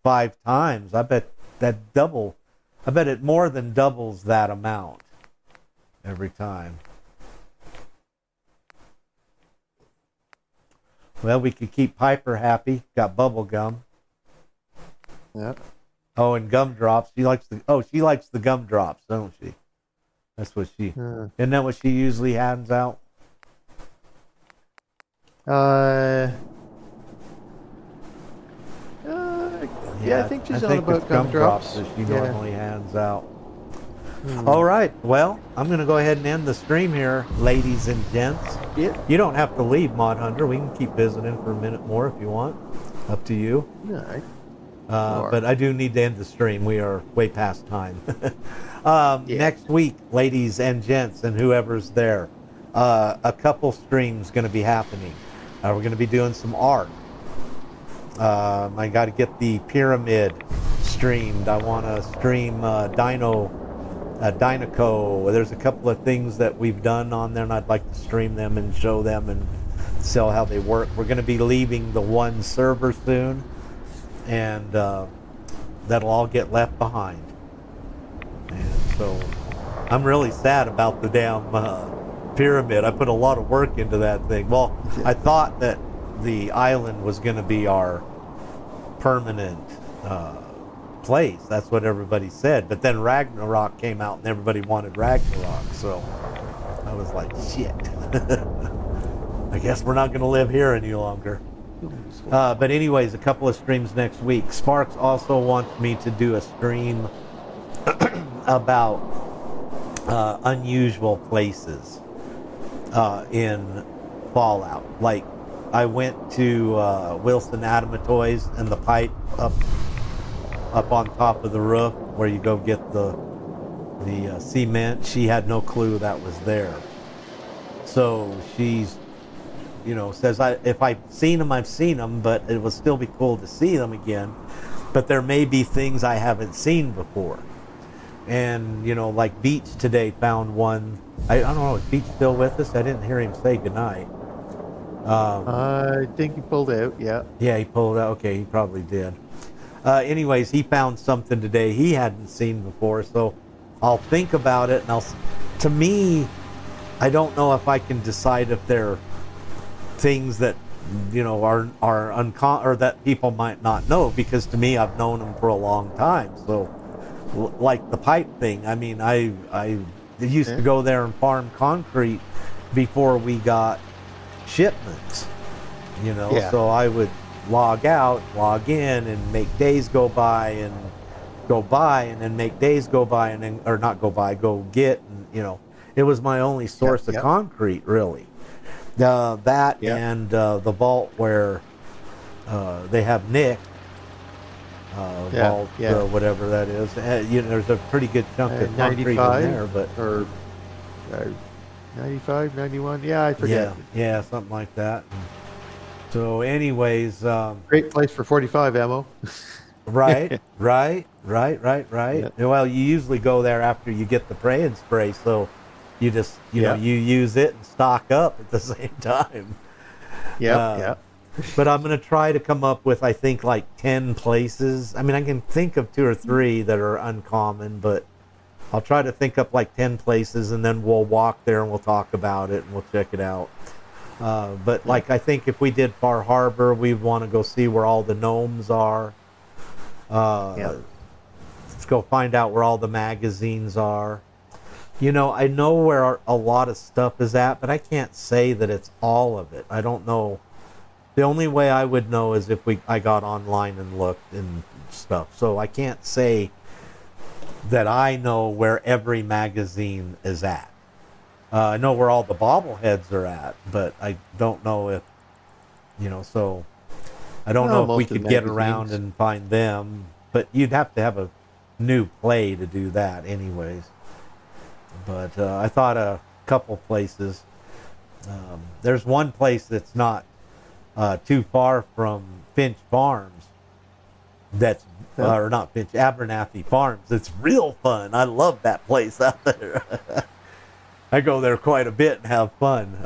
5 times. I bet it more than doubles that amount every time. Well, we could keep Piper happy. Got bubble gum. Yeah. Oh, and gumdrops. She likes the gumdrops, don't she? That's what she. Isn't that what she usually hands out? Yeah, I think she's on about it's gumdrops. that she normally hands out. All right. Well, I'm going to go ahead and end the stream here, ladies and gents. Yeah. You don't have to leave, Mod Hunter. We can keep visiting for a minute more if you want. Up to you. All right. But I do need to end the stream. We are way past time. Next week, ladies and gents, and whoever's there, a couple streams going to be happening. We're going to be doing some art. I got to get the pyramid streamed. I want to stream Dynaco. There's a couple of things that we've done on there, and I'd like to stream them and show them and sell how they work. We're going to be leaving the one server soon, and that'll all get left behind. And so I'm really sad about the damn pyramid. I put a lot of work into that thing. Well, I thought that the island was going to be our permanent place. That's what everybody said. But then Ragnarok came out and everybody wanted Ragnarok. So I was like, shit. I guess we're not going to live here any longer. But anyways, a couple of streams next week. Sparks also wants me to do a stream about unusual places in Fallout. Like, I went to Wilson Adamatoys and the pipe up on top of the roof where you go get the cement. She had no clue that was there. So she's, says if I've seen them, I've seen them, but it would still be cool to see them again. But there may be things I haven't seen before. And, like Beach today found one. I don't know, is Beach still with us? I didn't hear him say goodnight. I think he pulled out, yeah. Yeah, he pulled out. Okay, he probably did. Anyways, he found something today he hadn't seen before, so I'll think about it, and to me, I don't know if I can decide if they're things that, are or that people might not know, because to me, I've known them for a long time. So, like the pipe thing, I mean, I used to go there and farm concrete before we got shipments, so I would log out, log in, and make days go by, and go by and then make days go by and then, or not go by, go get, and it was my only source of yep. concrete, really. That Yep. and the vault where they have Nick vault, whatever that is. There's a pretty good chunk of concrete in 95 there, but or 95, 91. Yeah, I forget. yeah, something like that. And so, anyways, Great place for 45 ammo. right. Yep. Well, you usually go there after you get the spray and spray, so you just you use it and stock up at the same time. Yeah. But I'm going to try to come up with, I think, like 10 places. I mean, I can think of 2 or 3 that are uncommon, but I'll try to think up like 10 places, and then we'll walk there and we'll talk about it and we'll check it out. But like, I think if we did Far Harbor, we'd want to go see where all the gnomes are. Let's go find out where all the magazines are. I know where a lot of stuff is at, but I can't say that it's all of it. I don't know. The only way I would know is if I got online and looked and stuff. So I can't say that I know where every magazine is at. I know where all the bobbleheads are at, but I don't know if, so I don't know if we could get around and find them. But you'd have to have a new play to do that anyways. But I thought a couple places. There's one place that's not too far from Finch Farms. That's or not Finch, Abernathy Farms. It's real fun. I love that place out there. I go there quite a bit and have fun.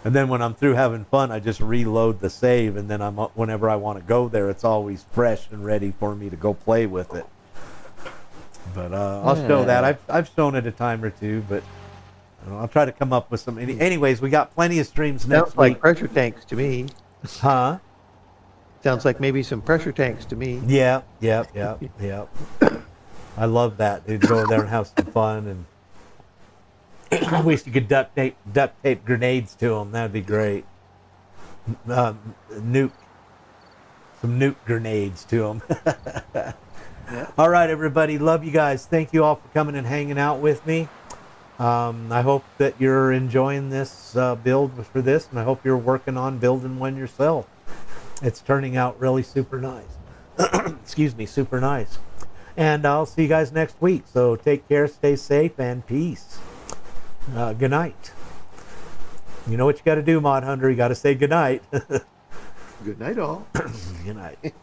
And then when I'm through having fun, I just reload the save, and then whenever I want to go there, it's always fresh and ready for me to go play with it. But I'll show that. I've shown it a time or two, but I'll try to come up with some. Anyways, we got plenty of streams next Sounds like week. pressure tanks to me. Huh? Sounds like maybe some pressure tanks to me. Yeah. I love that. Dude, go there and have some fun, and I wish you could duct tape grenades to them. That'd be great. Some nuke grenades to them. All right, everybody. Love you guys. Thank you all for coming and hanging out with me. I hope that you're enjoying this build for this, and I hope you're working on building one yourself. It's turning out really super nice. Excuse me, super nice. And I'll see you guys next week. So take care, stay safe, and peace. Good night. You know what you got to do, Mod Hunter. You got to say good night. Good night, all. Good night.